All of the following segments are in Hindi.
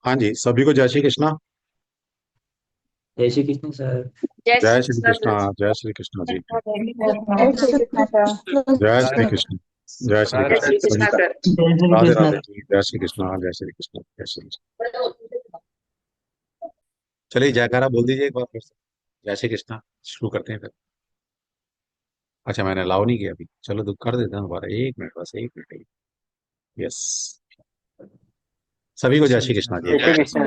हाँ जी, सभी को जय श्री कृष्णा। जय श्री कृष्ण सर। जय जय श्री श्री कृष्ण कृष्णा। जय श्री कृष्णा जी। जय श्री कृष्ण सर। जय श्री कृष्ण। जय श्री जय कृष्ण श्री सभी कृष्ण का। सर। जय श्री राधे कृष्ण। राधे जी। जय श्री कृष्णा। जय श्री कृष्ण। जय श्री कृष्ण। चलिए जयकारा बोल दीजिए एक बार फिर से। जय श्री कृष्णा। शुरू करते हैं फिर। अच्छा, मैंने अलाउ नहीं किया अभी। चलो तो कर देता हूँ दोबारा। एक मिनट, बस एक मिनट। यस। सभी को जय श्री कृष्णा जी जय एक बार श्री फिर से।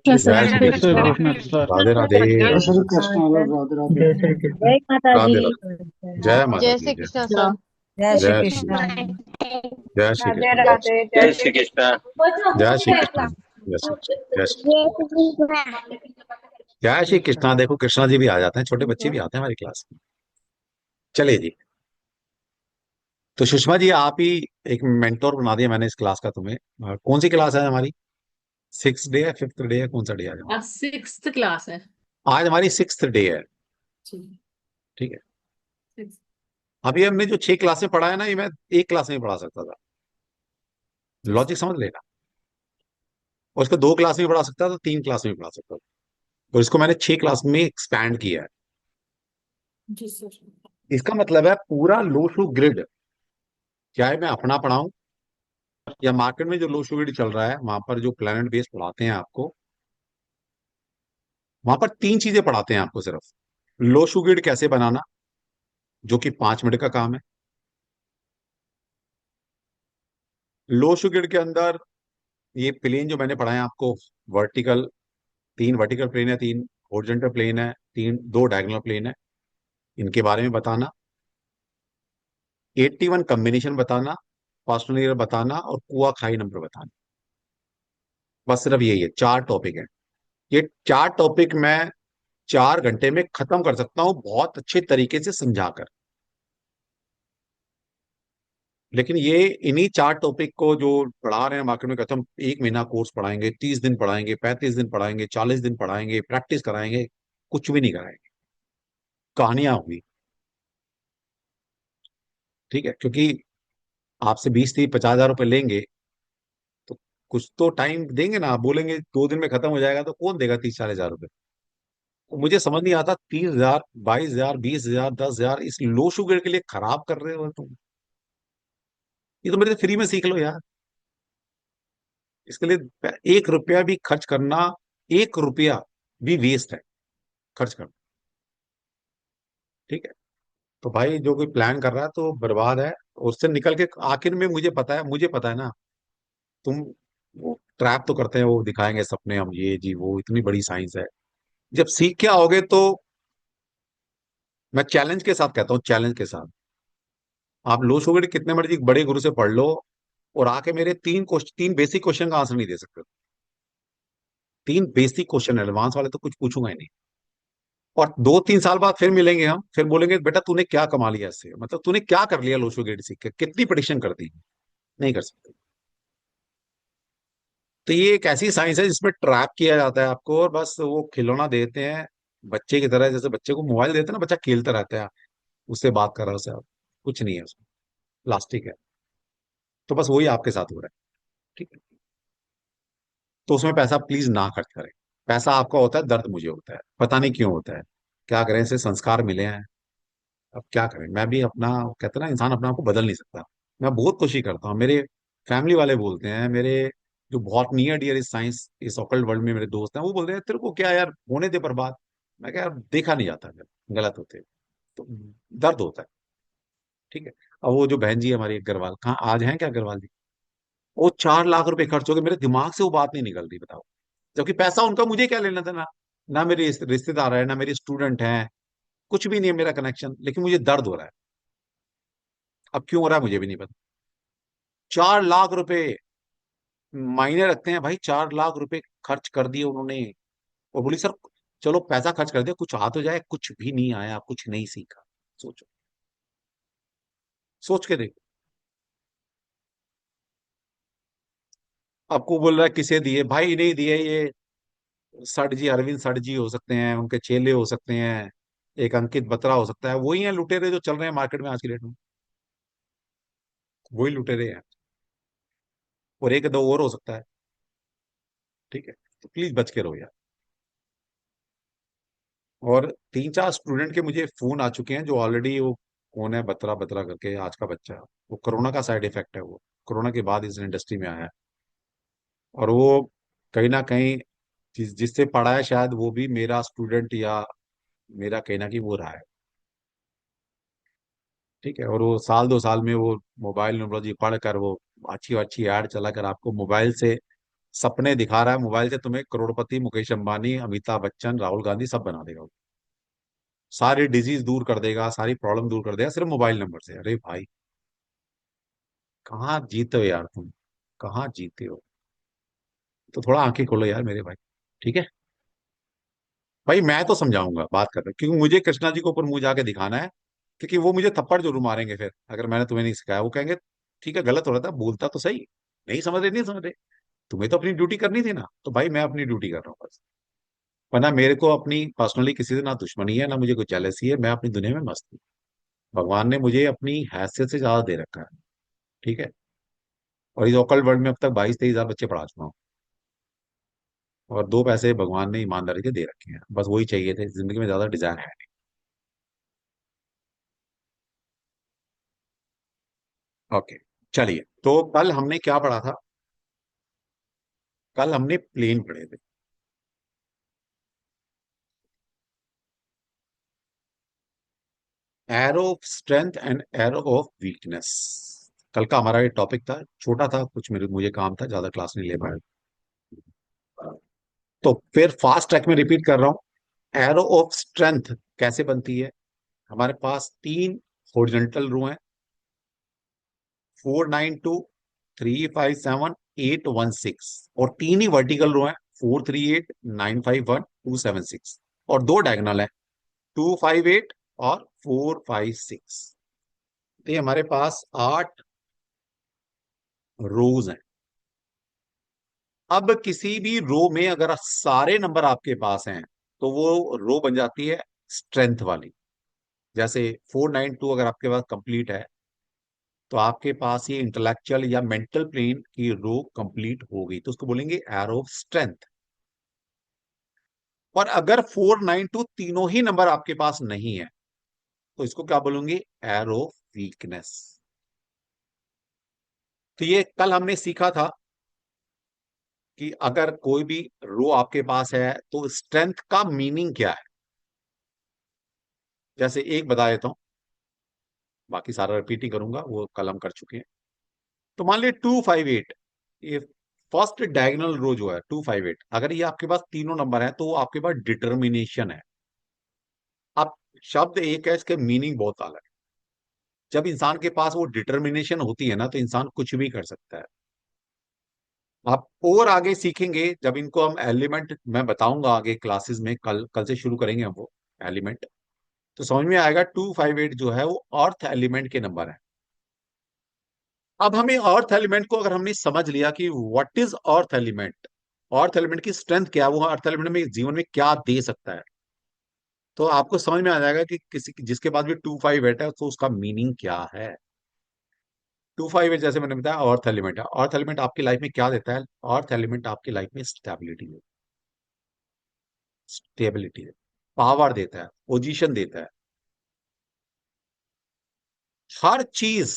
कृष्ण सर। जय श्री जय कृष्णा। श्री कृष्ण सर। राधे राधे। जय जय श्री श्री कृष्ण कृष्ण। राधे राधे। जय श्री कृष्ण। जय माता दी। राधे राधे। जय माता जय दी। श्री जय कृष्ण सर। जय श्री जय श्री कृष्ण। कृष्ण। जय श्री राधे कृष्ण। जय श्री राधे। जय श्री कृष्ण। जय श्री कृष्ण। जय श्री कृष्ण। जय श्री कृष्ण। जय श्री कृष्णा। देखो कृष्णा जी भी आ जाते हैं, छोटे बच्चे भी आते हैं हमारी क्लास में। चलिए जी। तो सुषमा जी, आप ही एक मेंटोर बना दिया मैंने इस क्लास का तुम्हें। कौन सी क्लास है हमारी? सिक्स डे है, फिफ्थ डे है, कौन सा डे आज हमारा? आज सिक्स्थ क्लास है। आज हमारी सिक्स्थ डे है। जी। ठीक है। Sixth। अभी हमने जो 6 क्लासें पढ़ा है ना, ये मैं एक क्लास में ही पढ़ा सकता था। जी लॉजिक सर। समझ लेना। और इसको 2 क्लास में पढ़ा सकता था, 3 क्लास में पढ़ा सकता था। और इसको मैंने 6 क्लास में एक्सपैंड किया है। जी सर। इसका मतलब है पूरा लोशु ग्रिड, चाहे मैं अपना पढ़ाऊं या मार्केट में जो लोशु ग्रिड चल रहा है, वहां पर जो प्लेनेट बेस पढ़ाते हैं आपको, वहां पर 3 चीजें पढ़ाते हैं आपको सिर्फ। लोशु ग्रिड कैसे बनाना, जो कि 5 मिनट का काम है। लोशु ग्रिड के अंदर ये प्लेन जो मैंने पढ़ाया आपको, वर्टिकल, 3 वर्टिकल प्लेन है, 3 हॉरिजॉन्टल प्लेन है, 2 डायगोनल प्लेन है, इनके बारे में बताना। 81 कम्बिनेशन बताना, फास्टनर ईयर बताना, और कुआ खाई नंबर बताना। बस सिर्फ यही है, 4 टॉपिक है। ये 4 टॉपिक मैं 4 घंटे में खत्म कर सकता हूं, बहुत अच्छे तरीके से समझाकर। लेकिन ये इन्हीं 4 टॉपिक को जो पढ़ा रहे हैं मार्केट में, कहते हैं हम 1 महीना कोर्स पढ़ाएंगे, 30 दिन पढ़ाएंगे, 35 दिन पढ़ाएंगे, 40 दिन पढ़ाएंगे, प्रैक्टिस कराएंगे। कुछ भी नहीं कराएंगे। कहानियां होंगी। ठीक है, क्योंकि आपसे 20 30 50 हजार रुपए लेंगे, तो कुछ तो टाइम देंगे ना। आप बोलेंगे 2 दिन में खत्म हो जाएगा, तो कौन देगा 30 40 हजार रुपए? तो मुझे समझ नहीं आता, 30 हजार, 22 हजार, 20 हजार, 10 हजार इस लो शुगर के लिए खराब कर रहे हो तुम। ये तो मेरे से फ्री में सीख लो यार। इसके लिए 1 रुपया भी खर्च करना, 1 रुपया भी वेस्ट है खर्च करना। ठीक है। तो भाई जो कोई प्लान कर रहा है तो बर्बाद है। उससे निकल के आखिर में मुझे पता है ना, तुम वो ट्रैप तो करते हैं, वो दिखाएंगे सपने हम, ये जी वो, इतनी बड़ी साइंस है। जब सीख के आओगे तो, मैं चैलेंज के साथ कहता हूँ, चैलेंज के साथ, आप लो शुगर कितने मर्जी बड़े गुरु से पढ़ लो, और आके मेरे 3 बेसिक क्वेश्चन का आंसर नहीं दे सकते। 3 बेसिक क्वेश्चन, एडवांस वाले तो कुछ पूछूंगा ही नहीं। और 2 3 साल बाद फिर मिलेंगे हम, फिर बोलेंगे बेटा तूने क्या कमा लिया इससे, मतलब तूने क्या कर लिया लोशो गेट सीख के, कितनी प्रिडिक्शन कर दी। नहीं कर सकते। तो ये एक ऐसी साइंस है जिसमें ट्रैप किया जाता है आपको, और बस वो खिलौना देते हैं बच्चे की तरह। जैसे बच्चे को मोबाइल देते हैं ना, बच्चा खेलता रहता है, उससे बात कर रहा है उससे। आप कुछ नहीं है उसमें, प्लास्टिक है। तो बस वही आपके साथ हो रहा है। ठीक है। तो उसमें पैसा प्लीज ना खर्च करें। पैसा आपका होता है, दर्द मुझे होता है, पता नहीं क्यों होता है। क्या करें, इसे संस्कार मिले हैं। अब क्या करें, मैं भी अपना, कहते हैं ना, इंसान अपने आप को बदल नहीं सकता। मैं बहुत कोशिश करता हूँ। मेरे फैमिली वाले बोलते हैं, मेरे जो बहुत नियर डियर इस साइंस, इस ऑकल्ट वर्ल्ड में मेरे दोस्त हैं, वो बोलते हैं तेरे को क्या यार, होने दे बर्बाद। मैं क्या यार, देखा नहीं जाता है, गलत होते हैं। तो दर्द होता है। ठीक है। अब वो जो बहन जी हमारी अग्रवाल, कहाँ आज हैं क्या अग्रवाल जी? वो 4 लाख रुपए खर्च हो गए, मेरे दिमाग से वो बात नहीं निकल रही, बताओ। जबकि पैसा उनका मुझे क्या लेना था ना। ना मेरे रिश्तेदार है, ना मेरे स्टूडेंट हैं, कुछ भी नहीं है मेरा कनेक्शन, लेकिन मुझे दर्द हो रहा है। अब क्यों हो रहा है मुझे भी नहीं पता। 4 लाख रुपए मायने रखते हैं भाई। 4 लाख रुपए खर्च कर दिए उन्होंने। और बोली सर, चलो पैसा खर्च कर दिया, कुछ आ तो जाए। कुछ भी नहीं आया, कुछ नहीं सीखा। सोचो, सोच के देखो। आपको बोल रहा है किसे दिए, भाई नहीं दिए ये। सठ जी, अरविंद सठ जी हो सकते हैं, उनके चेले हो सकते हैं, एक अंकित बत्रा हो सकता है। वही है लुटेरे जो चल रहे हैं मार्केट में आज की डेट में। वही लुटेरे हैं। और एक दो और हो सकता है। ठीक है, तो प्लीज बच के रहो यार। और 3-4 स्टूडेंट के मुझे फोन आ चुके हैं जो ऑलरेडी, वो कौन है बतरा बतरा करके, आज का बच्चा, वो कोरोना का साइड इफेक्ट है, वो कोरोना के बाद इस इंडस्ट्री में आया है। और वो कहीं ना कहीं जिससे पढ़ा है शायद वो भी मेरा स्टूडेंट, या मेरा कहीं ना कहीं वो रहा है। ठीक है, और वो साल 2 साल में वो मोबाइल न्यूमरोलॉजी पढ़ कर, वो अच्छी अच्छी ऐड चला कर आपको मोबाइल से सपने दिखा रहा है, मोबाइल से तुम्हें करोड़पति, मुकेश अंबानी, अमिताभ बच्चन, राहुल गांधी सब बना देगा वो। सारी डिजीज दूर कर देगा, सारी प्रॉब्लम दूर कर देगा सिर्फ मोबाइल नंबर से। अरे भाई, कहाँ जीते हो यार तुम, कहाँ जीते हो? तो थोड़ा आंखें खोलो यार मेरे भाई। ठीक है भाई, मैं तो समझाऊंगा बात कर रहे, क्योंकि मुझे कृष्णा जी को ऊपर मुंह जाके दिखाना है। क्योंकि वो मुझे थप्पड़ जरूर मारेंगे फिर, अगर मैंने तुम्हें नहीं सिखाया। वो कहेंगे ठीक है, गलत हो रहा था, बोलता तो सही, नहीं समझ रहे, नहीं समझ रहे। तुम्हें तो अपनी ड्यूटी करनी थी ना, तो भाई मैं अपनी ड्यूटी कर रहा हूँ बस। वरना मेरे को अपनी पर्सनली किसी से ना दुश्मनी है, ना मुझे कोई जेलसी है, मैं अपनी दुनिया में मस्त हूँ। भगवान ने मुझे अपनी हैसियत से ज्यादा दे रखा है। ठीक है, और इस ओकल्ट वर्ल्ड में अब तक 22-23 हजार बच्चे पढ़ा चुका हूँ। और 2 पैसे भगवान ने ईमानदारी के दे रखे हैं, बस वही चाहिए थे जिंदगी में, ज्यादा डिजायर है नहीं। ओके, चलिए, तो कल हमने क्या पढ़ा था? कल हमने प्लेन पढ़े थे। Arrow of strength and arrow of weakness. कल का हमारा ये टॉपिक था, छोटा था कुछ, मेरे मुझे काम था, ज्यादा क्लास नहीं ले पाया। तो फिर फास्ट ट्रैक में रिपीट कर रहा हूं। एरो ऑफ स्ट्रेंथ कैसे बनती है? हमारे पास 3 हॉरिजॉन्टल रो हैं, 492, 357, 816, और 3 ही वर्टिकल रो हैं, 438, 951, 276, और 2 डायगोनल है, 258 और 456। तो ये हमारे पास 8 रोज हैं। अब किसी भी रो में अगर सारे नंबर आपके पास हैं, तो वो रो बन जाती है स्ट्रेंथ वाली। जैसे 492 अगर आपके पास कंप्लीट है, तो आपके पास ये इंटेलेक्चुअल या मेंटल प्लेन की रो कंप्लीट हो गई, तो उसको बोलेंगे एरो ऑफ स्ट्रेंथ। और अगर 492 तीनों ही नंबर आपके पास नहीं है, तो इसको क्या बोलेंगे? Arrow of weakness. तो ये कल हमने सीखा था कि अगर कोई भी रो आपके पास है तो स्ट्रेंथ का मीनिंग क्या है। जैसे एक बता देता हूं, बाकी सारा रिपीट ही करूंगा, वो कल हम कर चुके हैं। तो मान लीजिए 258, ये फर्स्ट डायगोनल रो जो है 258, अगर ये आपके पास तीनों नंबर है, तो वो आपके पास डिटर्मिनेशन है। अब शब्द एक है, इसके मीनिंग बहुत अलग है। जब इंसान के पास वो डिटर्मिनेशन होती है ना, तो इंसान कुछ भी कर सकता है। आप और आगे सीखेंगे जब इनको हम एलिमेंट, मैं बताऊंगा आगे क्लासेस में, कल कल से शुरू करेंगे हम वो एलिमेंट। तो समझ में आएगा 258 जो है वो अर्थ एलिमेंट के नंबर है। अब हमें अर्थ एलिमेंट को अगर हमने समझ लिया कि what is earth element, earth element की स्ट्रेंथ क्या है, वो अर्थ एलिमेंट में जीवन में क्या दे सकता है, तो आपको समझ में आ जाएगा कि किसी जिसके पास भी 258 है तो उसका मीनिंग क्या है। 258 जैसे मैंने बताया अर्थ एलिमेंट है। अर्थ एलिमेंट आपकी लाइफ में क्या देता है? अर्थ एलिमेंट आपकी लाइफ में स्टेबिलिटी है, स्टेबिलिटी है, पावर देता है, पोजीशन देता है। हर चीज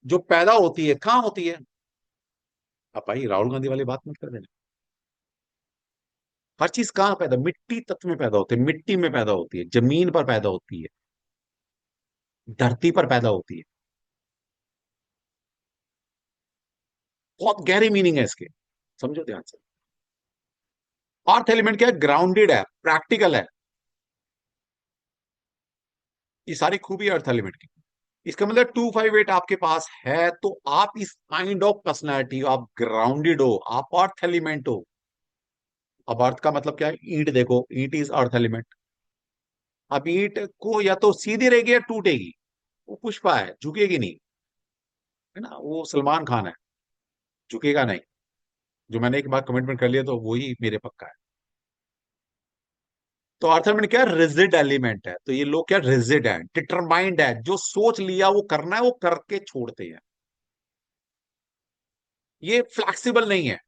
जो पैदा होती है कहाँ होती है? अब भाई राहुल गांधी वाली बात मत कर देना। हर चीज कहाँ पैदा? मिट्टी तत्व में पैदा होती है, मिट्टी में पैदा होती है, जमीन पर पैदा होती है, धरती पर पैदा होती है। बहुत गहरी मीनिंग है इसके, समझो ध्यान से। अर्थ एलिमेंट क्या है? ग्राउंडेड है, प्रैक्टिकल है। ये सारी खूबी अर्थ एलिमेंट की। इसका मतलब 258 आपके पास है तो आप इस काइंड ऑफ पर्सनैलिटी, आप ग्राउंडेड हो, आप अर्थ एलिमेंट हो। अब अर्थ का मतलब क्या है? ईंट देखो, ईंट इज अर्थ एलिमेंट। अब ईंट को या तो सीधी रहेगी या टूटेगी, वो पुष्पा है, झुकेगी नहीं, है ना? वो सलमान खान है, झुकेगा नहीं। जो मैंने एक बार कमिटमेंट कर लिया तो वही मेरे पक्का है। तो अर्थ एलिमेंट क्या है? रिजिड एलिमेंट है। तो ये लोग क्या, रिजिड है, डिटरमाइंड है, जो सोच लिया वो करना है वो करके छोड़ते हैं। ये फ्लेक्सिबल नहीं है।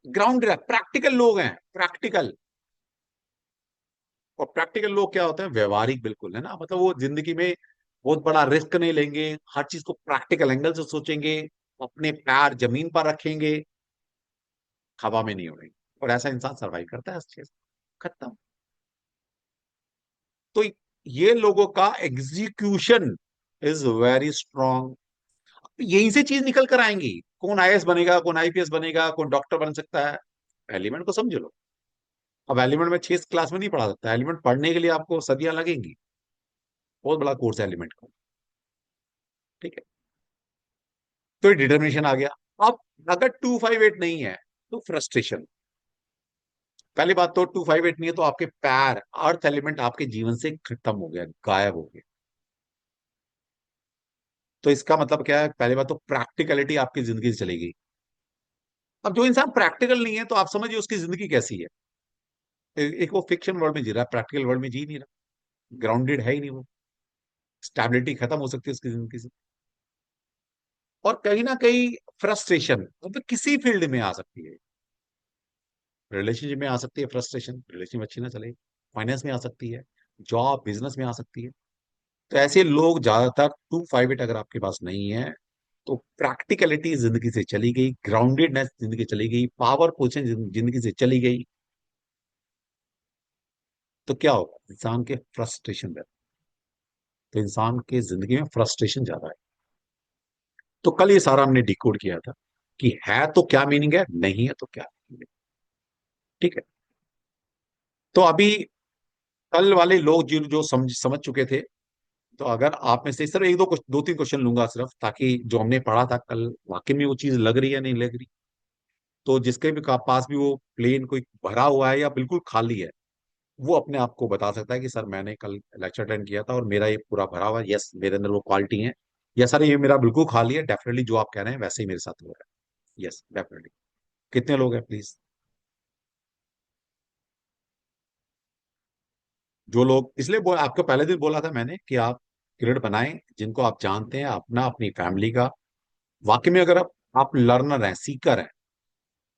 ग्राउंडेड है, प्रैक्टिकल लोग हैं, प्रैक्टिकल। और प्रैक्टिकल लोग क्या होते हैं, व्यवहारिक बिल्कुल, है ना, मतलब वो जिंदगी में बहुत बड़ा रिस्क नहीं लेंगे, हर चीज को प्रैक्टिकल एंगल से सोचेंगे, अपने पैर जमीन पर रखेंगे, हवा में नहीं उड़ेंगे। और ऐसा इंसान सर्वाइव करता है इस चीज, खत्म। तो ये लोगों का एग्जीक्यूशन इज वेरी स्ट्रांग। यहीं से चीज निकल कर आएंगी, कौन आईएएस बनेगा, कौन आईपीएस बनेगा, कौन डॉक्टर बन सकता है। एलिमेंट को समझ लो। अब एलिमेंट में 6 क्लास में नहीं पढ़ा सकता, एलिमेंट पढ़ने के लिए आपको सदियां लगेंगी। बहुत बड़ा कोर्स है एलिमेंट का। ठीक है, तो ये डिटर्मिनेशन आ गया। अब अगर 258 नहीं है तो फ्रस्ट्रेशन। पहली बात तो 258 नहीं है तो आपके पैर, अर्थ एलिमेंट आपके जीवन से खत्म हो गया, गायब हो गया। तो इसका मतलब क्या है, पहली बात तो प्रैक्टिकलिटी आपकी जिंदगी से चली गई। अब जो इंसान प्रैक्टिकल नहीं है तो आप समझिए उसकी जिंदगी कैसी है। एक वो फिक्शन वर्ल्ड में जी रहा है, प्रैक्टिकल वर्ल्ड में जी नहीं रहा, ग्राउंडेड है ही नहीं वो। स्टेबिलिटी खत्म हो सकती है उसकी जिंदगी से। और कहीं ना कहीं फ्रस्ट्रेशन मतलब किसी फील्ड में आ सकती है। रिलेशनशिप में आ सकती है फ्रस्ट्रेशन, रिलेशनशिप अच्छी ना चले। फाइनेंस में आ सकती है, जॉब बिजनेस में आ सकती है। तो ऐसे लोग ज्यादातर 258 अगर आपके पास नहीं है तो प्रैक्टिकलिटी जिंदगी से चली गई, ग्राउंडेडनेस जिंदगी चली गई, पावर पोजिशन जिंदगी से चली गई। तो क्या होगा, इंसान के फ्रस्ट्रेशन रहता है। तो इंसान के जिंदगी में फ्रस्ट्रेशन ज्यादा है। तो कल ये सारा हमने डिकोड किया था कि है तो क्या मीनिंग है, नहीं है तो क्या मीनिंग है। ठीक है, तो अभी कल वाले लोग जो जो समझ चुके थे, तो अगर आप में से सिर्फ एक दो 2-3 क्वेश्चन लूंगा सिर्फ, ताकि जो हमने पढ़ा था कल वाकई में वो चीज लग रही है नहीं लग रही। तो जिसके भी पास भी वो प्लेन कोई भरा हुआ है या बिल्कुल खाली है, वो अपने आप को बता सकता है कि सर मैंने कल लेक्चर अटेंड किया था और मेरा ये पूरा भरा हुआ है, यस मेरे अंदर वो क्वालिटी है, या सर ये मेरा बिल्कुल खाली है, डेफिनेटली जो आप कह रहे हैं वैसे ही मेरे साथ हो रहा है, यस डेफिनेटली। कितने लोग हैं प्लीज। जो लोग इसलिए आपको पहले दिन बोला था मैंने कि आप ग्रेड बनाएं जिनको आप जानते हैं, अपना अपनी फैमिली का। वाकई में अगर आप लर्नर हैं, सीकर हैं,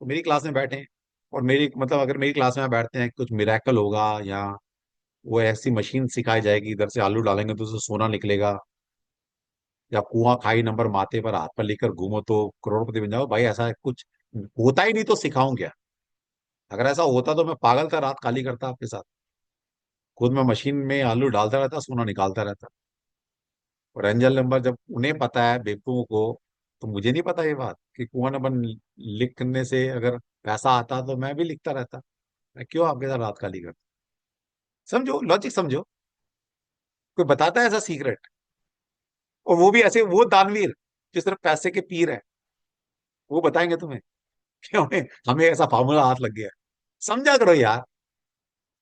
तो मेरी क्लास में बैठे। और मेरी मतलब अगर मेरी क्लास में आप बैठते हैं कुछ मिरेकल होगा, या वो ऐसी मशीन सिखाई जाएगी, इधर से आलू डालेंगे तो उससे सोना निकलेगा, या कुआं खाई नंबर माथे पर हाथ पर लेकर घूमो तो करोड़पति बन जाओ, भाई ऐसा कुछ होता ही नहीं तो सिखाऊं क्या। अगर ऐसा होता तो मैं पागल था, रात काली करता आपके साथ। खुद मैं मशीन में आलू डालता रहता, सोना निकालता रहता। और एंजल नंबर जब उन्हें पता है बेवकूफों को, तो मुझे नहीं पता ये बात कि कुआं नंबर लिखने से अगर पैसा आता तो मैं भी लिखता रहता। मैं क्यों आपके साथ रात काली करता। समझो लॉजिक, समझो। कोई बताता है ऐसा सीक्रेट, और वो भी ऐसे वो दानवीर जो सिर्फ पैसे के पीर है, वो बताएंगे तुम्हें कि हमें हमें ऐसा फार्मूला हाथ लग गया है। समझा करो यार।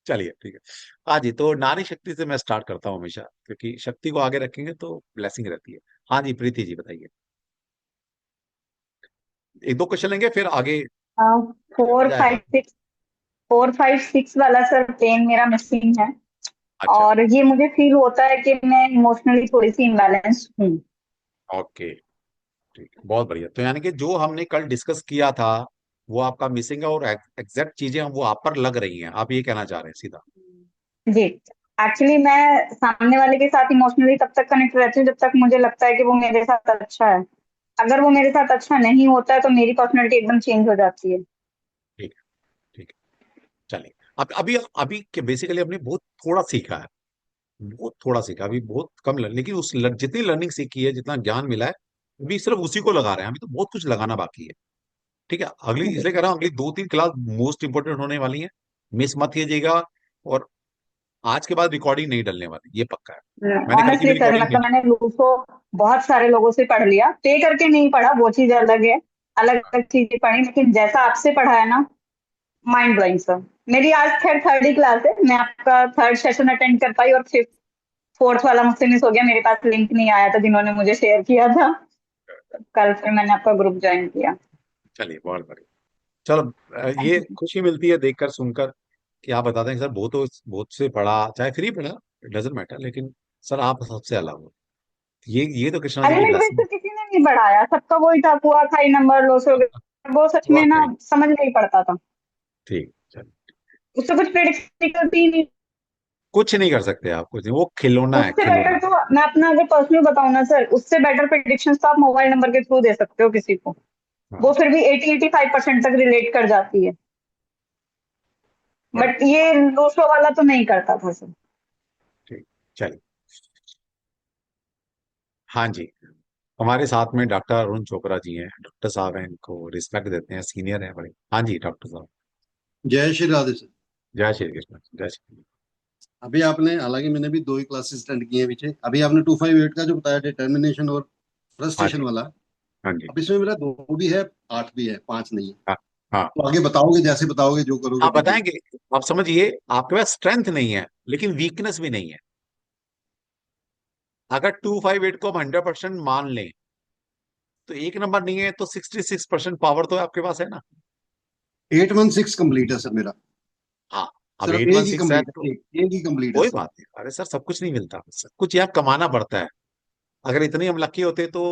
चलिए ठीक है। हाँ जी, तो नारी शक्ति से मैं स्टार्ट करता हूँ हमेशा, क्योंकि शक्ति को आगे रखेंगे तो ब्लेसिंग रहती है। हाँ जी प्रीति जी बताइए। एक दो क्वेश्चन लेंगे फिर आगे फोर मजा फाइव आएगा। सिक्स 4 5 6 वाला सर पेन मेरा मिसिंग है। अच्छा। और ये मुझे फील होता है कि मैं इमोशनली थोड़ी सी इम्बैलेंस हूँ। ओके, ठीक है, बहुत बढ़िया। तो यानी कि जो हमने कल डिस्कस किया था वो आपका मिसिंग है, और एग्जैक्ट चीजें वो आप पर लग रही हैं, आप ये कहना चाह रहे हैं सीधा। जी। एक्चुअली मैं सामने वाले के साथ इमोशनली तब तक कनेक्ट रहती हूँ जब तक मुझे लगता है कि वो मेरे साथ अच्छा है। अगर वो मेरे साथ अच्छा नहीं होता है तो मेरी पर्सनैलिटी एकदम चेंज हो जाती है। ठीक है, ठीक है, चलिए। अब अभी अभी बेसिकली हमने बहुत थोड़ा सीखा है, बहुत थोड़ा सीखा, अभी बहुत कम लेकिन जितनी लर्निंग सीखी है, जितना ज्ञान मिला है, अभी सिर्फ उसी को लगा रहे हैं, अभी तो बहुत कुछ लगाना बाकी है। ठीक है, अगली जी। इसलिए कह रहा हूँ, अगली 2-3 क्लास मोस्ट इंपोर्टेंट होने वाली है, मिस मत कीजिएगा। और आज के बाद रिकॉर्डिंग नहीं डलने वाली, ये पक्का है। मैंने कल की भी ऑनेस्टली सर रिकॉर्डिंग मतलब भेजी। मैंने रूसो बहुत सारे लोगों से पढ़ लिया, पे करके नहीं पढ़ा, वो चीज अलग है। अलग अलग चीजें पढ़ी, लेकिन जैसा आपसे पढ़ा है ना, माइंड ब्लोइंग सर। मेरी आज खैर थर्ड ही क्लास है, मैं आपका थर्ड सेशन अटेंड कर पाई और फिफ्थ फोर्थ वाला मुझसे मिस हो गया, मेरे पास लिंक नहीं आया था जिन्होंने मुझे शेयर किया था। कल फिर मैंने आपका ग्रुप ज्वाइन किया। चलिए बहुत बढ़िया। चलो, ये खुशी मिलती है देखकर सुनकर कि आप बताते हैं कि सर बहुत बहुत से पढ़ा, चाहे फ्री पढ़ा, डजेंट मैटर, लेकिन सर आप सबसे अलग हो। ये तो कृष्णा जी की एलिमेंट बेस ब्लेसिंग। तो किसी ने नहीं बढ़ाया, सबका वही था, कुआ खाई नंबर, लोसो वो सच में बहुत ना बढ़िया। समझ नहीं पड़ता था, ठीक, चलो। उससे कुछ प्रेडिक्ट ही नहीं। कुछ नहीं कर सकते आप, कुछ नहीं, वो खिलौना है, उससे बेटर खिलौना। तो मैं अपना अगर पर्सनल बताऊं ना सर, उससे बेटर प्रेडिक्शन तो आप मोबाइल नंबर के थ्रू दे सकते हो किसी को, वो हाँ। फिर भी 80-85% तक रिलेट कर जाती है। बढ़िया। बट ये दूसरों वाला तो नहीं करता था सर। ठीक। चलिए। हाँ जी। हमारे साथ में डॉक्टर अरुण चोपड़ा जी हैं, डॉक्टर साहब हैं, इनको रिस्पेक्ट देते हैं, सीनियर हैं बड़े। हाँ जी डॉक्टर साहब। जय श्री राधे सर। जय श्री कृष्ण, जय श्री कृष्ण। अभी आपने, हालांकि मैंने भी 2 ही क्लासेस अटेंड किए हैं पीछे, अभी आपने 258 का जो बताया डिटर्मिनेशन और हाँ फ्रस्ट्रेशन जी। वाला, हाँ जी। अब इसमें मेरा 2 भी है, 8 भी है, 5 नहीं है। हाँ। हाँ। तो आगे बताओगे, जैसे बताओगे, जो करोगे आप डिटेल। बताएंगे। आप समझिए, आपके पास स्ट्रेंथ नहीं है लेकिन वीकनेस भी नहीं है। अगर 258 को हम 100% मान लें तो एक नंबर नहीं है तो 66% पावर तो आपके पास है ना। 816 कंप्लीट है सर मेरा। हाँ। अब सिर्फ एट वन एक ही सिक्स है कंप्लीट तो है, एक ही कंप्लीट है कोई सर। बात नहीं। अरे सर, सब कुछ नहीं मिलता, सब कुछ यहाँ कमाना पड़ता है। अगर इतने हम लकी होते तो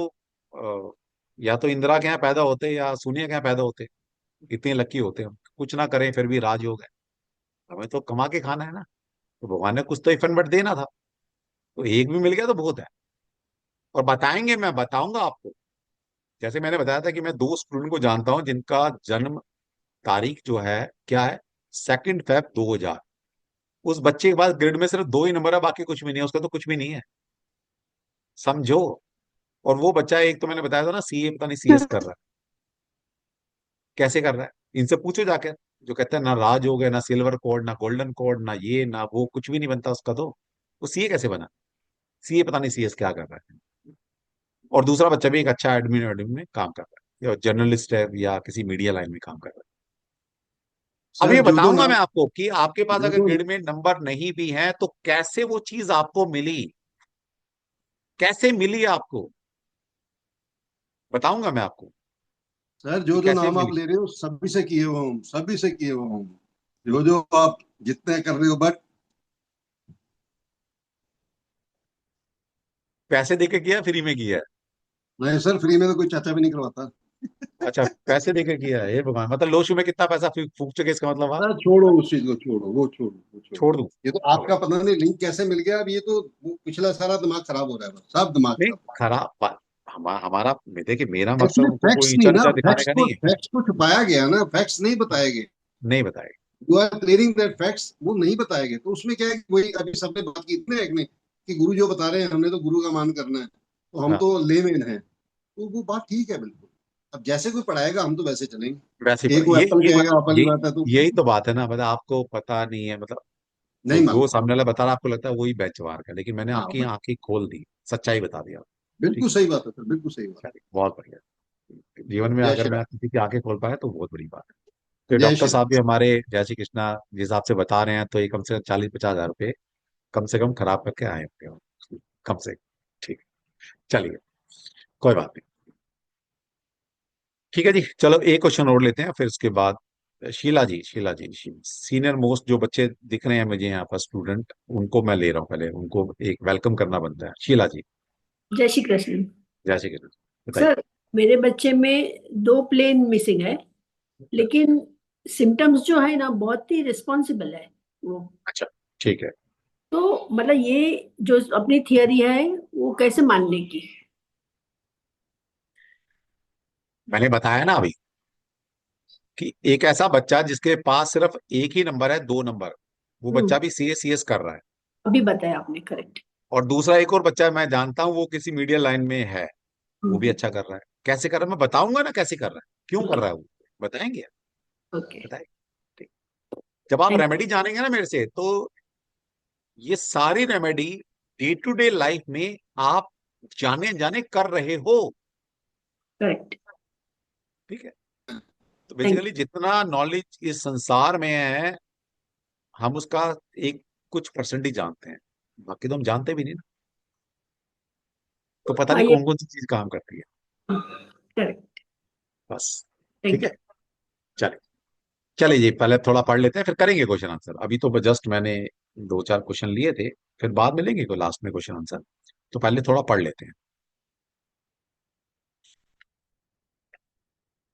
या तो इंदिरा के यहाँ पैदा होते या सोनिया के यहाँ पैदा होते। इतने लकी होते हम, कुछ ना करें फिर भी राजयोग है। हमें तो कमा के खाना है ना। तो भगवान ने कुछ तो इफन बट देना था, तो एक भी मिल गया तो बहुत है। और बताएंगे, मैं बताऊंगा आपको। जैसे मैंने बताया था कि मैं 2 स्टूडेंट को जानता हूं जिनका जन्म तारीख जो है क्या है, 2 Feb 2000। उस बच्चे के पास ग्रेड में सिर्फ 2 ही नंबर है, बाकी कुछ भी नहीं है, उसका तो कुछ भी नहीं है। समझो। और वो बच्चा, एक तो मैंने बताया था ना, सीए, पता नहीं सीएस कर रहा है। कैसे कर रहा है, इनसे पूछो जाकर। जो कहते हैं ना राज हो गया, ना सिल्वर कोड, ना गोल्डन कोड, ना ये ना वो, कुछ भी नहीं बनता उसका तो। वो सीए कैसे बना? सीए पता नहीं सीएस क्या कर रहा है। और दूसरा बच्चा भी एक अच्छा एडमिन एडमिन में काम कर रहा है, या जर्नलिस्ट है, या किसी मीडिया लाइन में काम कर रहा है। अब सर ये जो जो बताऊंगा मैं नाम, आपको कि आपके पास जो अगर जो ग्रिड में नंबर नहीं भी है तो कैसे वो चीज आपको मिली, कैसे मिली आपको, बताऊंगा मैं आपको सर कि जो जो कैसे नाम आप मिली। ले रहे हो सभी से किए हुआ हूँ, सभी से किए हुआ हूँ। जो जो आप जितने कर रहे हो, बट पैसे देके किया, फ्री में किया है? नहीं सर, फ्री में तो कोई चाचा भी नहीं करवाता। अच्छा, पैसे देके किया है, ये भगवान, मतलब लोशु में कितना पैसा फूक चुके, इसका मतलब आप। सर छोड़ो उस चीज को, छोड़ो वो, छोड़ो वो, छोड़ो। छोड़ दूं? ये तो चलो। आपका पता नहीं लिंक कैसे मिल गया, अब ये तो वो पिछला सारा दिमाग खराब हो रहा है, बस सब दिमाग नहीं, खराब। हमारा देखिए, मेरा मकसद एक्चुअली उनको फैक्ट्स कोई नहीं ऊंचा ना, नीचा दिखाने का नहीं है। फैक्ट्स को छुपाया गया ना, फैक्ट्स नहीं बताए गए। नहीं बताए। You are clearing that facts, वो नहीं बताए गए, तो उसमें क्या है कि वही अभी सबने बात की इतने एक ने, कि गुरु जो बता रहे हैं हमने तो गुरु का मान करना है, तो हम हाँ। तो लेमेन हैं। तो वो बात ठीक है बिल्कुल। अब जैसे कोई पढ़ाएगा हम तो वैसे वैसे ही चलेंगे। एक वो एप्पल ये कहेगा एप्पल की ये बात है तो यही तो बात है ना, मतलब आपको पता नहीं है, मतलब नहीं जो मालूम। सामने वाला बता रहा है, आपको लगता है वही बेंचमार्क है, लेकिन मैंने हाँ आपकी बस, आंखें खोल दी, सच्चाई बता दिया। ठीक बिल्कुल है। सही बात है सर, बिल्कुल सही बात। चलिए, बहुत बढ़िया। जीवन में जय अगर श्री मैं राम। किसी की आंखें खोल पाया तो बहुत बड़ी बात है। तो जय डॉक्टर श्री राम। साहब भी हमारे, जय श्री कृष्णा, जिस हिसाब से बता रहे हैं तो ये कम से कम 40-50 हजार रुपये कम से कम खराब करके आए होंगे वो, कम से कम। ठीक है। चलिए, कोई बात नहीं। ठीक है जी, चलो एक क्वेश्चन और लेते हैं, फिर उसके बाद शीला जी, शीला जी, सीनियर मोस्ट जो बच्चे दिख रहे हैं मुझे यहाँ पर स्टूडेंट, उनको मैं ले रहा हूँ, पहले उनको एक वेलकम करना बनता है। शीला जी। जय श्री कृष्ण। जय श्री कृष्ण। बताइए। सर, मेरे बच्चे में 2 प्लेन मिसिंग है, लेकिन सिम्टम्स जो है ना बहुत ही रिस्पॉन्सिबल है वो। अच्छा। ठीक है। तो मतलब ये जो अपनी थियरी है वो कैसे मानने की। मैंने बताया ना अभी कि एक ऐसा बच्चा जिसके पास सिर्फ एक ही नंबर है, 2 नंबर, वो हम्म। बच्चा भी सीएस कर रहा है। अभी बताया आपने, करेक्ट। और दूसरा एक और बच्चा मैं जानता हूँ, वो किसी मीडिया लाइन में है, वो भी अच्छा कर रहा है। कैसे कर रहा है मैं बताऊंगा ना, कैसे कर रहा है, क्यों कर ओके। रहा है वो, बताएंगे। ओके। बताएंगे। ठीक। जब आप थैंक रेमेडी जानेंगे ना मेरे से, तो ये सारी remedy day to day life में आप जाने जाने कर रहे हो। करेक्ट। ठीक है। तो थैंक बेसिकली जितना नॉलेज इस संसार में है, हम उसका एक कुछ परसेंट ही जानते हैं, बाकी तो हम जानते भी नहीं ना। तो पता यू। नहीं आइए। कौन कौन सी चीज काम करती है। करेक्ट। बस। ठीक थैंक है। यू। चलिए। चलिए जी, पहले थोड़ा पढ़ लेते हैं, फिर करेंगे क्वेश्चन आंसर। अभी तो जस्ट मैंने 2-4 क्वेश्चन लिए थे, फिर बाद में लेंगे कोई लास्ट में क्वेश्चन आंसर। तो पहले थोड़ा पढ़ लेते हैं।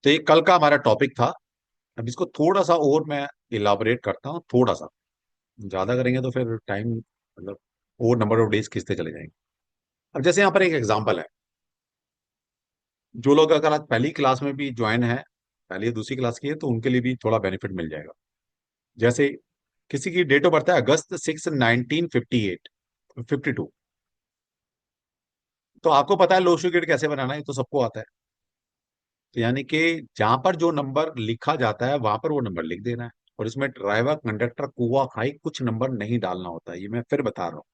तो ये कल का हमारा टॉपिक था। अब इसको थोड़ा सा और मैं इलाबोरेट करता हूँ, थोड़ा सा। ज्यादा करेंगे तो फिर टाइम मतलब और नंबर ऑफ डेज खींचते चले जाएंगे। अब जैसे यहाँ पर एक एग्जांपल है, जो लोग अगर आज पहली क्लास में भी ज्वाइन है, पहली या दूसरी क्लास की है, तो उनके लिए भी थोड़ा बेनिफिट मिल जाएगा। जैसे किसी की डेट ऑफ बर्थ है अगस्त 6 1958 52, तो आपको पता है लो शुगर कैसे बनाना है, ये तो सबको आता है। तो यानी कि जहां पर जो नंबर लिखा जाता है वहां पर वो नंबर लिख देना है, और इसमें ड्राइवर कंडक्टर कुआ खाई कुछ नंबर नहीं डालना होता है, ये मैं फिर बता रहा हूँ।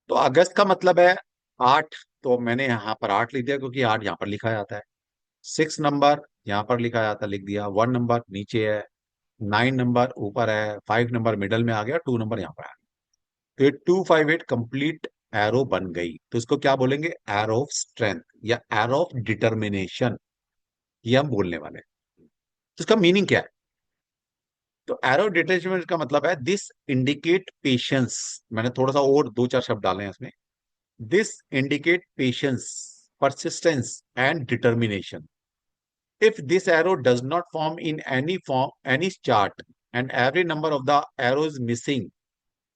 तो अगस्त का मतलब है 8, तो मैंने यहाँ पर 8 लिख दिया क्योंकि 8 यहाँ पर लिखा जाता है। 6 नंबर यहाँ पर लिखा जाता है, लिख दिया। 1 नंबर नीचे है, 9 नंबर ऊपर है, 5 नंबर मिडल में आ गया, 2 नंबर यहाँ पर आ गया। तो ये 258 कंप्लीट एरो बन गई। तो इसको क्या बोलेंगे? एरो ऑफ स्ट्रेंथ या एरो ऑफ डिटर्मिनेशन, ये हम बोलने वाले हैं। तो इसका मीनिंग क्या है? तो एरो डिटैचमेंट का मतलब है दिस इंडिकेट पेशेंस। मैंने थोड़ा सा और दो चार शब्द डाले हैं इसमें। This indicate patience, persistence and determination. If this arrow does not form any chart and every number of the arrow is missing,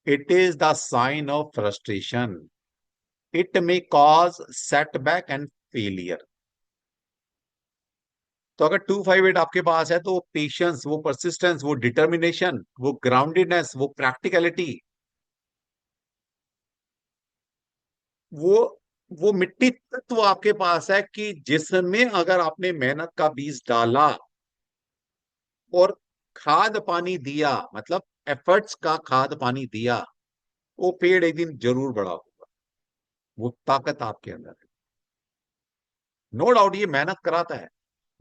it is the sign of frustration. It may cause setback and failure. तो अगर 258 आपके पास है तो वो पेशेंस, वो परसिस्टेंस, वो डिटर्मिनेशन, वो ग्राउंडेडनेस, वो प्रैक्टिकलिटी, वो वो मिट्टी तत्व आपके पास है कि जिसमें अगर आपने मेहनत का बीज डाला और खाद पानी दिया, मतलब एफर्ट्स का खाद पानी दिया, वो पेड़ एक दिन जरूर बड़ा होगा। वो ताकत आपके अंदर है, नो डाउट। ये मेहनत कराता है,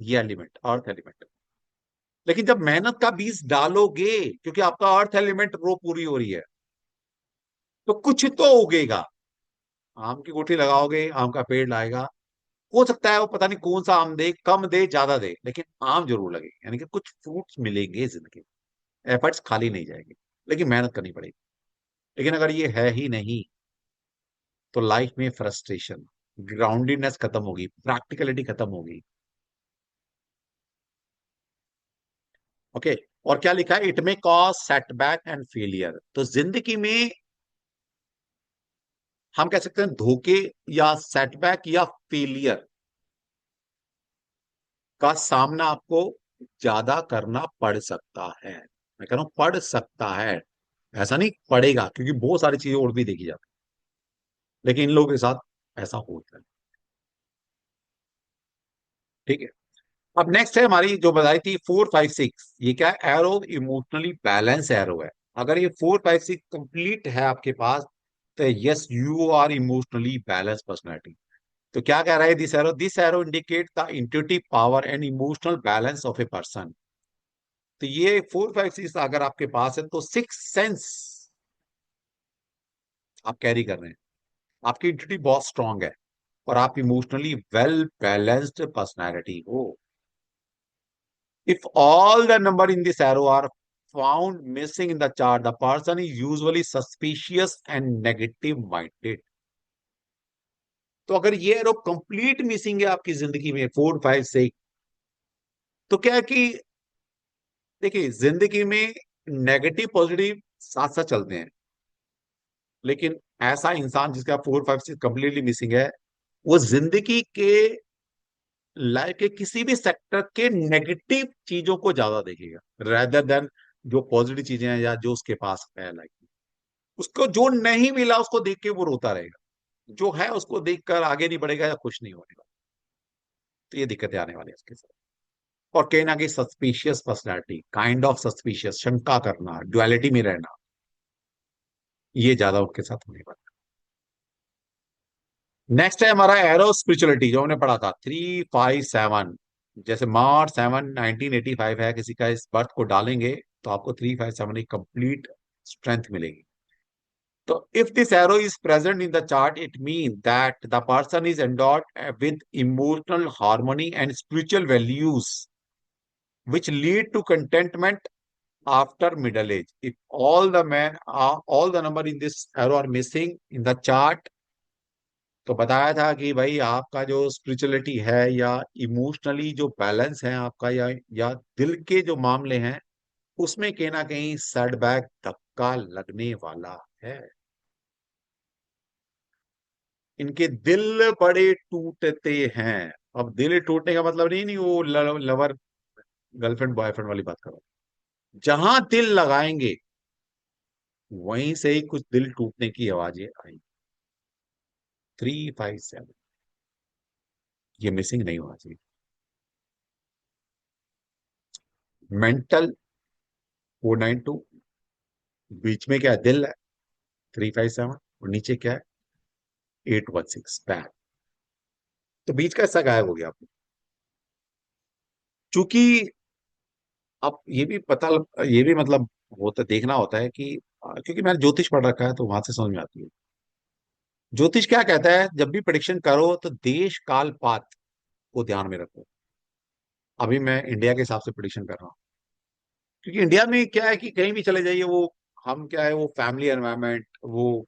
ये एलिमेंट, अर्थ एलिमेंट। लेकिन जब मेहनत का बीज डालोगे, क्योंकि आपका अर्थ एलिमेंट रो पूरी हो रही है, तो कुछ तो उगेगा। आम की गुठली लगाओगे, आम का पेड़ लाएगा। हो सकता है वो पता नहीं कौन सा आम दे, कम दे ज्यादा दे, लेकिन आम जरूर लगे, यानी कि कुछ फ्रूट्स मिलेंगे जिंदगी में। एफर्ट्स खाली नहीं जाएंगे, लेकिन मेहनत करनी पड़ेगी। लेकिन अगर ये है ही नहीं, तो लाइफ में फ्रस्ट्रेशन, ग्राउंडेडनेस खत्म होगी, प्रैक्टिकलिटी खत्म होगी। ओके। और क्या लिखा है? इट में कॉज सेटबैक एंड फेलियर। तो जिंदगी में हम कह सकते हैं धोखे या सेटबैक या फेलियर का सामना आपको ज्यादा करना पड़ सकता है। मैं कह रहा हूं पड़ सकता है, ऐसा नहीं पड़ेगा, क्योंकि बहुत सारी चीजें और भी देखी जाती है, लेकिन इन लोगों के साथ ऐसा होता है। ठीक है। अब नेक्स्ट है हमारी जो बताई थी 4 5 6। ये क्या है? एरो इमोशनली बैलेंस एरो है। अगर ये 4 5 6 कंप्लीट है आपके पास, तो yes you are emotionally balance personality. तो क्या कह रहा है this arrow indicate the intuitive power and emotional balance of a person. तो ये 4 5 6 अगर आपके पास है तो 6 सेंस आप कैरी कर रहे हैं, आपकी इंट्यूटिव बहुत स्ट्रांग है, और आप इमोशनली वेल बैलेंस्ड पर्सनैलिटी हो। If all the number in this arrow are found missing in the chart, the person is usually suspicious and negative minded. तो अगर ये एरो कंप्लीट मिसिंग है आपकी जिंदगी में 4 5 6, तो क्या है कि देखिए जिंदगी में नेगेटिव पॉजिटिव साथ साथ चलते हैं, लेकिन ऐसा इंसान जिसका 4 5 6 कंप्लीटली मिसिंग है, वो जिंदगी के लाइफ के किसी भी सेक्टर के नेगेटिव चीजों को ज्यादा देखेगा रेदर देन जो पॉजिटिव चीजें हैं या जो उसके पास है लाइफ में। उसको जो नहीं मिला उसको देख के वो रोता रहेगा, जो है उसको देखकर आगे नहीं बढ़ेगा या खुश नहीं होने वाला। तो ये दिक्कतें आने वाली है इसके साथ। और कहीं ना कहीं suspicious personality, kind of suspicious, शंका करना, ड्युअलिटी में रहना, ये ज्यादा उनके साथ होने वाला है। नेक्स्ट है हमारा एरो स्पिरिचुअलिटी, जो हमने पढ़ा था 3 5 7। जैसे मार्च 7 1985 है किसी का, इस बर्थ को डालेंगे तो आपको 3 5 7 एक कंप्लीट स्ट्रेंथ मिलेगी। So if this arrow is present in the chart, it means that the person is endowed with emotional harmony and spiritual values, which lead to contentment after middle age. If all the number in this arrow are missing in the chart, तो बताया था कि भाई आपका जो स्पिरिचुअलिटी है या इमोशनली जो बैलेंस है आपका, या दिल के जो मामले हैं, उसमें कहीं ना कहीं सेटबैक, धक्का लगने वाला है। इनके दिल बड़े टूटते हैं। अब दिल टूटने का मतलब नहीं नहीं वो लवर गर्लफ्रेंड बॉयफ्रेंड वाली बात करो। जहां दिल लगाएंगे वहीं से ही कुछ दिल टूटने की आवाजें आएंगी। 357 ये मिसिंग नहीं होना चाहिए। मेंटल 492, बीच में क्या है, दिल है 357, और नीचे क्या है 816 बैक। तो बीच का हिस्सा गायब हो गया आपको। चूंकि अब ये भी मतलब होता देखना होता है कि क्योंकि मैंने ज्योतिष पढ़ रखा है तो वहां से समझ में आती है। ज्योतिष क्या कहता है, जब भी प्रेडिक्शन करो तो देश काल पात को ध्यान में रखो। अभी मैं इंडिया के हिसाब से प्रेडिक्शन कर रहा हूँ, क्योंकि इंडिया में क्या है कि कहीं भी चले जाइए, वो हम क्या है, वो फैमिली एनवायरनमेंट, वो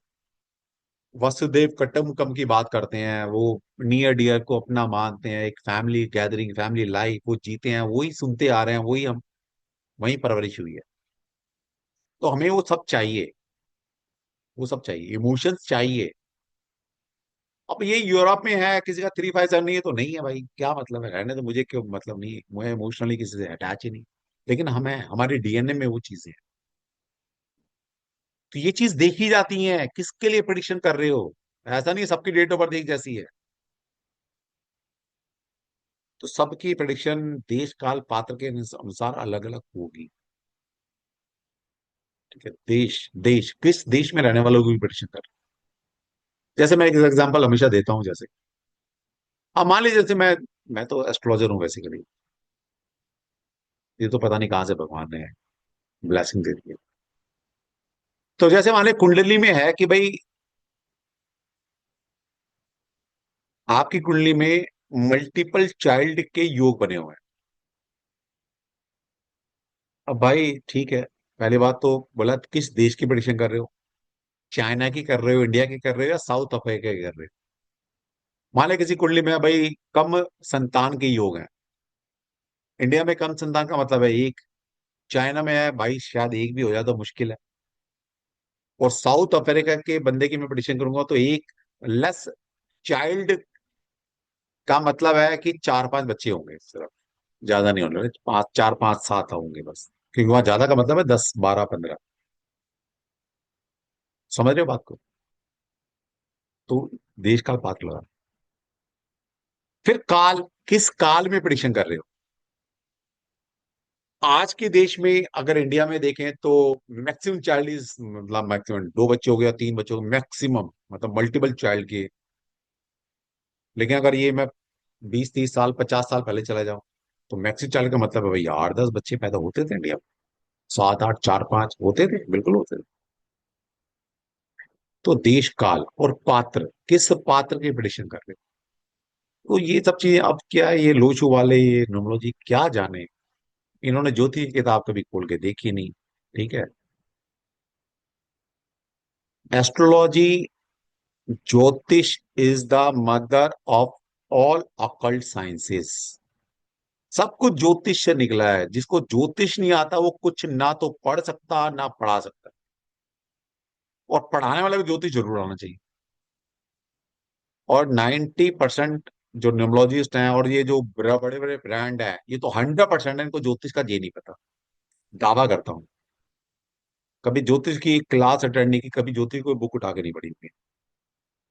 वसुदेव कुटुंबकम की बात करते हैं, वो नियर डियर को अपना मानते हैं, एक फैमिली गैदरिंग, फैमिली लाइफ वो जीते हैं, वही सुनते आ रहे हैं, वही हम, वही परवरिश हुई है। तो हमें वो सब चाहिए, वो सब चाहिए, इमोशंस चाहिए। अब ये यूरोप में है, किसी का 357 नहीं है तो नहीं है भाई, क्या मतलब है, रहने तो, मुझे क्यों मतलब नहीं है, मुझे इमोशनली किसी से अटैच ही नहीं। लेकिन हमें, हमारे डीएनए में वो चीजें हैं। तो ये चीज देखी जाती है, किसके लिए प्रिडिक्शन कर रहे हो। ऐसा नहीं है सबकी डेट ऑफ बर्थ एक जैसी है। तो सबकी प्रिडिक्शन देश काल पात्र के अनुसार अलग अलग होगी। ठीक है, देश देश किस देश में रहने वालों की प्रिडिक्शन कर, जैसे मैं एक एग्जांपल हमेशा देता हूं, जैसे अब मान लीजिए, जैसे मैं तो एस्ट्रोलॉजर हूँ बेसिकली। ये तो पता नहीं कहां से भगवान ने ब्लेसिंग दे दी है। तो जैसे मान लीजिए कुंडली में है कि भाई आपकी कुंडली में मल्टीपल चाइल्ड के योग बने हुए हैं। अब भाई ठीक है, पहली बात तो बोला किस देश की प्रेडिक्शन कर रहे हो, चाइना की कर रहे हो, इंडिया की कर रहे हो, या साउथ अफ्रीका की कर रहे हो। मान लीजिए किसी कुंडली में भाई कम संतान के योग हैं। इंडिया में कम संतान का मतलब है एक, चाइना में है भाई शायद एक भी हो जाए तो मुश्किल है, और साउथ अफ्रीका के बंदे की मैं प्रेडिक्शन करूंगा तो एक लेस चाइल्ड का मतलब है कि 4-5 बच्चे होंगे सिर्फ, ज्यादा नहीं होने, 4-5-7 होंगे बस, क्योंकि वहां ज्यादा का मतलब है 10-12-15। समझ रहे हो बात को। तो देश काल पात्र लगा। फिर काल, किस काल में प्रिडिक्शन कर रहे हो। आज के देश में अगर इंडिया में देखें तो मैक्सिमम चाइल्ड इज, मतलब मैक्सिमम 2 बच्चे हो गए या 3 बच्चे हो गए मैक्सिमम, मतलब मल्टीपल चाइल्ड के। लेकिन अगर ये मैं 20-30 साल 50 साल पहले चला जाऊं तो मैक्सिमम चाइल्ड का मतलब है भाई 8-10 बच्चे पैदा होते थे इंडिया में, 7-8 4-5 होते थे, बिल्कुल होते थे। तो देश काल और पात्र, किस पात्र की प्रिडिक्शन कर रहे हो। तो ये सब चीजें अब क्या है, ये लोचू वाले, ये न्यूमरोलॉजी क्या जाने, इन्होंने ज्योतिष की किताब कभी खोल के देखी नहीं। ठीक है, एस्ट्रोलॉजी, ज्योतिष is the mother of all occult sciences. सब कुछ ज्योतिष से निकला है। जिसको ज्योतिष नहीं आता वो कुछ ना तो पढ़ सकता ना पढ़ा सकता, और पढ़ाने वाला भी ज्योतिष जरूर आना चाहिए। और 90% जो न्यूमरोलॉजिस्ट हैं और ये जो बड़े बड़े ब्रांड हैं, ये तो 100% है, इनको ज्योतिष का ये नहीं पता। दावा करता हूँ, कभी ज्योतिष की क्लास अटेंड नहीं की, कभी ज्योतिष की कोई बुक उठा के नहीं पढ़ी हुई।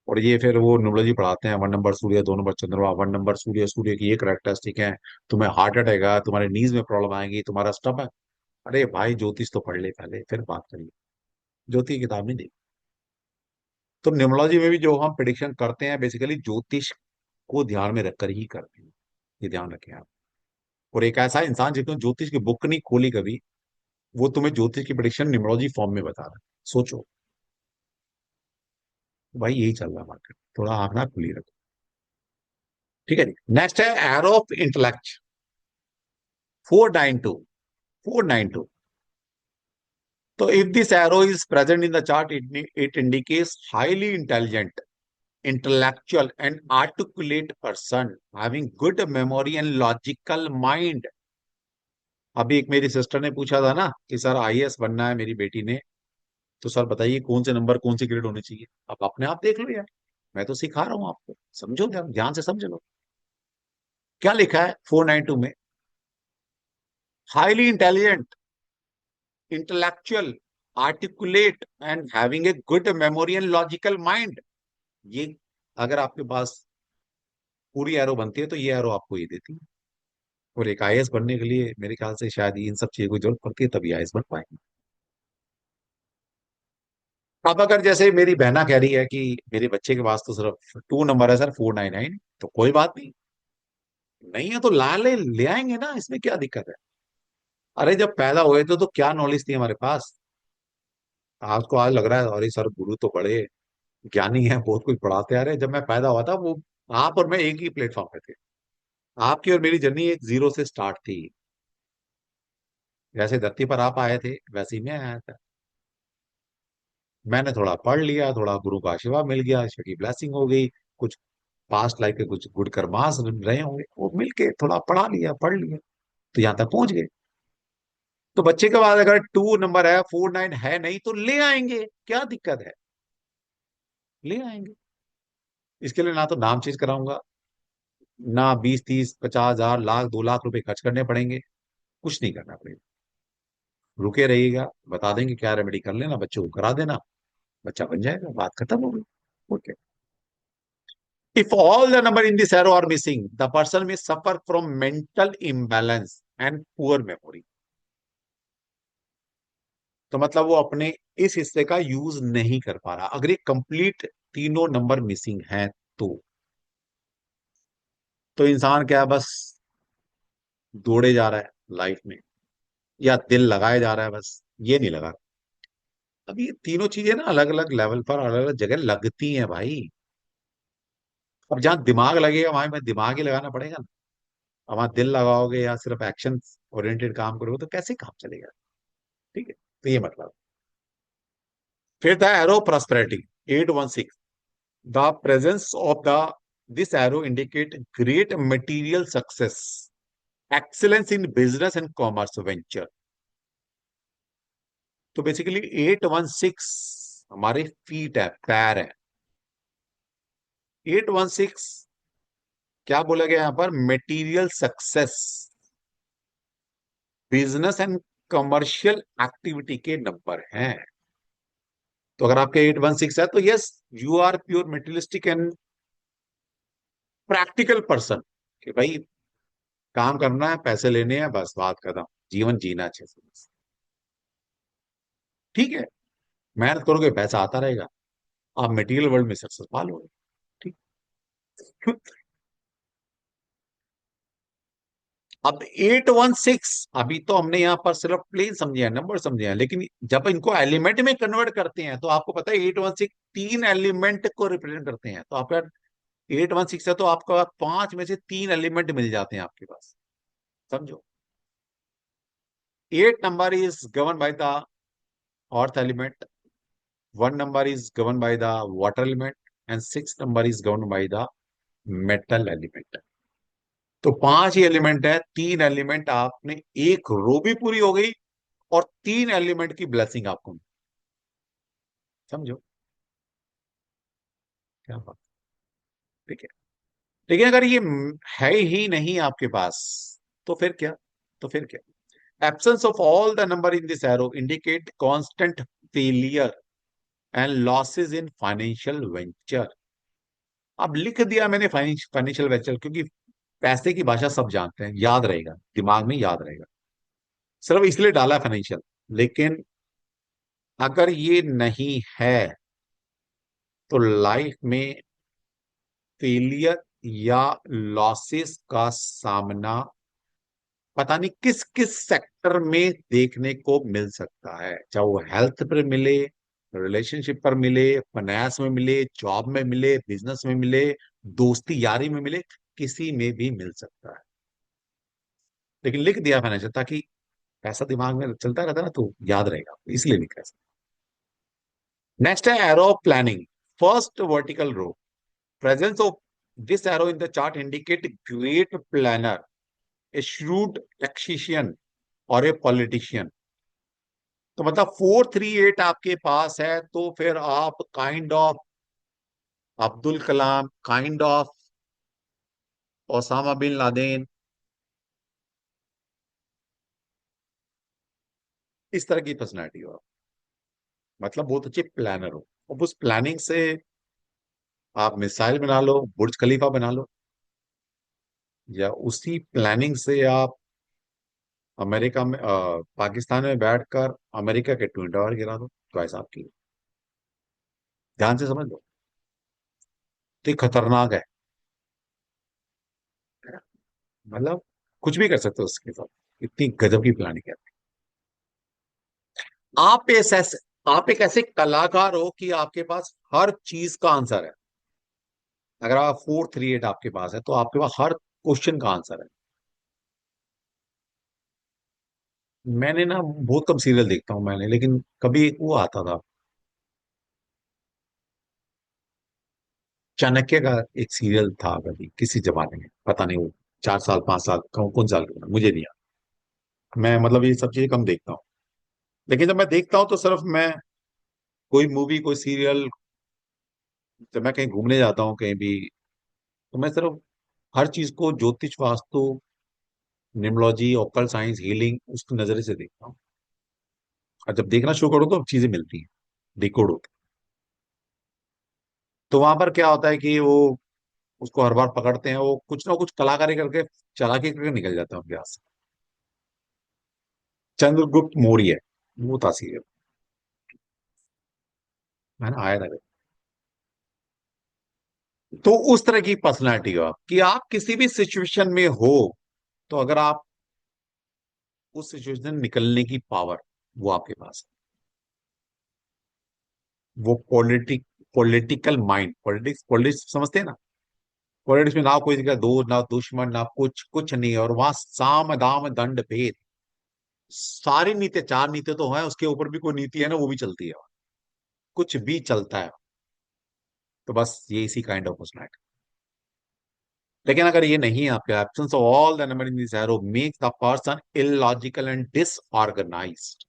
और ये फिर वो न्यूमरोलॉजी पढ़ाते हैं, 1 नंबर सूर्य, 2 नंबर चंद्रमा, 1 नंबर सूर्य, सूर्य की ये करेक्टरिस्टिक है, तुम्हें हार्ट अटैक है, तुम्हारे नीज में प्रॉब्लम आएगी, तुम्हारा स्टमक। अरे भाई ज्योतिष तो पढ़ ले पहले, फिर बात करिए। ज्योतिष की किताब नहीं देखी। तो न्यूमरोलॉजी में भी जो हम प्रिडिक्शन करते हैं बेसिकली ज्योतिष को ध्यान में रखकर ही करते हैं। ये ध्यान रखें आप। और एक ऐसा इंसान जिसने ज्योतिष की बुक नहीं खोली कभी, वो तुम्हें ज्योतिष की प्रिडिक्शन न्यूमरोलॉजी फॉर्म में बता रहा है, सोचो। भाई यही चल रहा है मार्केट, थोड़ा आंखना खुली रखो। ठीक है जी, नेक्स्ट है एरो ऑफ इंटेलेक्ट 492, 492। तो if this arrow is present in the chart, it indicates highly intelligent, intellectual and articulate person having good memory and logical mind. अभी एक मेरी सिस्टर ने पूछा था ना कि सर आईएएस बनना है मेरी बेटी ने, तो सर बताइए कौन से नंबर कौन सी ग्रेड होनी चाहिए। आप अपने आप देख लो यार, मैं तो सिखा रहा हूं आपको, समझो ध्यान से समझ लो। क्या लिखा है 492 में? Highly intelligent, intellectual, articulate and having a good memory and logical mind. ये अगर आपके पास पूरी एरो बनती है तो ये एरो आपको ये देती है। और एक आईएएस बनने के लिए मेरे ख्याल से शायद इन सब चीजों की जरूरत पड़ती है, तभी आईएएस बन पाएंगे। अब अगर जैसे मेरी बहना कह रही है कि मेरे बच्चे के पास तो सिर्फ 2 नंबर है सर 499, तो कोई बात नहीं, नहीं है तो ला ले आएंगे ना, इसमें क्या दिक्कत है। अरे जब पैदा हुए थे तो क्या नॉलेज थी हमारे पास। आपको आज लग रहा है अरे सर गुरु तो बड़े ज्ञानी हैं, बहुत कुछ पढ़ाते आ रहे हैं। जब मैं पैदा हुआ था वो आप और मैं एक ही प्लेटफॉर्म पे थे। आपकी और मेरी जर्नी एक जीरो से स्टार्ट थी। जैसे धरती पर आप आए थे वैसे ही मैं आया था। मैंने थोड़ा पढ़ लिया, थोड़ा गुरु का आशीर्वाद मिल गया, ईश्वर की ब्लेसिंग हो गई, कुछ पास्ट लाइफ के कुछ गुड कर्मास रहे होंगे, वो मिलके थोड़ा पढ़ा लिया पढ़ लिया तो यहाँ तक पहुंच गए। तो बच्चे के बाद अगर 2 नंबर है 49 है नहीं तो ले आएंगे, क्या दिक्कत है, ले आएंगे। इसके लिए ना तो नाम चेंज कराऊंगा, ना 20 30 50 हजार लाख 2 लाख रुपए खर्च करने पड़ेंगे, कुछ नहीं करना पड़ेगा। रुके रहिएगा, बता देंगे क्या रेमेडी कर लेना, बच्चों को करा देना, बच्चा बन जाएगा, बात खत्म हो गई। Okay. If all the number in this arrow are missing, the person may suffer from mental imbalance and poor memory. तो मतलब वो अपने इस हिस्से का यूज नहीं कर पा रहा अगर ये कंप्लीट तीनों नंबर मिसिंग हैं तो। तो इंसान क्या बस दौड़े जा रहा है लाइफ में, या दिल लगाए जा रहा है, बस ये नहीं लगा। अब ये तीनों चीजें ना अलग अलग लेवल पर अलग अलग जगह लगती हैं भाई। अब जहां दिमाग लगेगा वहां में दिमाग ही लगाना पड़ेगा ना। अब वहां दिल लगाओगे या सिर्फ एक्शन ओरिएंटेड काम करोगे तो कैसे काम चलेगा। ठीक है, तो ये मतलब। फिर था arrow prosperity 816। The presence of the this arrow indicate great material success, excellence in business and commerce venture. तो बेसिकली 816 हमारे फीट है, पैर है। 816 क्या बोला गया यहां पर, material success, business and commercial activity के नंबर हैं। तो अगर आपके 816 है तो yes, you are pure materialistic and practical person, कि भाई काम करना है, पैसे लेने हैं, बस बात खत्म, जीवन जीना अच्छे से बस। ठीक है, मेहनत करोगे पैसा आता रहेगा, आप मटेरियल वर्ल्ड में सक्सेस पालोगे। ठीक। अब 816 अभी तो हमने यहां पर सिर्फ प्लेन समझे हैं, नंबर समझे हैं, लेकिन जब इनको एलिमेंट में कन्वर्ट करते हैं तो आपको पता है 816 तीन एलिमेंट को रिप्रेजेंट करते हैं। तो आपका 816 है तो आपका 5 में से 3 एलिमेंट मिल जाते हैं आपके पास, समझो। 8 number is govern by the earth element, 1 number is govern by the water element, and 6 number is govern by the metal element. तो 5 ही एलिमेंट है, 3 एलिमेंट आपने, एक रो भी पूरी हो गई और 3 एलिमेंट की ब्लेसिंग आपको मिली। समझो क्या बात। ठीक है, लेकिन अगर ये है ही नहीं आपके पास तो फिर क्या, तो फिर क्या। Absence of all the number in this arrow indicate constant failure and losses in financial venture. अब लिख दिया मैंने फाइनेंशियल वेंचर, क्योंकि पैसे की भाषा सब जानते हैं, याद रहेगा, दिमाग में याद रहेगा, सिर्फ इसलिए डाला फाइनेंशियल। लेकिन अगर ये नहीं है तो लाइफ में फेलियर या लॉसेस का सामना पता नहीं किस किस सेक्टर में देखने को मिल सकता है, चाहे वो हेल्थ पर मिले, रिलेशनशिप पर मिले, फाइनेंस में मिले, जॉब में मिले, बिजनेस में मिले, दोस्ती यारी में मिले, किसी में भी मिल सकता है। लेकिन लिख दिया फाइनेंशियल ताकि पैसा दिमाग में चलता रहता है ना, तो याद रहेगा, इसलिए लिखा है। नेक्स्ट है arrow planning, first vertical row. presence of this arrow in the chart indicate great planner, a shrewd tactician और ए पॉलिटिशियन। तो मतलब 438 आपके पास है तो फिर आप kind of Abdul Kalam, kind of Osama bin Laden, इस तरह की पर्सनैलिटी हो आप। मतलब बहुत अच्छे प्लानर हो, अब उस प्लानिंग से आप मिसाइल बना लो, बुर्ज खलीफा बना लो, या उसी प्लानिंग से आप अमेरिका में पाकिस्तान में बैठकर अमेरिका के ट्विन टावर गिरा दो। तो ऐसा आपकी, ध्यान से समझ लो, तो ये खतरनाक है। मतलब कुछ भी कर सकते हो उसके साथ, इतनी गजब की प्लानिंग है। आप ऐसे आप एक ऐसे कलाकार हो कि आपके पास हर चीज का आंसर है। अगर आप 438 आपके पास है तो आपके पास हर क्वेश्चन का आंसर है। मैंने ना बहुत कम सीरियल देखता हूं मैंने, लेकिन कभी एक वो आता था, चाणक्य का एक सीरियल था कभी किसी जमाने में, पता नहीं वो 4 साल 5 साल कौन साल का था, मुझे नहीं याद। मैं मतलब ये सब चीजें कम देखता हूँ, लेकिन जब मैं देखता हूँ तो सिर्फ मैं कोई मूवी कोई सीरियल, जब मैं कहीं घूमने जाता हूँ कहीं भी, तो मैं सिर्फ हर चीज को ज्योतिष vastu numerology occult science healing उसकी नजरे से देखता हूँ। और जब देखना शुरू करो तो चीजें मिलती हैं, डिकोड होती है। तो वहां पर क्या होता है कि वो उसको हर बार पकड़ते हैं, वो कुछ ना कुछ कलाकारी करके चालाकी करके निकल जाता है अभ्यास से। चंद्रगुप्त मौर्य, वो था सीरियल, है ना, आया था। तो उस तरह की पर्सनैलिटी हो आप कि आप किसी भी सिचुएशन में हो, तो अगर आप उस सिचुएशन से निकलने की पावर वो आपके पास है। वो पॉलिटिकल माइंड, पॉलिटिक्स पॉलिटिक्स समझते हैं ना, पॉलिटिक्स में ना कोई का दोस्त ना दुश्मन ना कुछ कुछ नहीं है, और वहां साम दाम दंड भेद, सारी नीति, 4 नीति तो है, उसके ऊपर भी कोई नीति है ना, वो भी चलती है, कुछ भी चलता है। तो बस ये इसी काइंड ऑफ पर्सनैलिटी। लेकिन अगर ये नहीं है आपके, absence of all the number in this arrow makes the person illogical and disorganised.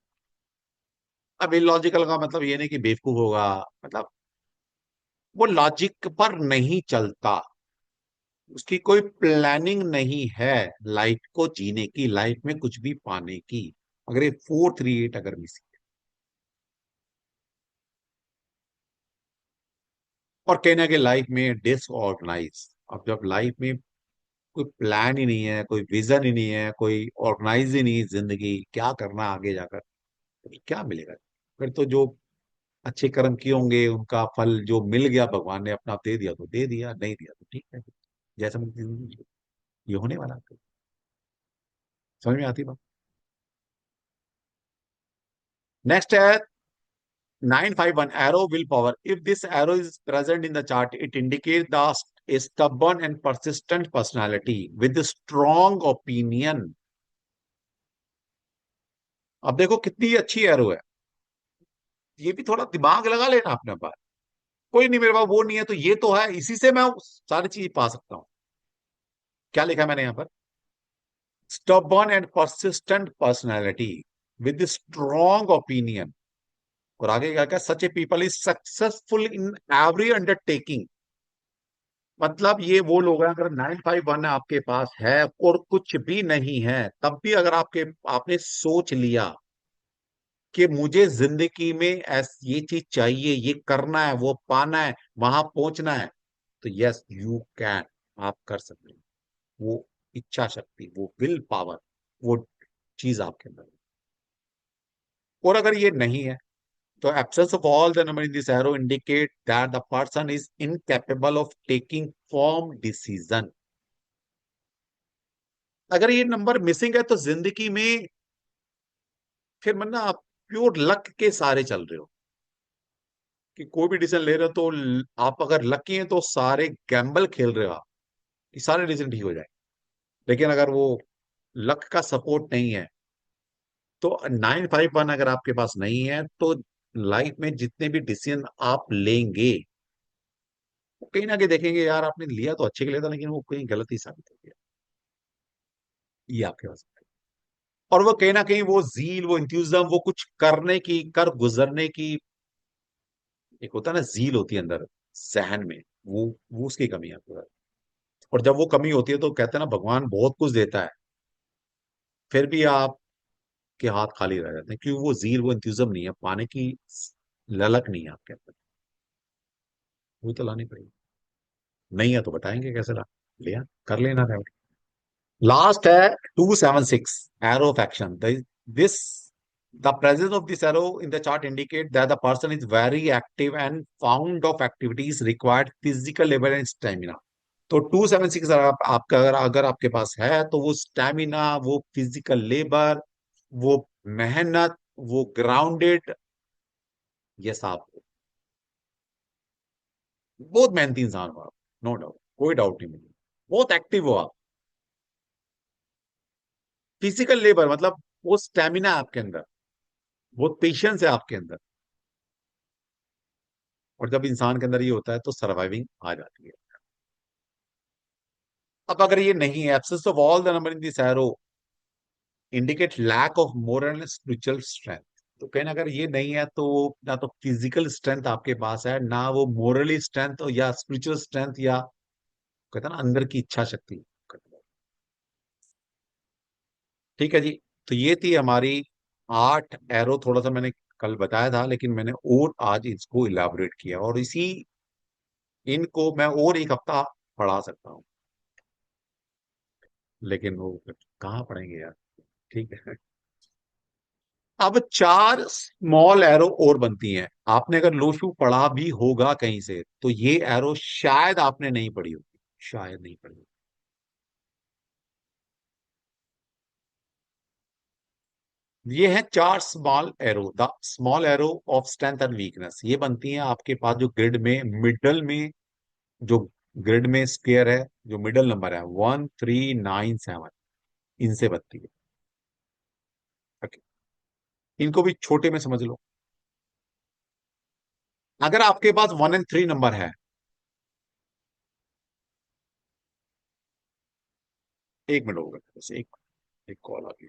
अब इलॉजिकल का मतलब ये नहीं कि बेवकूफ होगा, मतलब वो लॉजिक पर नहीं चलता, उसकी कोई प्लानिंग नहीं है लाइफ को जीने की, लाइफ में कुछ भी पाने की। अगर ये 438 अगर मिसिंग, और कहना कि लाइफ में डिसऑर्गेनाइज। अब जब लाइफ में कोई प्लान ही नहीं है, कोई विजन ही नहीं है, कोई ऑर्गेनाइज ही नहीं है, जिंदगी क्या करना है आगे जाकर, तो फिर क्या मिलेगा? फिर तो जो अच्छे कर्म किए होंगे उनका फल जो मिल गया, भगवान ने अपना दे दिया तो दे दिया, नहीं दिया तो ठीक है, जैसा मुझे जिंदगी जी। ये होने वाला है। समझ में आती बात? नेक्स्ट है 951 arrow willpower. If this arrow is present in the chart, it indicates the a stubborn and persistent personality with a strong opinion. अब देखो कितनी अच्छी एरो है, ये भी थोड़ा दिमाग लगा लेना अपने पास। कोई नहीं मेरे पास वो नहीं है तो ये तो है, इसी से मैं सारी चीज पा सकता हूं। क्या लिखा है मैंने यहां पर? Stubborn and persistent personality with strong opinion. और आगे क्या क्या, such a people is successful in every undertaking. मतलब ये वो लोग हैं, अगर 951 आपके पास है और कुछ भी नहीं है तब भी अगर आपने सोच लिया कि मुझे जिंदगी में ये चीज चाहिए, ये करना है, वो पाना है, वहां पहुंचना है, तो यस यू कैन, आप कर सकते हैं। वो इच्छा शक्ति, वो विल पावर, वो चीज आपके अंदर है। और अगर ये नहीं है तो absence of all the number in this arrow indicate that the person is incapable of taking form decision. अगर ये नंबर मिसिंग है तो जिंदगी में फिर मतलब आप प्योर लक के सारे चल रहे हो, कि कोई भी डिसीजन ले रहे हो तो आप अगर लकी हैं तो सारे गैम्बल खेल रहे हो आप कि सारे डिसीजन ठीक हो जाए। लेकिन अगर वो लक का सपोर्ट नहीं है तो 951 अगर आपके पास नहीं है तो लाइफ में जितने भी डिसीजन आप लेंगे कहीं ना कहीं देखेंगे यार आपने लिया तो अच्छे के लिए था, लेकिन वो कहीं गलत ही साबित हो गया। ये आपके पास है। और वो कहीं ना कहीं वो जील, वो इंथ्यूजम, वो कुछ करने की, कर गुजरने की एक होता है ना जील होती है अंदर जहन में, वो उसकी कमी है आपके पास। और जब वो कमी होती है तो कहते हैं ना भगवान बहुत कुछ देता है, फिर भी आपके हाथ खाली रह जाते हैं, क्योंकि वो जील, वो इंथ्यूजम नहीं है, पाने की ललक नहीं है आपके अंदर। वो तो लानी पड़ेगी। नहीं है तो बताएंगे कैसे ला, लिया कर लेना। लास्ट है 276, arrow of action. This the presence of this arrow in the chart indicate that the person is very active and fond of activities required physical labor and stamina. तो 276 आपका अगर आपके पास है तो वो स्टैमिना, वो फिजिकल लेबर, वो मेहनत, वो ग्राउंडेड, ये सब बहुत मेहनती इंसान हो आप, नो डाउट, कोई डाउट नहीं मुझे। बहुत एक्टिव हो आप, फिजिकल लेबर मतलब वो स्टैमिना आपके अंदर, बहुत पेशेंस है आपके अंदर। और जब इंसान के अंदर ये होता है तो सर्वाइविंग आ जाती है। अब अगर ये नहीं है, absence of all the number in this arrow indicate lack of moral and spiritual strength. तो कहीं ना अगर ये नहीं है तो ना तो फिजिकल स्ट्रेंथ आपके पास है, ना वो मोरली स्ट्रेंथ या स्पिरिचुअल स्ट्रेंथ, या कहते हैं ना अंदर की इच्छा शक्ति। ठीक है जी। तो ये थी हमारी 8 एरो। थोड़ा सा मैंने कल बताया था, लेकिन मैंने और आज इसको इलाबोरेट किया, और इसी इनको मैं और एक हफ्ता पढ़ा सकता हूँ, लेकिन वो कहाँ पढ़ेंगे यार। ठीक है। अब 4 स्मॉल एरो और बनती हैं। आपने अगर लोशु पढ़ा भी होगा कहीं से तो ये एरो शायद आपने नहीं पढ़ी होगी, शायद नहीं पढ़ी होगी। ये है 4 small arrow, the small arrow of strength and weakness. ये बनती हैं आपके पास जो ग्रिड में मिडल में, जो ग्रिड में स्क्वायर है, जो मिडल नंबर है 1397, इनसे बनती है। ओके, इनको भी छोटे में समझ लो। अगर आपके पास 1 और 3 नंबर है, एक मिनट होगा, बस एक कॉल आ गई।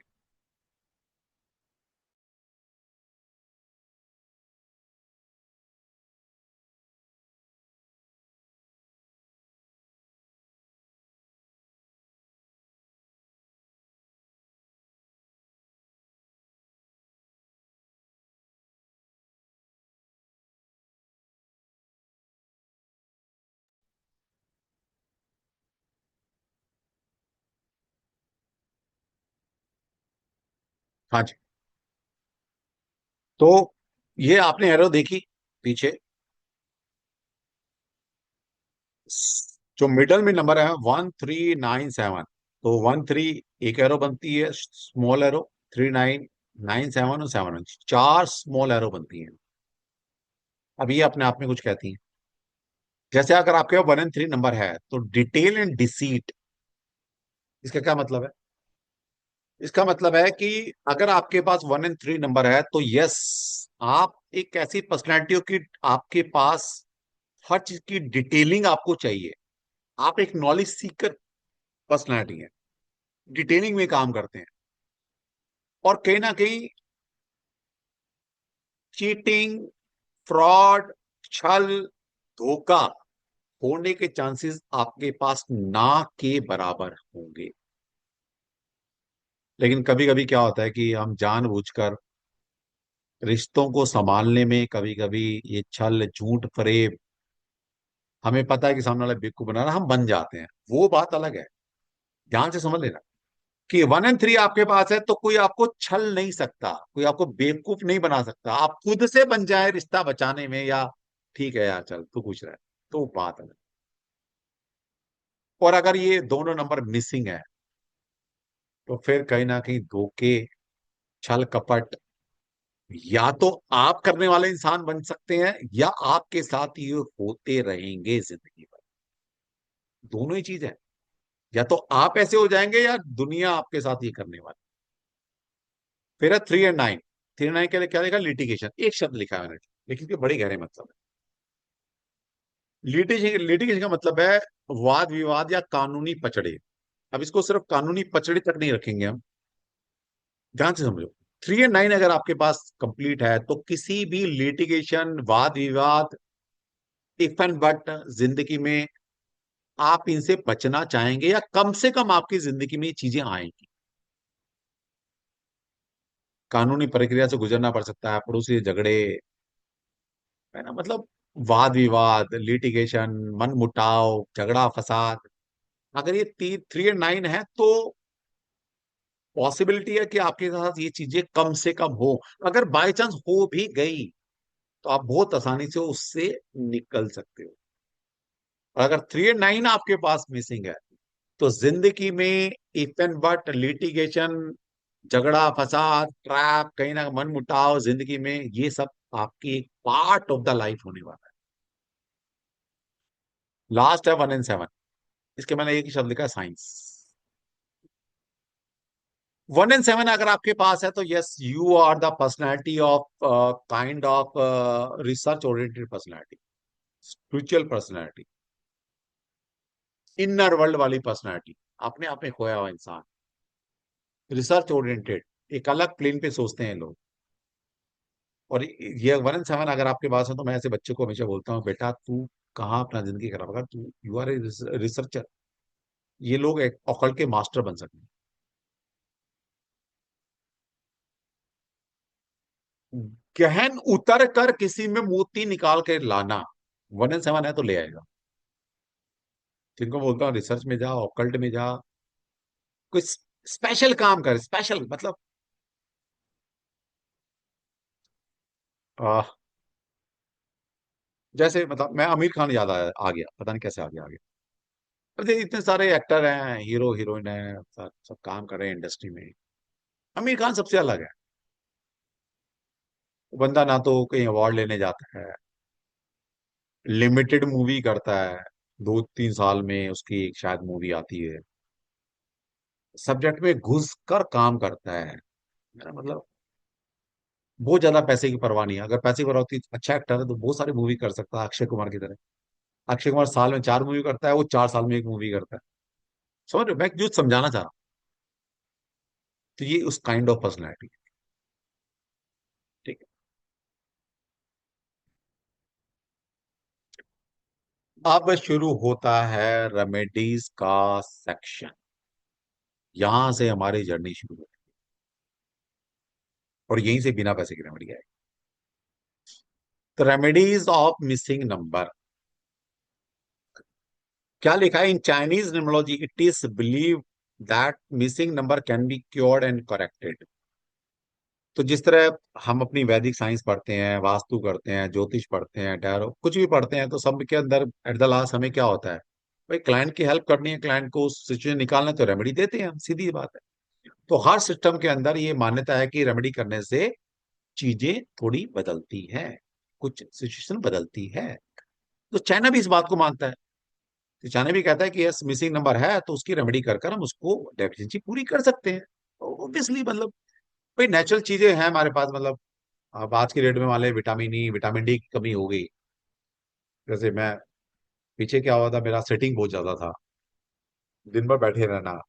हाँ जी। तो ये आपने एरो देखी पीछे, जो मिडल में नंबर है 1397, तो 13 एक एरो बनती है स्मॉल एरो, 3997 और 7, 4 स्मॉल एरो बनती हैं। अब ये अपने आप में कुछ कहती हैं। जैसे अगर आपके 1 और 3 नंबर है तो डिटेल एंड डिसीट, इसका क्या मतलब है? इसका मतलब है कि अगर आपके पास 1 और 3 नंबर है तो यस, आप एक ऐसी पर्सनैलिटी हो कि आपके पास हर चीज की डिटेलिंग आपको चाहिए। आप एक नॉलेज सीकर पर्सनैलिटी है, डिटेलिंग में काम करते हैं, और कहीं ना कहीं चीटिंग, फ्रॉड, छल, धोखा होने के चांसेस आपके पास ना के बराबर होंगे। लेकिन कभी कभी क्या होता है कि हम जानबूझकर रिश्तों को संभालने में कभी कभी ये छल, झूठ, फरेब, हमें पता है कि सामने वाला बेवकूफ बना रहा, हम बन जाते हैं। वो बात अलग है। ध्यान से समझ लेना कि 1 और 3 आपके पास है तो कोई आपको छल नहीं सकता, कोई आपको बेवकूफ नहीं बना सकता। आप खुद से बन जाए रिश्ता बचाने में, या ठीक है यार चल तू पूछ रहा है, तो बात अलग। और अगर ये दोनों नंबर मिसिंग है तो फिर कहीं ना कहीं धोखे, छल, कपट या तो आप करने वाले इंसान बन सकते हैं, या आपके साथ ये होते रहेंगे जिंदगी भर। दोनों ही चीज है, या तो आप ऐसे हो जाएंगे या दुनिया आपके साथ ये करने वाली। फिर है 3 और 9। 3 और 9 के लिए क्या लिखा? लिटिगेशन, एक शब्द लिखा है मैंने, लेकिन इसके बड़े गहरे मतलब है। लिटिगेशन का मतलब है वाद विवाद या कानूनी पचड़े। अब इसको सिर्फ कानूनी पचड़े तक नहीं रखेंगे हम, ध्यान से समझो। 3 और 9 अगर आपके पास कंप्लीट है तो किसी भी लिटिगेशन, वाद विवाद, इफ एंड बट जिंदगी में आप इनसे बचना चाहेंगे, या कम से कम आपकी जिंदगी में ये चीजें आएंगी। कानूनी प्रक्रिया से गुजरना पड़ सकता है, पड़ोसी से झगड़े, है ना, मतलब वाद विवाद, लिटिगेशन, मन मुटाव, झगड़ा फसाद। अगर ये 3 और 9 है तो पॉसिबिलिटी है कि आपके साथ ये चीजें कम से कम हो। अगर बाय चांस हो भी गई तो आप बहुत आसानी से उससे निकल सकते हो। और अगर 3 और 9 आपके पास मिसिंग है तो जिंदगी में इफ एंड बट, लिटिगेशन, झगड़ा फसाद, ट्रैप, कहीं ना मन मुटाव जिंदगी में, ये सब आपकी एक पार्ट ऑफ द लाइफ होने वाला है। लास्ट है 1 और 7। इसके मैंने एक ही शब्द लिखा है, साइंस। 1 और 7 अगर आपके पास है तो yes, you are the personality of kind of research oriented personality, spiritual personality, inner world वाली पर्सनैलिटी, अपने आप में खोया हुआ इंसान, रिसर्च ओरिएंटेड, एक अलग प्लेन पे सोचते हैं लोग। और ये 1 और 7 अगर आपके पास है तो मैं ऐसे बच्चे को हमेशा बोलता हूँ, बेटा तू कहाँ अपना जिंदगी खराब कर, तू यू आर ए रिसर्चर। ये लोग एक ऑकल्ट के मास्टर बन सकते हैं। गहन उतर कर किसी में मोती निकाल के लाना, 1 और 7 है तो ले आएगा। जिनको बोलता हूँ रिसर्च में जा, ऑकल्ट में जा, कोई स्पेशल काम कर, स्पेशल मतलब आ, जैसे मतलब मैं आमिर खान याद आ गया, पता नहीं कैसे आ गया। अब देखिए इतने सारे एक्टर हैं, हीरो हीरोइन हैं, सब काम कर रहे हैं इंडस्ट्री में। आमिर खान सबसे अलग है। वो बंदा ना तो कहीं अवार्ड लेने जाता है, लिमिटेड मूवी करता है, 2-3 साल में उसकी एक शायद मूवी आती है, सब्जेक्ट में घुस कर काम करता है। मेरा मतलब बहुत ज्यादा पैसे की परवाह नहीं है। अगर पैसे की परवाह होती तो अच्छा एक्टर है तो बहुत सारी मूवी कर सकता है, अक्षय कुमार की तरह। अक्षय कुमार साल में 4 मूवी करता है, वो 4 साल में एक मूवी करता है। समझ रहे हो? मैं जो समझाना चाह रहा हूँ, तो ये उस काइंड ऑफ पर्सनैलिटी। ठीक है, अब शुरू होता है रेमेडीज का सेक्शन। यहां से हमारी जर्नी शुरू होती है और यहीं से बिना पैसे की रेमेडी आएगी। तो रेमेडीज ऑफ मिसिंग नंबर, क्या लिखा है in Chinese numerology, it is believe that missing number can be cured and corrected. तो जिस तरह हम अपनी वैदिक साइंस पढ़ते हैं, वास्तु करते हैं, ज्योतिष पढ़ते हैं, टैरो कुछ भी पढ़ते हैं, तो सब के अंदर एट द लास्ट हमें क्या होता है, भाई क्लाइंट की हेल्प करनी है, क्लाइंट को सिचुएशन निकालना है, तो रेमेडी देते हैं हम, सीधी बात है। तो हर सिस्टम के अंदर ये मान्यता है कि रेमेडी करने से चीजें थोड़ी बदलती हैं, कुछ सिचुएशन बदलती है। तो चाइना भी इस बात को मानता है। तो चाइना भी कहता है कि यस मिसिंग नंबर है तो उसकी रेमेडी कर कर हम उसको डेफिशिएंसी पूरी कर सकते हैं। ऑब्वियसली मतलब भाई नेचुरल चीजें हैं हमारे पास। मतलब अब आज के डेट में मान लें विटामिन ई, विटामिन डी की कमी हो गई। जैसे मैं पीछे क्या हुआ था, मेरा सेटिंग बहुत ज्यादा था, दिन भर बैठे रहना।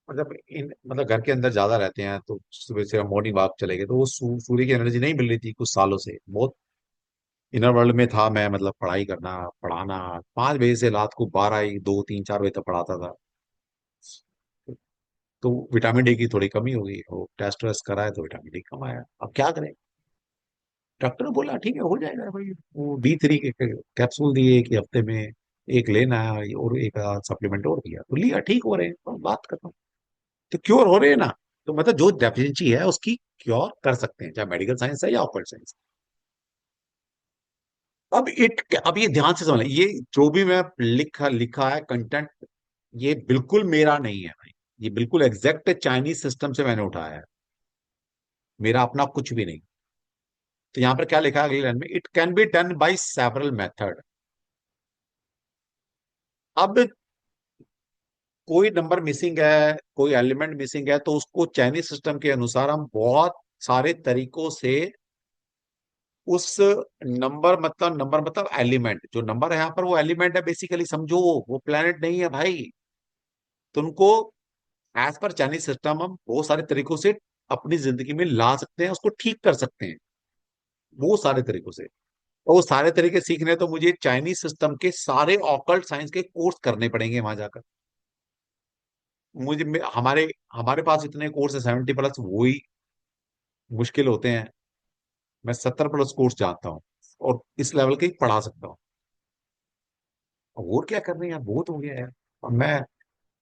और जब इन मतलब घर के अंदर ज्यादा रहते हैं तो सुबह से हम मॉर्निंग वॉक चले गए तो वो सूर्य की एनर्जी नहीं मिल रही थी कुछ सालों से। बहुत इनर वर्ल्ड में था मैं, मतलब पढ़ाई करना, पढ़ाना, 5 बजे से रात को 12, 1, 2, 3, 4 बजे तक पढ़ाता था। तो विटामिन डी की थोड़ी कमी हो गई, वो टेस्ट वेस्ट कराए तो विटामिन डी कम आया। अब क्या करें, डॉक्टर ने बोला ठीक है हो जाएगा भाई, वो D3 के कैप्सूल दिए कि हफ्ते में एक लेना है, और एक सप्लीमेंट और दिया, तो लिया, ठीक हो रहे हैं, तो बात खत्म। तो क्योर हो रहे हैं ना। तो मतलब जो डेफिशिएंसी है उसकी क्योर कर सकते हैं, चाहे मेडिकल साइंस है या ऑकल्ट साइंस। अब ये ध्यान से समझ लें, ये जो भी मैं लिखा लिखा है कंटेंट, ये बिल्कुल मेरा नहीं है भाई। ये बिल्कुल एग्जैक्ट चाइनीज सिस्टम से मैंने उठाया है, मेरा अपना कुछ भी नहीं। तो यहां पर क्या लिखा है अगली लाइन में, it can be done by several method. अब कोई नंबर मिसिंग है, कोई एलिमेंट मिसिंग है, तो उसको चाइनीज सिस्टम के अनुसार हम बहुत सारे तरीकों से उस नंबर मतलब एलिमेंट, जो नंबर है यहाँ पर वो एलिमेंट है बेसिकली, समझो वो प्लेनेट नहीं है भाई। तो उनको एज पर चाइनीज सिस्टम हम बहुत सारे तरीकों से अपनी जिंदगी में ला सकते हैं, उसको ठीक कर सकते हैं वो सारे तरीकों से। और वो सारे तरीके सीखने हैं तो मुझे चाइनीज सिस्टम के सारे ऑकल्ट साइंस के कोर्स करने पड़ेंगे वहां जाकर। हमारे हमारे पास इतने कोर्स है 70+, वो ही मुश्किल होते हैं। मैं 70+ कोर्स जानता हूँ और इस लेवल के ही पढ़ा सकता हूँ। और क्या कर रहे हैं यार, बहुत हो गया यार। अब मैं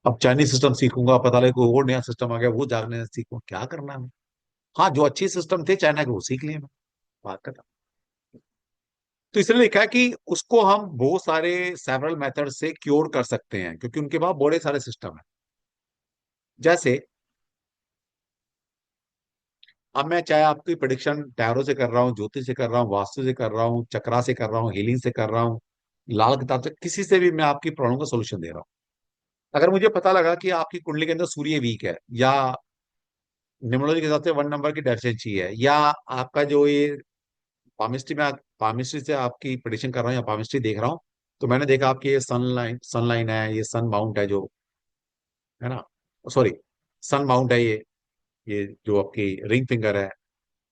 अब चाइनीज सिस्टम सीखूंगा, पता लगे कोई और नया सिस्टम आ गया वो जानने सीखूंगा, क्या करना है। हाँ, जो अच्छे सिस्टम थे चाइना के वो सीख लिए मैं, बात करता। तो इसलिए लिखा है कि उसको हम बहुत सारे सेवरल मेथड से क्योर कर सकते हैं, क्योंकि उनके पास बड़े सारे सिस्टम है। जैसे अब मैं चाहे आपकी प्रिडिक्शन टैरो से कर रहा हूँ, ज्योतिष से कर रहा हूँ, वास्तु से कर रहा हूँ, चक्रा से कर रहा हूँ, हीलिंग से कर रहा हूँ, लाल किताब से, किसी से भी मैं आपकी प्रॉब्लम का सोल्यूशन दे रहा हूँ। अगर मुझे पता लगा कि आपकी कुंडली के अंदर सूर्य वीक है, या न्यूमरोलॉजी के हिसाब से 1 नंबर की डेफिशिएंसी है, या आपका जो ये पामिस्ट्री से आपकी प्रिडिक्शन कर रहा हूँ या पामिस्ट्री देख रहा हूँ, तो मैंने देखा आपकी ये सन लाइन है, ये सन माउंट है जो, है ना, सॉरी, सन माउंट है ये जो आपकी रिंग फिंगर है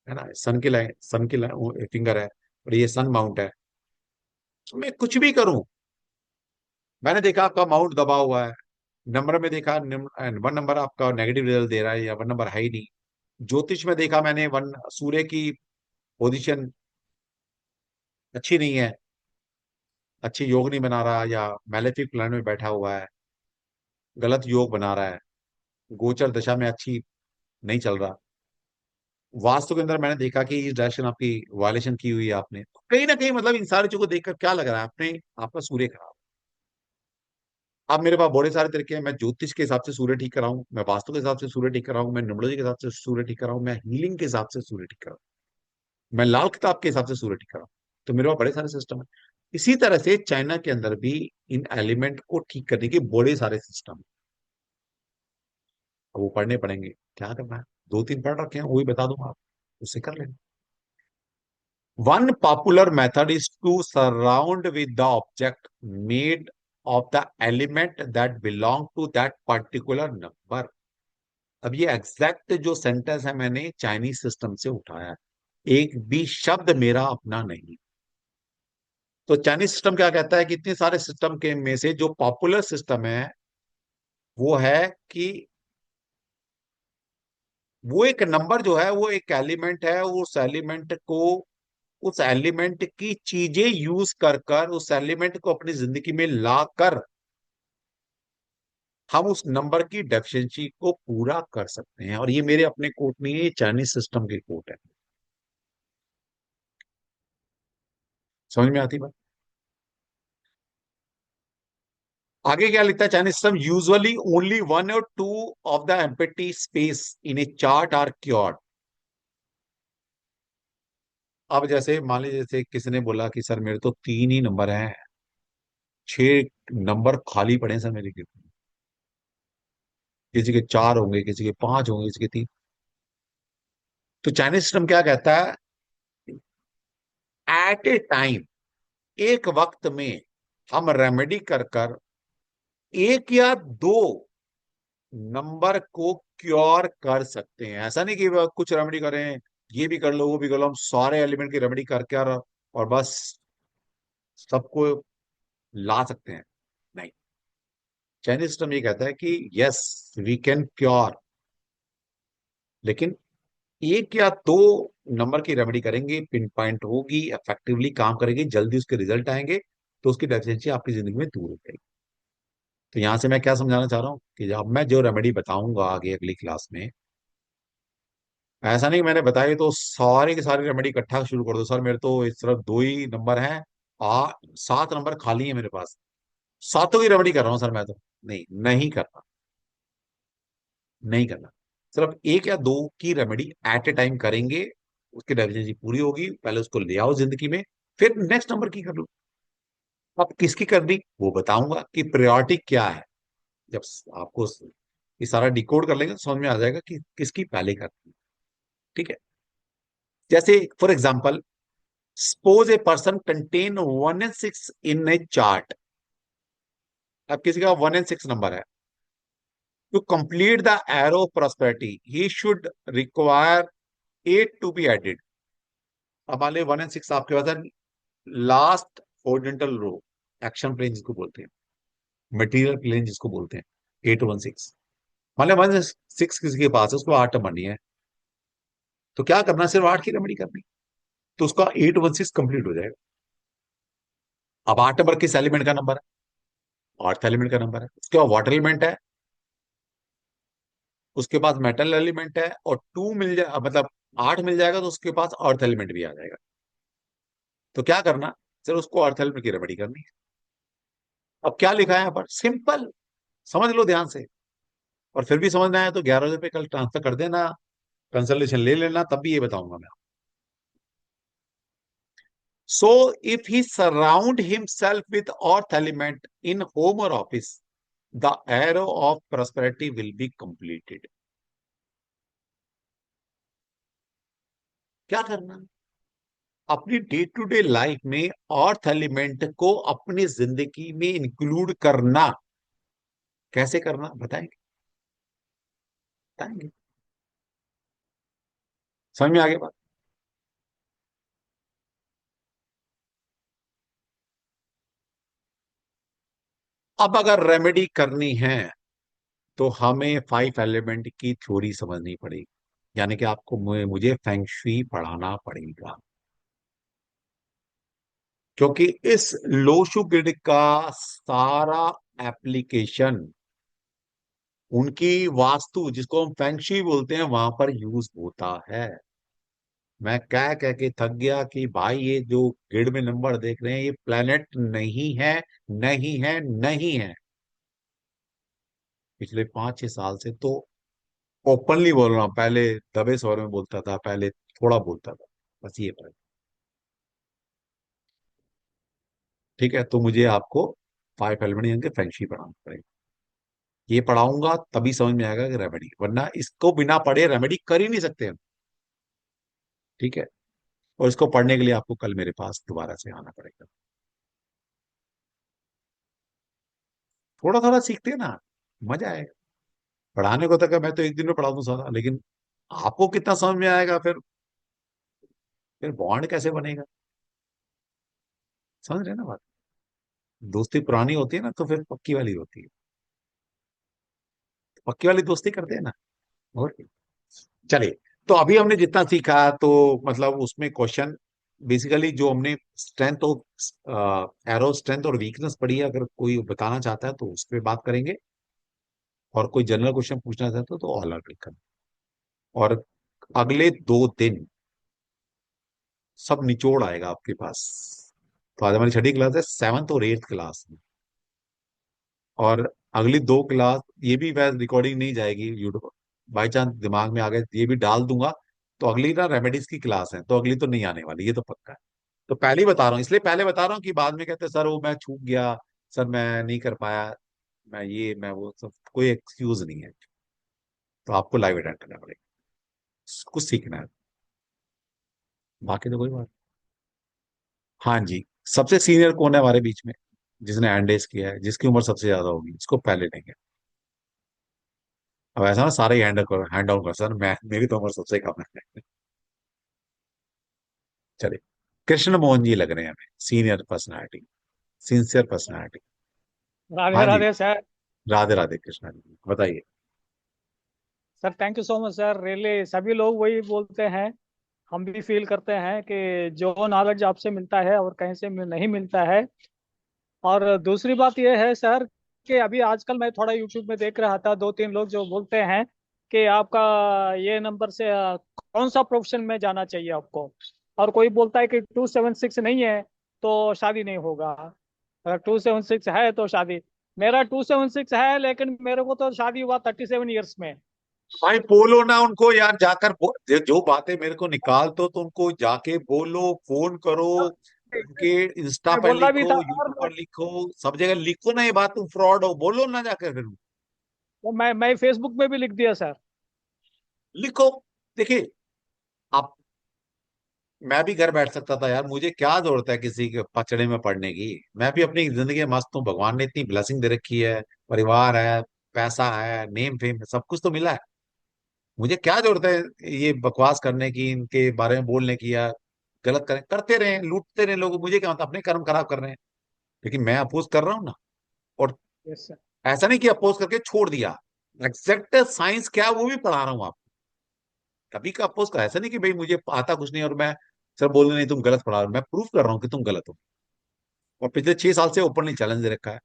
ना, सन की लाइन फिंगर है, और ये सन माउंट है। तो मैं कुछ भी करूं, मैंने देखा आपका माउंट दबा हुआ है, नंबर में देखा 1 नंबर आपका नेगेटिव रिजल्ट दे रहा है या 1 नंबर है ही नहीं। ज्योतिष में देखा मैंने वन सूर्य की पोजीशन अच्छी नहीं है, अच्छी योग नहीं बना रहा, या मैलेफिक प्लान में बैठा हुआ है, गलत योग बना रहा है, गोचर दशा में अच्छी नहीं चल रहा। वास्तु के अंदर मैंने देखा कि इस डायरेक्शन आपकी वायलेशन की हुई है आपने, तो कहीं ना कहीं मतलब इन सारी चीजों को देखकर क्या लग रहा है, आपने आपका सूर्य खराब। अब मेरे पास बड़े सारे तरीके हैं, मैं ज्योतिष के हिसाब से सूर्य ठीक कराऊं, मैं वास्तु के हिसाब से सूर्य ठीक कराऊं, मैं न्यूमरोलॉजी के हिसाब से सूर्य ठीक कराऊं, मैं हीलिंग के हिसाब से सूर्य ठीक कराऊं, मैं लाल किताब के हिसाब से सूर्य ठीक कराऊं। तो मेरे पास बड़े सारे सिस्टम है। इसी तरह से चाइना के अंदर भी इन एलिमेंट को ठीक करने के बड़े सारे सिस्टम है। अब वो पढ़ने पड़ेंगे, क्या करना है, 2-3 पढ़ रखे हैं, वही बता दूंगा आप, उससे कर लेंगे। One popular method is to surround with the object made of the element that belong to that particular number. अब ये एग्जैक्ट जो सेंटेंस है मैंने चाइनीज सिस्टम से उठाया है, एक भी शब्द मेरा अपना नहीं। तो चाइनीज सिस्टम क्या कहता है कि इतने सारे सिस्टम के में से जो पॉपुलर सिस्टम है वो है कि वो एक नंबर जो है वो एक एलिमेंट है, उस एलिमेंट की चीजें यूज कर कर उस एलिमेंट को अपनी जिंदगी में लाकर हम उस नंबर की डेफिशिएंसी को पूरा कर सकते हैं। और ये मेरे अपने कोट नहीं है, ये चाइनीज सिस्टम के कोट है। समझ में आती बात? आगे क्या लिखता है Chinese system, usually only 1 or 2 of the empty space in a chart are cured. अब जैसे मान लीजिए, जैसे किसी ने बोला कि सर मेरे तो 3 ही नंबर हैं, 6 नंबर खाली पड़े हैं सर मेरे के, किसी के 4 होंगे, किसी के 5 होंगे, किसी के 3। तो चाइनीज सिस्टम क्या कहता है, एट ए टाइम, एक वक्त में हम रेमेडी कर कर एक या दो नंबर को क्योर कर सकते हैं। ऐसा नहीं कि वह कुछ रेमेडी करें, ये भी कर लो वो भी कर लो, हम सारे एलिमेंट की रेमेडी करके और बस सबको ला सकते हैं, नहीं। चाइनीज सिस्टम ये कहता है कि यस, वी कैन क्योर, लेकिन एक या दो नंबर की रेमेडी करेंगे, पिन पॉइंट होगी, इफेक्टिवली काम करेगी, जल्दी उसके रिजल्ट आएंगे, तो उसकी डेफिशिएंसी आपकी जिंदगी में दूर हो जाएगी। तो यहां से मैं क्या समझाना चाह रहा हूँ कि जब मैं जो रेमेडी बताऊंगा आगे अगली क्लास में, ऐसा नहीं कि मैंने बताई तो सारी की सारी रेमेडी इकट्ठा शुरू कर दो, सर मेरे तो इस तरफ 2 ही नंबर हैं, 7 नंबर खाली है मेरे पास, सातों की रेमेडी कर रहा हूँ सर मैं तो। नहीं, नहीं करना, नहीं करना। सिर्फ एक या दो की रेमेडी एट ए टाइम करेंगे, उसकी डेफिशिएंसी पूरी होगी, पहले उसको ले आओ जिंदगी में, फिर नेक्स्ट नंबर की कर लो। अब किसकी करनी वो बताऊंगा कि प्रायोरिटी क्या है। जब आपको ये सारा डिकोड कर लेंगे तो समझ में आ जाएगा कि किसकी पहले करनी है। ठीक है, जैसे for example suppose a person contain 1 and 6 in a chart. अब किसी का 1 and 6 नंबर है, to complete the arrow prosperity he should require 8 to be added. अब मान लीजिए 1 and 6 आपके पास है, last horizontal row, action plane जिसको बोलते हैं, मटेरियल प्लेन जिसको बोलते हैं, 8 1 6। मान लिया 1 6 किसी के पास है, उसको 8 नंबर नहीं है, तो क्या करना है, सिर्फ 8 की रेमेडी करनी, तो उसका 8 1 6 कंप्लीट हो जाएगा। अब 8 नंबर किस एलिमेंट का नंबर है, 8th एलिमेंट का नंबर है, उसके बाद वाटर एलिमेंट है, उसके पास मेटल एलिमेंट है, और 2 मिल जाए, मतलब 8 मिल जाएगा तो उसके पास अर्थ एलिमेंट भी आ जाएगा। तो क्या करना, सिर्फ उसको अर्थ एलिमेंट की रेमेडी करनी है। अब क्या लिखा है यहाँ पर, सिंपल, समझ लो ध्यान से, और फिर भी समझ में आया तो 11 बजे पे कल ट्रांसफर कर देना, कंसल्टेशन ले लेना, तब भी ये बताऊंगा मैं। So if he surround himself with earth element in home और office, the arrow of prosperity will be completed. क्या करना, अपनी डे टू डे लाइफ में अर्थ एलिमेंट को अपनी जिंदगी में इंक्लूड करना। कैसे करना बताएंगे, बताएंगे, समझ में आगे बात। अब अगर रेमेडी करनी है तो हमें 5 एलिमेंट की थ्योरी समझनी पड़ेगी, यानी कि आपको मुझे फेंग शुई पढ़ाना पड़ेगा, क्योंकि इस लोशु ग्रिड का सारा एप्लीकेशन उनकी वास्तु, जिसको हम फेंग शुई बोलते हैं, वहां पर यूज होता है। मैं कह कह के थक गया कि भाई ये जो ग्रिड में नंबर देख रहे हैं, ये प्लेनेट नहीं है, नहीं है, नहीं है। पिछले 5 6 साल से तो ओपनली बोल रहा हूं, पहले दबे स्वर में बोलता था, पहले थोड़ा बोलता था, बस ये फर्क। ठीक है, तो मुझे आपको 5 एलिमेंट यानी कि फेंग शुई पढ़ाना पड़ेगा। ये पढ़ाऊंगा तभी समझ में आएगा कि रेमेडी, वरना इसको बिना पढ़े रेमेडी कर ही नहीं सकते हम। ठीक है, और इसको पढ़ने के लिए आपको कल मेरे पास दोबारा से आना पड़ेगा। थोड़ा थोड़ा सीखते हैं ना, मजा आएगा। पढ़ाने को तक मैं तो एक दिन में पढ़ा दूं सारा, लेकिन आपको कितना समझ में आएगा, फिर बॉन्ड कैसे बनेगा। समझ रहे हैं ना बात, दोस्ती पुरानी होती है ना, तो फिर पक्की वाली होती है, पक्की वाली दोस्ती करते हैं ना। और क्या। चलिए, तो अभी हमने जितना सीखा, तो मतलब उसमें क्वेश्चन बेसिकली जो हमने स्ट्रेंथ ऑफ एरो, स्ट्रेंथ और वीकनेस पढ़ी है, अगर कोई बताना चाहता है तो उस पर बात करेंगे, और कोई जनरल क्वेश्चन पूछना चाहता है तो ऑल आर वेलकम। और अगले 2 दिन सब निचोड़ आएगा आपके पास। तो आज हमारी छठी क्लास है, 7th और 8th क्लास में, और अगली 2 क्लास ये भी वैसे रिकॉर्डिंग नहीं जाएगी यूट्यूब, बाई चांस दिमाग में आ गए ये भी डाल दूंगा। तो अगली ना रेमेडीज की क्लास है, तो अगली तो नहीं आने वाली, ये तो पक्का है। तो पहले ही बता रहा हूँ, इसलिए पहले बता रहा हूँ कि बाद में कहते हैं सर वो मैं छूट गया, सर मैं नहीं कर पाया, मैं वो सब कोई एक्सक्यूज नहीं है। तो आपको लाइव अटेंड करना पड़ेगा, कुछ सीखना है, बाकी तो कोई बात। हाँ जी, सबसे सीनियर कौन है हमारे बीच में, जिसने हैंड किया है, जिसकी उम्र सबसे ज्यादा होगी, इसको पहले लेंगे। अब ऐसा ना सारे ही हैंड डाउन कर, सर मैं, मेरी तो उम्र सबसे कम है। चलिए, कृष्ण मोहन जी लग रहे हैं हमें, senior personality, sincere personality. Radhe हाँ जी, राधे सर। राधे राधे कृष्णा जी, बताइए। Sir thank you so much sir, really सभी लोग वही बोलते हैं, हम भी फील करते हैं कि जो नॉलेज आपसे मिलता है और कहीं से नहीं मिलता है। और दूसरी बात यह है सर कि अभी आजकल मैं थोड़ा यूट्यूब में देख रहा था, 2 3 लोग जो बोलते हैं कि आपका ये नंबर से कौन सा प्रोफेशन में जाना चाहिए आपको। और कोई बोलता है कि 276 नहीं है तो शादी नहीं होगा, अगर 276 है तो शादी। मेरा 276 है लेकिन मेरे को तो शादी हुआ 37 ईयर्स में। भाई बोलो ना उनको यार, जाकर जो बातें मेरे को निकाल तो उनको जाके बोलो, फोन करो, उनके इंस्टा मैं पर बोला भी लिखो, था यूट्यूब सर, पर लिखो, सब जगह लिखो ना ये बात, तुम फ्रॉड हो, बोलो ना जाकर फिर। तो मैं फेसबुक में भी लिख दिया सर। लिखो, देखिए, आप मैं भी घर बैठ सकता था यार, मुझे क्या जरूरत है किसी के पचड़े में पड़ने की। मैं भी अपनी जिंदगी में मस्त हूँ, भगवान ने इतनी ब्लेसिंग दे रखी है, परिवार है, पैसा है, नेम फेम, सब कुछ तो मिला है। मुझे क्या जरूरत है ये बकवास करने की, इनके बारे में बोलने की, या गलत करें करते रहे, लूटते रहे लोग, मुझे क्या होता, अपने कर्म खराब कर रहे हैं। लेकिन मैं अपोज कर रहा हूँ ना। और यस सर। ऐसा नहीं कि अपोज करके छोड़ दिया, एग्जैक्ट साइंस क्या है वो भी पढ़ा रहा हूँ आपको। कभी का अपोज का ऐसा नहीं कि भाई मुझे आता कुछ नहीं और मैं सर बोल रहे नहीं तुम गलत पढ़ा रहे हो, मैं प्रूफ कर रहा हूँ कि तुम गलत हो। और पिछले 6 साल से ओपनली चैलेंज दे रखा है,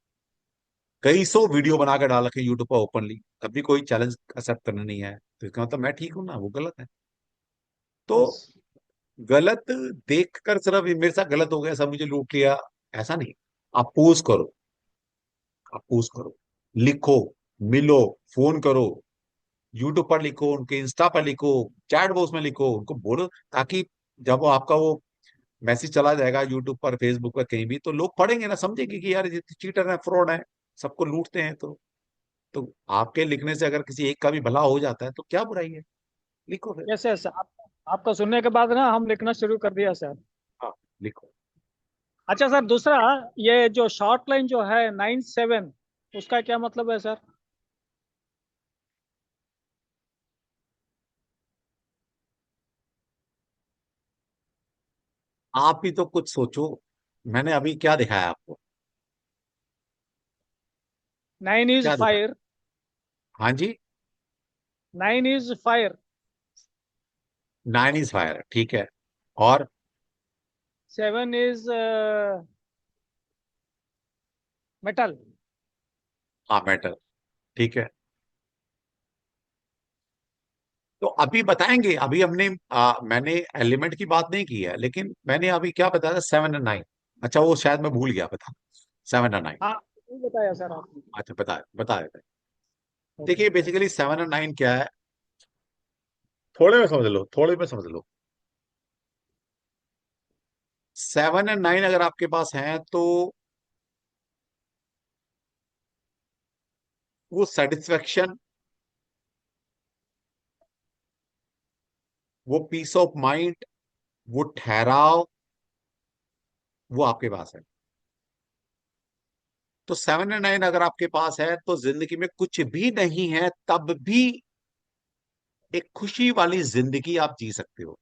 कई सौ वीडियो बना के डाल रखे यूट्यूब पर ओपनली, तब भी कोई चैलेंज एक्सेप्ट करना नहीं है, तो इसका मतलब मैं ठीक हूं ना, वो गलत है। तो यस। गलत देख कर सिर्फ ये मेरे साथ गलत हो गया, सब मुझे लूट लिया, ऐसा नहीं। अपोज करो, अपोज करो, लिखो, मिलो, फोन करो, यूट्यूब पर लिखो, उनके इंस्टा पर लिखो, चैट बॉक्स में लिखो, उनको बोलो, ताकि जब वो आपका वो मैसेज चला जाएगा यूट्यूब पर, फेसबुक पर, कहीं भी, तो लोग पढ़ेंगे ना, समझेंगे कि यार ये चीटर है, फ्रॉड है, सबको लूटते हैं। तो आपके लिखने से अगर किसी एक का भी भला हो जाता है तो क्या बुराई है, लिखो फिर। यस यस, आपका सुनने के बाद ना हम लिखना शुरू कर दिया सर। हाँ, लिखो। अच्छा सर, दूसरा, ये जो शॉर्ट लाइन जो है 97, उसका क्या मतलब है सर? आप ही तो कुछ सोचो, मैंने अभी क्या दिखाया आपको? 9 इज क्या दिखा? फायर। हाँ जी। 9 इज फायर। 9 इज फायर, ठीक है। और 7 इज मेटल। हाँ, मैटर, ठीक है। तो अभी बताएंगे, अभी मैंने एलिमेंट की बात नहीं की है, लेकिन मैंने अभी क्या बताया था, 7 और 9। अच्छा, वो शायद मैं भूल गया बता, 7 और 9। हाँ, नहीं बताया सर आपने। अच्छा, बता बता देते हैं। ओके। देखिए बेसिकली 7 और 9 क्या है, थोड़े में समझ लो, थोड़े में समझ लो। 7 और 9 अगर आपके पास हैं तो वो सेटिस्फेक्शन, वो पीस ऑफ माइंड, वो ठहराव, वो आपके पास है। तो 7 और 9 अगर आपके पास है तो जिंदगी में कुछ भी नहीं है तब भी एक खुशी वाली जिंदगी आप जी सकते हो।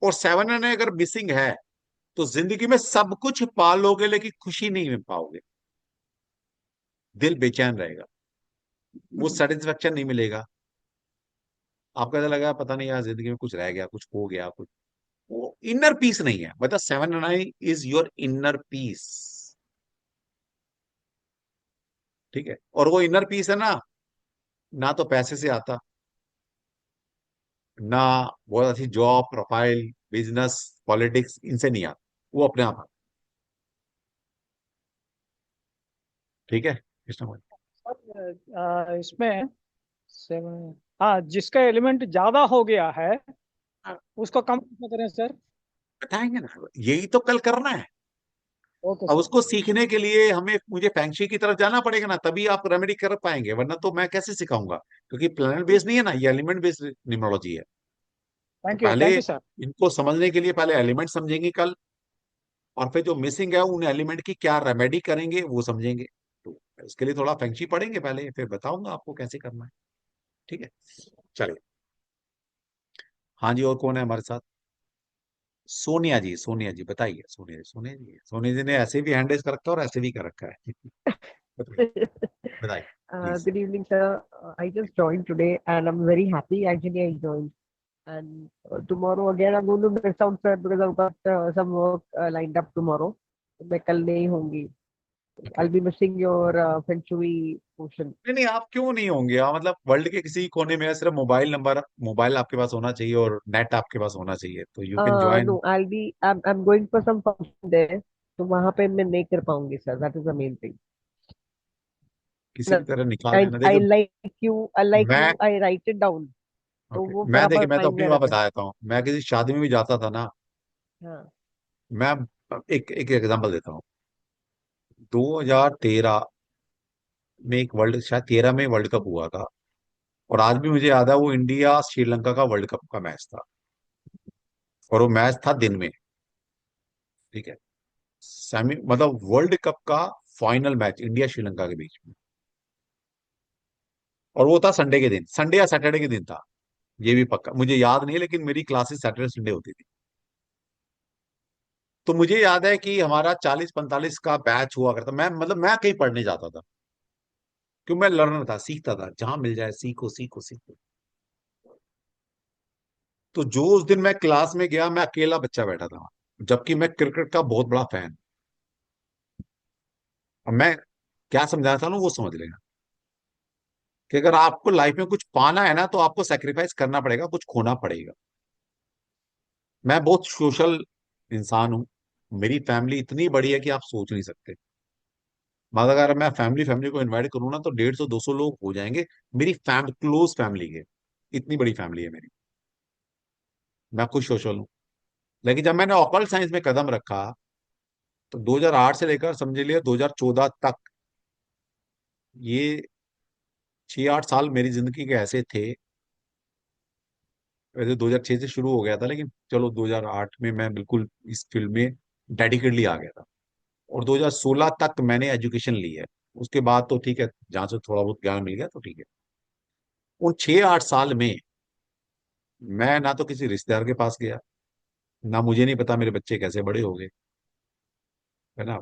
और 7 और 9 अगर मिसिंग है तो जिंदगी में सब कुछ पा लोगे लेकिन खुशी नहीं मिल पाओगे, दिल बेचैन रहेगा, वो सेटिस्फेक्शन नहीं मिलेगा। आपको ऐसा लगा पता नहीं यार जिंदगी में कुछ रह गया, कुछ खो गया, कुछ, वो इनर पीस नहीं है। मतलब 7 और 9 इज योर इनर पीस, ठीक है। और वो इनर पीस है ना, ना तो पैसे से आता, ना बहुत अच्छी जॉब, प्रोफाइल, बिजनेस, पॉलिटिक्स, इनसे नहीं आता, वो अपने आप आता, ठीक है कृष्ण भाई। सर, इसमें 7, हाँ, जिसका एलिमेंट ज्यादा हो गया है हाँ, उसको कम कैसे करें सर? बताएंगे ना, यही तो कल करना है। ओके अब सर। उसको सीखने के लिए मुझे फेंगशी की तरफ जाना पड़ेगा ना, तभी आप रेमेडी कर पाएंगे, वरना तो मैं कैसे सिखाऊंगा, क्योंकि प्लेनेट बेस्ड नहीं है ना, ये एलिमेंट बेस्ड न्यूमरोलॉजी है। तो पहले थैंक यू सर। इनको समझने के लिए पहले एलिमेंट समझेंगे कल, और फिर जो मिसिंग है उन एलिमेंट की क्या रेमेडी करेंगे वो समझेंगे। तो इसके लिए थोड़ा फेंगशी पढ़ेंगे पहले, फिर बताऊंगा आपको कैसे करना है, ठीक है। चलिए। हाँ जी, और कौन है हमारे साथ? सोनिया जी, सोनिया जी बताइए, सोनिया जी, सोनिया जी, सोनिया जी ने ऐसे भी हैंड रेज कर रखा है और ऐसे भी कर रखा है। बताइए, बताइए please. Good evening, sir. I just joined today and I'm very happy. Actually, I joined. And tomorrow again, I'm going to miss out, sir, because I've got some work lined up tomorrow. मैं कल नहीं होंगी. Okay. I'll be missing your Feng Shui portion. नहीं नहीं, आप क्यों नहीं होंगे? मतलब वर्ल्ड के किसी कोने में है, सिर्फ मोबाइल आपके पास होना चाहिए और नेट आपके पास होना चाहिए, तो you can join. No, I'm going for some function there. तो वहाँ पे मैं नहीं कर पाऊंगी, sir. That is the main thing. किसी भी तरह निकाल I लेना, I देखिए। like मैं you. I write it down. तो ओके, वो मैं देखिए, बराबर मैं तो माइंड अपनी में बात रहता है. बता देता हूँ, मैं किसी शादी में भी जाता था ना। हाँ. मैं एक एक एग्जांपल देता हूँ। 2013 में एक वर्ल्ड, शायद 13 में वर्ल्ड कप हुआ था। और आज भी मुझे याद है वो इंडिया श्रीलंका का वर्ल्ड कप का मैच था, और वो मैच था दिन में, ठीक है, सेमी मतलब वर्ल्ड कप का फाइनल मैच इंडिया श्रीलंका के बीच में। और वो था संडे के दिन, संडे या सैटरडे के दिन था, ये भी पक्का मुझे याद नहीं है, लेकिन मेरी क्लासेस सैटरडे संडे होती थी। तो मुझे याद है कि हमारा 40-45 का बैच हुआ करता, मैं मतलब मैं कहीं पढ़ने जाता था, क्यों, मैं लर्नर था, सीखता था, जहां मिल जाए सीखो सीखो सीखो। तो जो उस दिन मैं क्लास में गया, मैं अकेला बच्चा बैठा था, जबकि मैं क्रिकेट का बहुत बड़ा फैन। अब मैं क्या समझाना था ना, वो समझ लेना, कि अगर आपको लाइफ में कुछ पाना है ना, तो आपको सेक्रीफाइस करना पड़ेगा, कुछ खोना पड़ेगा। मैं बहुत सोशल इंसान हूं, मेरी फैमिली इतनी बड़ी है कि आप सोच नहीं सकते। मगर अगर मैं फैमिली फैमिली को इनवाइट करूँ ना, तो 150-200 लोग हो जाएंगे, मेरी क्लोज फैमिली के, इतनी बड़ी फैमिली है मेरी। मैं खुद सोशल हूँ। लेकिन जब मैंने ऑकल्ट साइंस में कदम रखा, तो 2008 से लेकर समझ लिया 2014 तक, ये 6-8 साल मेरी जिंदगी के ऐसे थे। वैसे 2006 से शुरू हो गया था, लेकिन चलो 2008 में मैं बिल्कुल इस फील्ड में डेडिकेटली आ गया था। और 2016 तक मैंने एजुकेशन ली है। उसके बाद तो ठीक है, जहां से थोड़ा बहुत ज्ञान मिल गया तो ठीक है। उन 6-8 साल में मैं ना तो किसी रिश्तेदार के पास गया, ना मुझे नहीं पता मेरे बच्चे कैसे बड़े हो गए, है ना।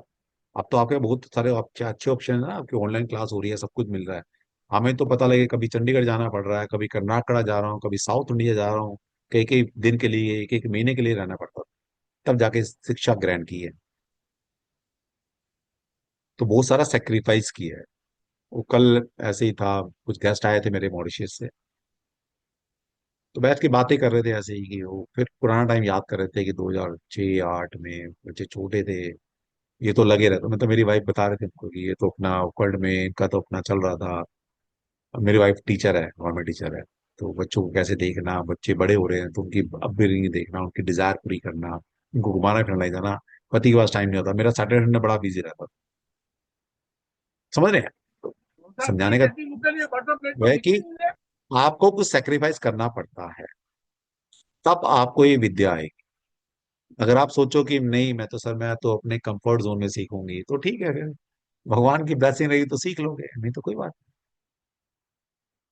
अब तो आपके बहुत सारे अच्छे अच्छे ऑप्शन है ना, आपकी ऑनलाइन क्लास हो रही है, सब कुछ मिल रहा है। हमें तो पता लगे कभी चंडीगढ़ जाना पड़ रहा है, कभी कर्नाटक जा रहा हूँ, कभी साउथ इंडिया जा रहा हूँ, कई कई दिन के लिए, एक एक महीने के लिए रहना पड़ता है, तब जाके शिक्षा ग्रहण की है। तो बहुत सारा सेक्रीफाइस किया है। वो कल ऐसे ही था, कुछ गेस्ट आए थे मेरे मॉरिशस से, तो बैठ के बातें कर रहे थे ऐसे ही, कि वो फिर पुराना टाइम याद कर रहे थे कि 2006-8 में बच्चे छोटे थे, ये तो लगे रहता, मतलब मेरी वाइफ बता रहे थे हमको कि ये तो अपना वर्ल्ड में इनका तो अपना चल रहा था। अब मेरी वाइफ टीचर है, गवर्नमेंट टीचर है, तो बच्चों को कैसे देखना, बच्चे बड़े हो रहे हैं तो उनकी अपब्रिंगिंग देखना, उनकी डिजायर पूरी करना, उनको घुमाना फिरना ले जाना, पति के पास टाइम नहीं होता। मेरा सैटरडे संडे बड़ा बिजी रहता, समझ रहे हैं। तो समझाने का वह है कि आपको कुछ सेक्रीफाइस करना पड़ता है, तब आपको ये विद्या आएगी। अगर आप सोचो कि नहीं, मैं तो सर मैं तो अपने कंफर्ट जोन में सीखूंगी, तो ठीक है, फिर भगवान की ब्लेसिंग रही तो सीख लोगे, नहीं तो कोई बात नहीं।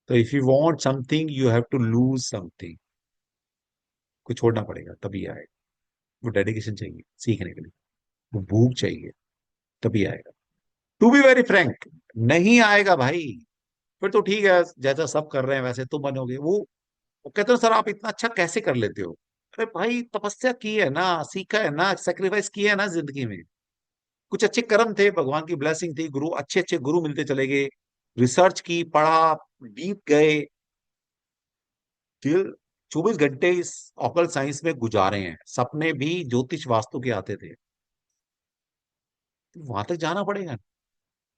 तो if you want something you have to lose something, कुछ छोड़ना पड़ेगा तभी आएगा। वो डेडिकेशन चाहिए सीखने के लिए, वो भूख चाहिए, तभी आएगा। टू बी वेरी फ्रैंक, नहीं आएगा भाई, फिर तो ठीक है, जैसा सब कर रहे हैं वैसे तुम बनोगे। वो कहते हो सर आप इतना अच्छा कैसे कर लेते हो। अरे भाई, तपस्या की है ना, सीखा है ना, सेक्रीफाइस किया है ना जिंदगी में, कुछ अच्छे कर्म थे, भगवान की ब्लेसिंग थी, गुरु अच्छे अच्छे गुरु मिलते चले गए, रिसर्च की, पढ़ा, डीप गए, फिर 24 घंटे इस ऑकल साइंस में गुजारे हैं, सपने भी ज्योतिष वास्तु के आते थे। तो वहां तक जाना पड़ेगा,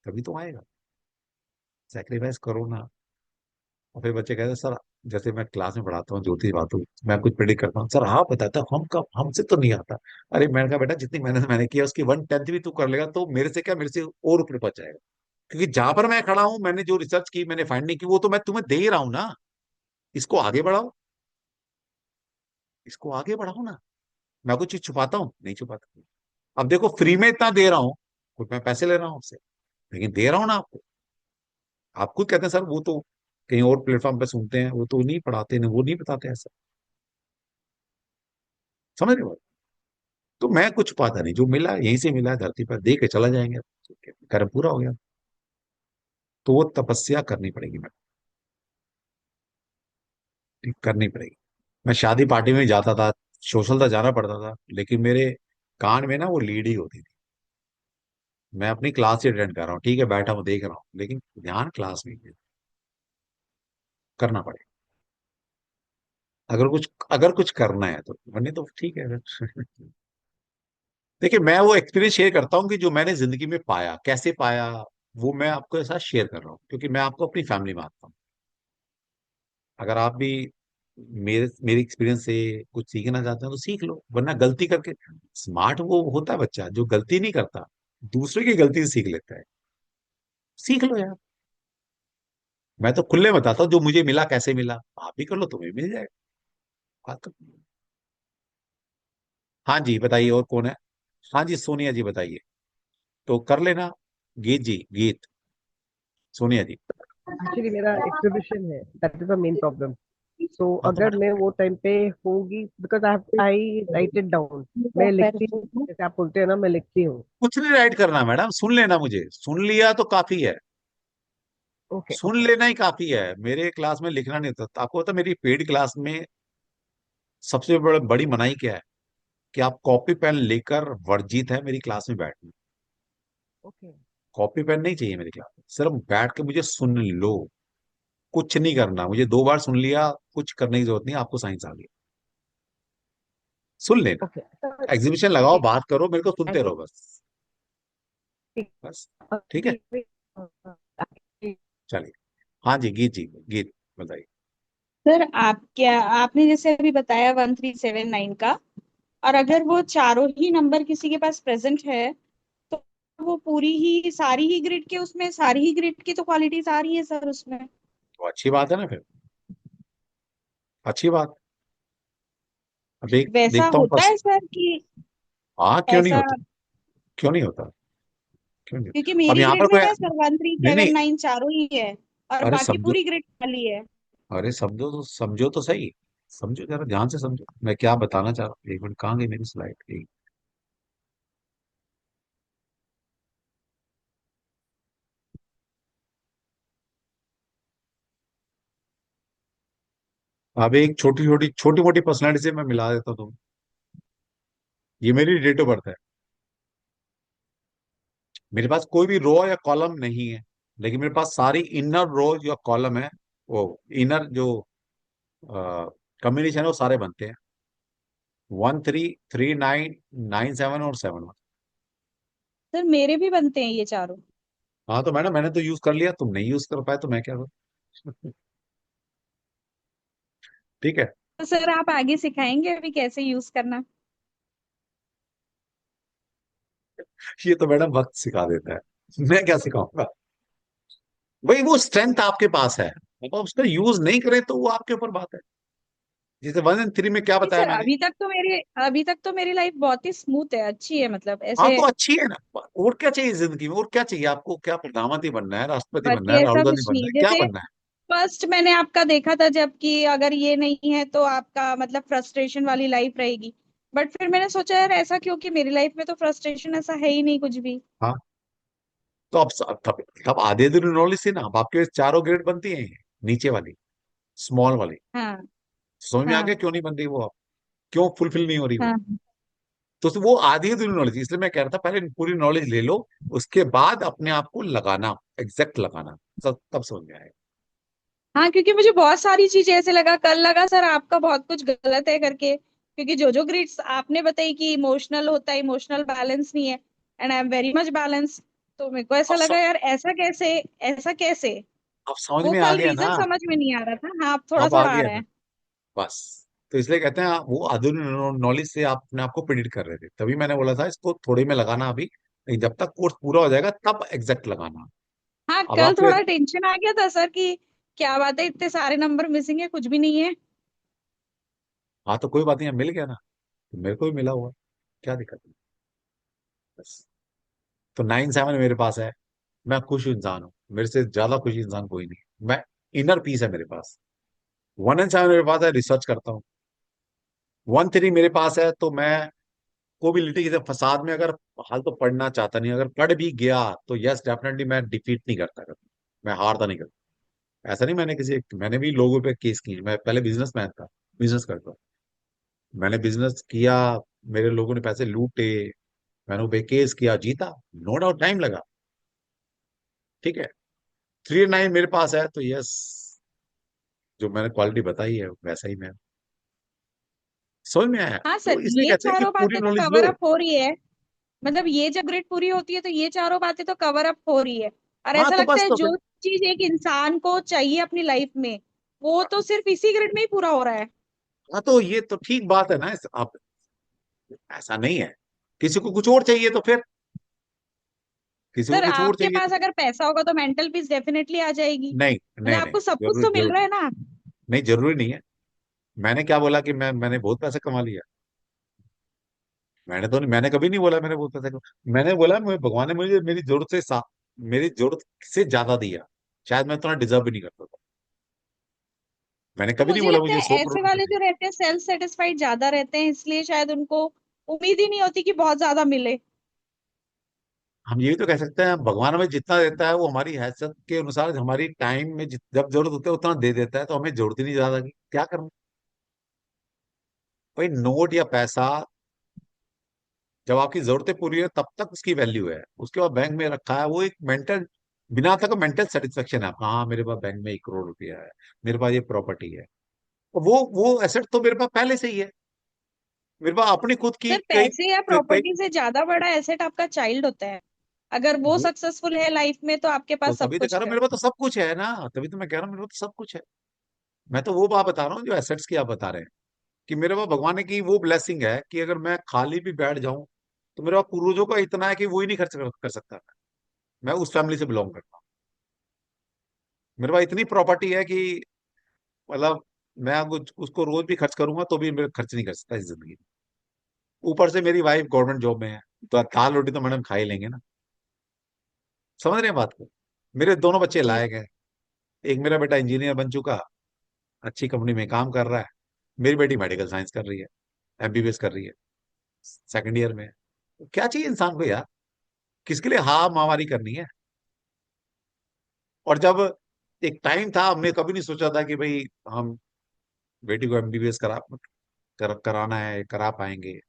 तभी तो आएगा। सेक्रीफाइस करो ना। और फिर बच्चे कहते हैं सर, जैसे मैं क्लास में पढ़ाता हूँ ज्योतिष वास्तु, मैं कुछ प्रेडिक्ट करता हूँ, सर आप बताता हम कब, हमसे तो नहीं आता। अरे मैंने कहा बेटा, जितनी मेहनत मैंने किया उसकी 1/10 भी तू कर लेगा तो मेरे से क्या, मेरे से और ऊपर पहुंच जाएगा। क्योंकि जहां पर मैं खड़ा हूं, मैंने जो रिसर्च की, मैंने फाइंडिंग की, वो तो मैं तुम्हें दे ही रहा हूं ना। इसको आगे बढ़ाओ, इसको आगे बढ़ाओ ना। मैं कोई चीज छुपाता हूँ? नहीं छुपाता। अब देखो, फ्री में इतना दे रहा हूँ, कुछ मैं पैसे ले रहा हूँ आपसे, लेकिन दे रहा हूँ ना आपको। आप खुद कहते हैं सर वो तो कहीं और प्लेटफॉर्म पे सुनते हैं, वो तो नहीं पढ़ाते, नहीं वो नहीं बताते ऐसा, समझ रहे हो। तो मैं कुछ पाता नहीं, जो मिला यहीं से मिला है, धरती पर दे के चला जाएंगे, कर्म पूरा हो गया। तो वो तपस्या करनी पड़ेगी, मैं करनी पड़ेगी। मैं शादी पार्टी में जाता था, सोशल तो जाना पड़ता था, लेकिन मेरे कान में ना वो लीड ही होती थी। मैं अपनी क्लास ही अटेंड कर रहा हूँ, ठीक है, बैठा हूँ देख रहा हूँ, लेकिन ध्यान क्लास में ही है। करना पड़ेगा, अगर कुछ करना है तो, वरना तो ठीक है फिर। देखिए, मैं वो एक्सपीरियंस शेयर करता हूँ कि जो मैंने जिंदगी में पाया, कैसे पाया, वो मैं आपके साथ शेयर कर रहा हूँ, क्योंकि मैं आपको अपनी फैमिली मानता हूँ। अगर आप भी मेरे मेरे एक्सपीरियंस से कुछ सीखना चाहते हैं तो सीख लो, वरना गलती करके, स्मार्ट वो होता है बच्चा जो गलती नहीं करता, दूसरे की गलती से सीख लेता है। सीख लो यार, मैं तो खुले बताता हूँ जो मुझे मिला कैसे मिला, आप भी कर लो तुम्हें मिल जाएगा। बात तो, हाँ जी बताइए और कौन है। हाँ जी सोनिया जी बताइए, तो कर लेना। गीत जी, गीत, सोनिया जी। एक्चुअली मेरा एग्जीबिशन है, that is the main problem. तो हाँ तो अगर मैडम, मैं वो टाइम पे होगी, because I right it down, मैं लिखती हूँ, जैसे आप बोलते हैं ना, मैं लिखती हूँ। कुछ नहीं राइट करना मैडम, सुन लेना, मुझे सुन लिया तो काफी है। ओके सुन ओके। लेना ही काफी है। मेरे क्लास में लिखना नहीं होता, आपको पता है मेरी पेड क्लास में सबसे बड़ी मनाही क्या है, कि आप कॉपी पेन लेकर वर्जित है मेरी क्लास में बैठना। ओके कॉपी पेन नहीं चाहिए मेरी क्लास में, सिर्फ बैठ के मुझे सुन लो, कुछ नहीं करना। मुझे 2 बार सुन लिया, कुछ करने की जरूरत नहीं, आपको साइंस आ गया। सुन लेना, ओके सर। एग्जीबिशन लगाओ, एक बात करो, मेरे को सुनते एक रहो बस। एक बस, ठीक है। अभी चलिए, हाँ जी गीत जी, गीत बताइए। सर आप क्या, आपने जैसे अभी बताया 1379 का, और अगर वो चारों ही नंबर किसी के पास प्रेजेंट है, तो वो पूरी ही सारी ही ग्रिड के, उसमें सारी ही ग्रिड की तो क्वालिटीज आ रही है सर उसमें। तो अच्छी बात है ना फिर, अच्छी बात। अब वैसा देखता हूँ होता बस। है सर कि हाँ क्यों नहीं ऐसा, होता, क्यों नहीं होता, क्यों नहीं क्योंकि होता। अब मेरी यहाँ ग्रिड पर में कोई, है सर वन थ्री नहीं नहीं, सेवन नाइन चारों ही है, और अरे बाकी समझो, पूरी ग्रिड खाली है। अरे समझो तो, समझो तो सही, समझो जरा ध्यान से समझो मैं क्या बताना चाह रहा हूँ। 1 मिनट, कहाँ गई मेरी स्लाइड। अब एक छोटी मोटी पर्सनैलिटी से मैं मिला देता हूँ तुम। ये मेरी डेट ऑफ बर्थ है। मेरे पास कोई भी रो या कॉलम नहीं है, लेकिन मेरे पास सारी इनर रो या कॉलम है, वो इनर जो कम्बिनेशन है वो सारे बनते हैं। 1339, 97 और 71। सर मेरे भी बनते हैं ये चारों। हाँ तो मैडम मैंने तो यूज कर लिया, तुम नहीं यूज कर पाए तो मैं क्या करूँ। ठीक है। तो सर आप आगे सिखाएंगे अभी कैसे यूज करना। ये तो मैडम वक्त सिखा देता है, मैं क्या सिखाऊंगा। भाई वो स्ट्रेंथ आपके पास है, अब आप उसका यूज नहीं करें तो वो आपके ऊपर बात है। जैसे 1 और 3 में क्या नहीं बताया सर, मैंने। अभी तक तो मेरी लाइफ बहुत ही स्मूथ है, अच्छी है, मतलब हाँ ऐसे। तो अच्छी है ना, और क्या चाहिए जिंदगी में, और क्या चाहिए आपको, क्या प्रधानमंत्री बनना है, राष्ट्रपति बनना बाकी है, राहुल ऐसा गांधी कुछ बनना नहीं, है, क्या जैसे बनना है। फर्स्ट मैंने आपका देखा था जब कि अगर ये नहीं है तो आपका मतलब फ्रस्ट्रेशन वाली लाइफ रहेगी। बट फिर मैंने सोचा यार ऐसा क्यों, कि मेरी लाइफ में तो फ्रस्ट्रेशन ऐसा है ही नहीं कुछ भी। हाँ तो अब तब आधे दिन नॉलेज थी ना, अब आपके चारों ग्रेड बनती हैं, नीचे वाली, स्मॉल वाली। हाँ समझ में आ गया हाँ क्यों नहीं बन रही वो, आप क्यों फुलफिल नहीं हो रही वो। हाँ। तो वो आधी अधूरी नॉलेज, इसलिए मैं कह रहा था पहले पूरी नॉलेज ले लो, उसके बाद अपने आप को लगाना, एग्जैक्ट लगाना, तब समझ में आएगा। हाँ क्योंकि मुझे बहुत सारी चीजें ऐसे लगा, कल लगा सर आपका बहुत कुछ गलत है करके, क्योंकि जो जो ग्रिड्स आपने बताई कि इमोशनल होता है, इमोशनल बैलेंस नहीं है, and I am very much balance. तो मेरे को ऐसा अब लगा यार ऐसा कैसे, ऐसा कैसे। अब समझ वो में आ कल गया रीजन ना, समझ में नहीं आ रहा था, हाँ आप थोड़ा अब आ थोड़ा आ गया रहा ना, है। बस। तो इसलिए कहते हैं वो आधुनिक नॉलेज से आप अपने आप को प्रिडिक्ट कर रहे थे, तभी मैंने बोला था इसको थोड़ी में लगाना अभी, लेकिन जब तक कोर्स पूरा हो जाएगा तब एग्जैक्ट लगाना। हाँ अब कल आपके, थोड़ा टेंशन आ गया था सर कि क्या बात है, इतने सारे नंबर मिसिंग है, कुछ भी नहीं है। हाँ तो कोई बात नहीं, अब मिल गया ना, तो मेरे को भी मिला हुआ, क्या दिक्कत है। बस, तो 97 मेरे पास है, मैं खुश इंसान हूँ, मेरे से ज्यादा खुश इंसान कोई नहीं। मैं, इनर पीस है मेरे पास। 1 और 7 मेरे पास है, रिसर्च करता हूँ। 1 और 3 मेरे पास है, तो मैं को भी लिटिग फसाद में अगर, हाल तो पढ़ना चाहता नहीं, अगर पढ़ भी गया तो यस डेफिनेटली मैं डिफीट नहीं करता कभी, मैं हारता नहीं करता। ऐसा नहीं, मैंने भी लोगों पे केस किए, मैं पहले बिजनेसमैन था, बिजनेस करता हूँ। मैंने बिजनेस किया, मेरे लोगों ने पैसे लूटे, मैंने उस पे केस किया, जीता, नो डाउट टाइम लगा। ठीक है। 3 और 9 मेरे पास है, तो यस, जो मैंने क्वालिटी बताई है वैसा ही मैं, समझ में आया। हाँ तो सर इसलिए ये कहते हैं कि चारों पूरी बातें तो नॉलेज कवर लो। अप हो रही है, मतलब ये जब ग्रिड पूरी होती है तो ये चारों बातें तो कवर अप हो रही है। और हाँ ऐसा तो लगता बस, है तो फिर, जो चीज एक इंसान को चाहिए अपनी लाइफ में, वो तो सिर्फ इसी ग्रिड में ही पूरा हो रहा है। हाँ तो ये तो ठीक बात है ना, आप, ऐसा नहीं है, किसी को कुछ और चाहिए तो फिर किसी को सर कुछ और आपके चाहिए पास तो अगर पैसा होगा तो मेंटल पीस डेफिनेटली आ जाएगी। नहीं मतलब नहीं नहीं, आपको सब कुछ जरूर तो मिल जरूर रहा है ना। नहीं, जरूरी नहीं है। मैंने क्या बोला कि मैंने बहुत पैसा कमा लिया? मैंने कभी नहीं बोला मैंने बहुत पैसा कमा। मैंने बोला भगवान ने मुझे मेरी जरूरत से ज्यादा दिया। शायद मैं इतना डिजर्व भी नहीं करता था। मैंने तो कभी नहीं मुझे बोला लगता मुझे है 100 करोड़ ऐसे रुपए वाले दिए। जो रहते हैं सेल्फ सेटिस्फाइड ज्यादा रहते हैं, इसलिए शायद उनको उम्मीद ही नहीं होती कि बहुत ज्यादा मिले। हम यही तो कह सकते हैं, भगवान हमें जितना देता है वो हमारी हैसियत के अनुसार, हमारी टाइम में जब जरूरत होती है उतना दे देता है, तो हमें जरूरत ही नहीं ज्यादा की, क्या करना। भाई नोट या पैसा जब आपकी जरूरतें पूरी है तब तक उसकी वैल्यू है, उसके बाद बैंक में रखा है वो एक मेंटल, बिना तक मेंटल सेटिस्फेक्शन है आपका, हाँ मेरे पास बैंक में 1 करोड़ रुपया है, मेरे पास ये प्रॉपर्टी है। वो एसेट तो मेरे पास पहले से ही है, मेरे पास अपनी खुद की सर कई पैसे या कई, कई प्रॉपर्टी से ज्यादा बड़ा एसेट आपका चाइल्ड होता है। अगर वो वो सक्सेसफुल है लाइफ में तो आपके तो पास सब तभी तो कह कुछ रहा हूँ है। मेरे पास तो सब कुछ है ना, तभी तो मैं कह रहा हूँ मेरे पास तो सब कुछ है। मैं तो वो बात बता रहा हूँ जो एसेट्स की आप बता रहे हैं, कि मेरे पास भगवान की वो ब्लेसिंग है कि अगर मैं खाली भी बैठ जाऊं तो मेरे पास पूर्वजों का इतना है कि वो ही नहीं खर्च कर सकता। मैं उस फैमिली से बिलोंग करता हूँ। मेरे पास इतनी प्रॉपर्टी है कि मतलब मैं उसको रोज भी खर्च करूंगा तो भी मेरे खर्च नहीं कर सकता इस जिंदगी में। ऊपर से मेरी वाइफ गवर्नमेंट जॉब में है, तो दाल रोटी तो मैडम खा ही लेंगे ना। समझ रहे हैं बात को? मेरे दोनों बच्चे जी। लायक हैं। एक मेरा बेटा इंजीनियर बन चुका, अच्छी कंपनी में काम कर रहा है। मेरी बेटी मेडिकल साइंस कर रही है, एमबीबीएस कर रही है, सेकंड ईयर में है। तो क्या चाहिए इंसान को यार, किसके लिए हाँ मावारी करनी है? और जब एक टाइम था, हमने कभी नहीं सोचा था कि भाई हम बेटी को एमबीबीएस कराना है, करा पाएंगे।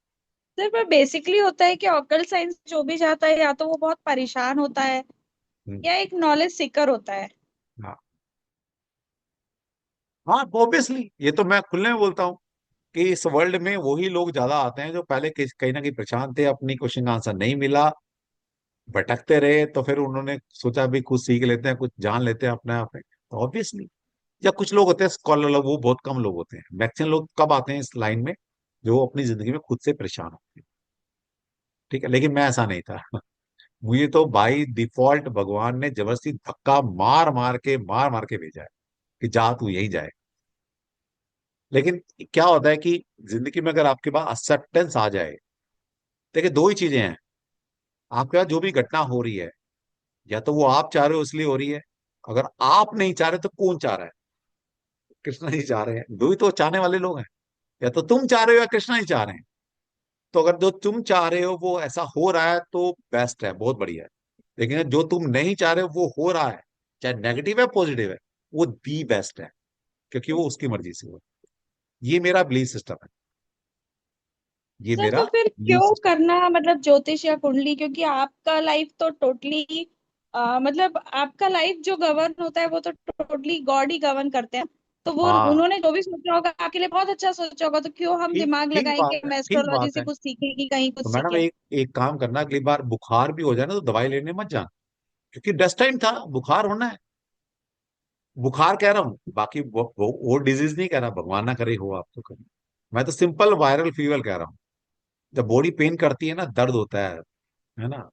सर पर बेसिकली होता है कि ऑकल्ट साइंस जो भी जाता है या तो वो बहुत परेशान होता है हम्म, या एक नॉलेज सीकर होता है। हाँ हाँ, ऑब्वियसली ये तो मैं खुले में बोलता हूँ कि इस वर्ल्ड में वही लोग ज्यादा आते हैं जो पहले कहीं ना कहीं परेशान थे, अपनी क्वेश्चन का आंसर नहीं मिला, भटकते रहे, तो फिर उन्होंने सोचा भी कुछ सीख लेते हैं, कुछ जान लेते हैं अपने आप में, तो ऑब्वियसली। या कुछ लोग होते हैं स्कॉलर लोग, वो बहुत कम लोग होते हैं। मैक्सिमम लोग कब आते हैं इस लाइन में? जो अपनी जिंदगी में खुद से परेशान होते हैं। ठीक है, लेकिन मैं ऐसा नहीं था। मुझे तो बाई डिफॉल्ट भगवान ने जबरदस्ती धक्का मार मार के भेजा है कि जा तू यही जाए। लेकिन क्या होता है कि जिंदगी में अगर आपके पास एक्सेप्टेंस आ जाए, देखिए दो ही चीजें हैं। आपके पास जो भी घटना हो रही है, या तो वो आप चाह रहे हो इसलिए हो रही है, अगर आप नहीं चाह रहे तो कौन चाह रहा है? कृष्णा जी चाह रहे हैं, दो ही तो चाहने वाले लोग हैं। या तो तुम चाह रहे हो या कृष्णा जी चाह रहे हैं। तो अगर जो तुम चाह रहे हो वो ऐसा हो रहा है तो बेस्ट है, बहुत बढ़िया है। लेकिन जो तुम नहीं चाह रहे हो वो हो रहा है, चाहे नेगेटिव है पॉजिटिव है, वो दी बेस्ट है, क्योंकि वो उसकी मर्जी से हुआ। ये मेरा बिलीफ सिस्टम है, ये सर मेरा तो फिर बिलीफ क्यों सिस्टम। करना मतलब ज्योतिष या कुंडली, क्योंकि आपका लाइफ तो टोटली मतलब आपका लाइफ जो गवर्न होता है वो तो टोटली गॉड ही गवर्न करते हैं। तो वो हाँ, उन्होंने जो भी सोचा होगा आपके लिए बहुत अच्छा सोचा होगा, तो क्यों हम ठीक दिमाग ठीक लगाएं कि बात है, हम ठीक एस्ट्रोलॉजी बात से है। कुछ सीखें कि कहीं तो कुछ मैडम सीखें। एक एक काम करना, अगली बार बुखार भी हो जाए ना तो दवाई लेने मत जाना, क्योंकि डस्ट टाइम था, बुखार होना है। बुखार कह रहा हूँ, बाकी वो डिजीज नहीं कह रहा, भगवान ना करे हो आप तो कभी। मैं तो सिंपल वायरल फीवर कह रहा हूँ। जब बॉडी पेन करती है ना, दर्द होता है ना,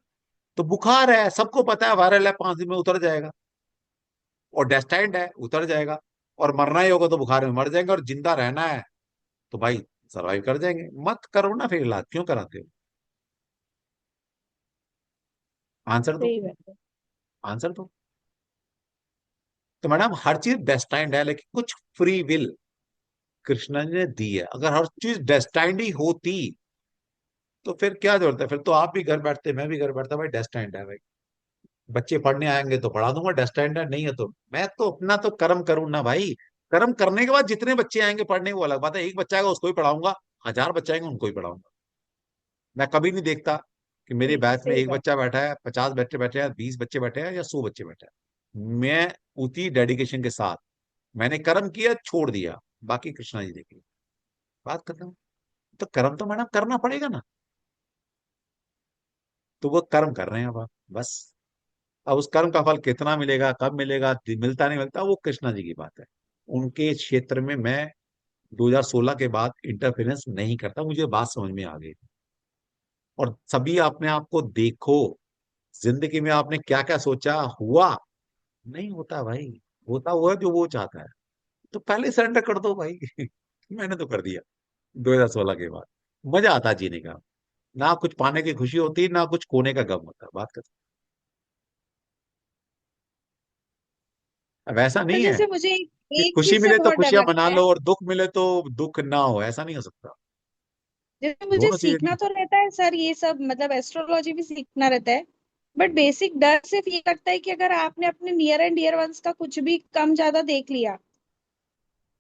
तो बुखार है, सबको पता है, वायरल है, 5 दिन में उतर जाएगा। और डेस्टाइंड है, उतर जाएगा। और मरना ही होगा तो बुखार में मर जाएंगे, और जिंदा रहना है तो भाई सरवाइव कर जाएंगे। मत करो ना फिर इलाज, क्यों कराते हो? आंसर दो, सही बात है। आंसर दो। तो मैडम हर चीज डेस्टाइंड है, लेकिन कुछ फ्री विल कृष्ण ने दी है। अगर हर चीज डेस्टाइंड ही होती तो फिर क्या जरूरत है? फिर तो आप भी घर बैठते, मैं भी घर बैठता, भाई डेस्टाइंड है भाई। बच्चे पढ़ने आएंगे तो पढ़ा दूंगा, डेस्टाइंड है, नहीं है तो मैं तो अपना तो कर्म करूँ ना भाई। कर्म करने के बाद जितने बच्चे आएंगे पढ़ने वो अलग बात है, एक बच्चा आएगा उसको ही पढ़ाऊंगा, 1000 बच्चे आएंगे उनको ही पढ़ाऊंगा। मैं कभी नहीं देखता कि मेरे जी बैच में सही एक बात। बच्चा बैठा है, 50 बच्चे बैठे हैं, 20 बच्चे बैठे हैं, या 100 बच्चे बैठे हैं। मैं उसी डेडिकेशन के साथ मैंने कर्म किया, छोड़ दिया, बाकी कृष्णा जी देखिए। बात करता हूँ, तो कर्म तो मैडम करना पड़ेगा ना। तो वो कर्म कर रहे हैं अब आप, बस। अब उस कर्म का फल कितना मिलेगा, कब मिलेगा, मिलता नहीं मिलता, वो कृष्णा जी की बात है। उनके क्षेत्र में मैं 2016 के बाद इंटरफेरेंस नहीं करता, मुझे बात समझ में आ गई। और सभी अपने आप को देखो, जिंदगी में आपने क्या क्या सोचा, हुआ? नहीं होता भाई। होता हुआ जो वो चाहता है। तो पहले सरेंडर कर दो भाई। मैंने तो कर दिया 2016 के बाद। मजा आता है जीने का। ना कुछ पाने की खुशी होती, ना कुछ खोने का गम होता। बात कर, अब ऐसा पर नहीं है जैसे मुझे कि एक खुशी चीज से मिले तो बहुत डर खुशियां मना लगता है। लो और दुख मिले तो दुख ना हो, ऐसा नहीं हो सकता। जैसे मुझे दोनों चीजें सीखना नहीं। तो रहता है सर, ये सब मतलब एस्ट्रोलॉजी भी सीखना रहता है। बट बेसिक डर सिर्फ ये लगता है कि अगर आपने अपने नियर एंड डियर वंस का कुछ भी कम ज्यादा देख लिया,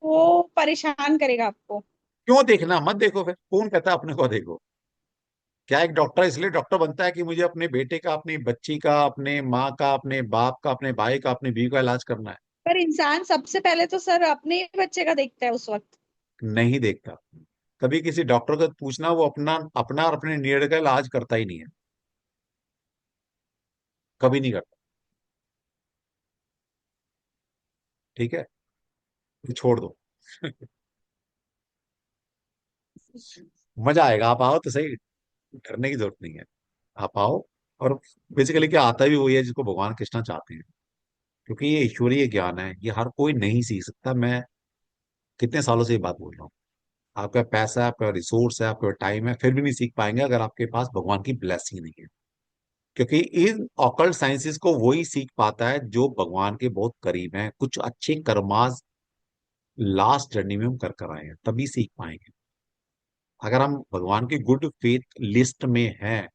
वो परेशान करेगा आपको। क्यों देखना? मत देखो फिर। कौन कहता है अपने को देखो? क्या एक डॉक्टर इसलिए डॉक्टर बनता है कि मुझे अपने बेटे का, अपनी बच्ची का, अपने माँ का, अपने बाप का, अपने भाई का, अपनी बीवी का इलाज करना है? पर इंसान सबसे पहले तो सर अपने ही बच्चे का देखता है उस वक्त। नहीं देखता। कभी किसी डॉक्टर को पूछना, वो अपना अपना और अपने नीड का इलाज करता ही नहीं है। कभी नहीं करता। ठीक है, ये छोड़ दो। मजा आएगा, आप आओ तो सही। डरने की जरूरत नहीं है। आप आओ। और बेसिकली क्या आता भी वही है जिसको भगवान कृष्णा चाहते हैं। क्योंकि ये ईश्वरीय ज्ञान है, ये हर कोई नहीं सीख सकता। मैं कितने सालों से ये बात बोल रहा हूँ। आपका पैसा है, आपका रिसोर्स है, आपका टाइम है, फिर भी नहीं सीख पाएंगे अगर आपके पास भगवान की ब्लेसिंग नहीं है। क्योंकि इन ऑकल्ट साइंसेस को वही सीख पाता है जो भगवान के बहुत करीब है, कुछ अच्छे कर्मास लास्ट जर्नी में हम कर कर आए हैं, तभी सीख पाएंगे। अगर हम भगवान की गुड फेथ लिस्ट में हैं,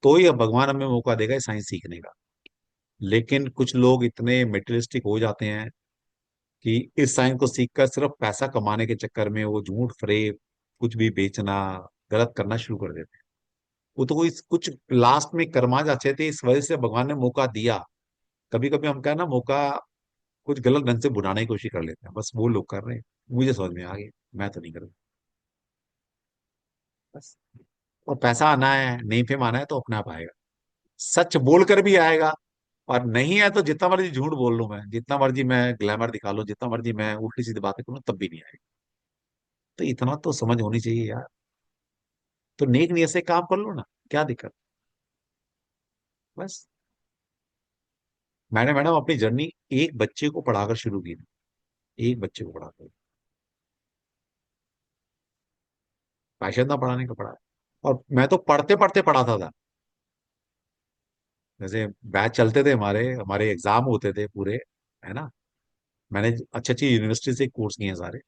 तो ही अब भगवान हमें मौका देगा साइंस सीखने का। लेकिन कुछ लोग इतने मेटेरियलिस्टिक हो जाते हैं कि इस साइंस को सीखकर सिर्फ पैसा कमाने के चक्कर में वो झूठ फरेब कुछ भी बेचना, गलत करना शुरू कर देते हैं। वो तो कोई कुछ लास्ट में कर्माज अच्छे थे, इस वजह से भगवान ने मौका दिया। कभी कभी हम क्या है ना, मौका कुछ गलत ढंग से बुलाने की कोशिश कर लेते हैं, बस वो लोग कर रहे हैं। मुझे समझ में आ गया, मैं तो नहीं कर रहा। बस। और पैसा आना है, नहीं फेम आना है तो अपने आप आएगा। सच बोलकर भी आएगा। और नहीं है तो जितना मर्जी झूठ बोल लूं मैं, जितना मर्जी मैं ग्लैमर दिखा लूं, जितना मर्जी मैं उल्टी सीधी बातें करूं, तब भी नहीं आएगा। तो इतना तो समझ होनी चाहिए यार। तो नेक नियत से काम कर लो ना, क्या दिक्कत? बस। मैंने मैडम अपनी जर्नी एक बच्चे को पढ़ाकर शुरू की थी। एक बच्चे को पढ़ाकर। पैशन था पढ़ाने का, पढ़ा। और मैं तो पढ़ते पढ़ते पढ़ाता था। जैसे बैच चलते थे हमारे हमारे एग्जाम होते थे पूरे, है ना। मैंने अच्छी अच्छी यूनिवर्सिटी से कोर्स किए हैं सारे।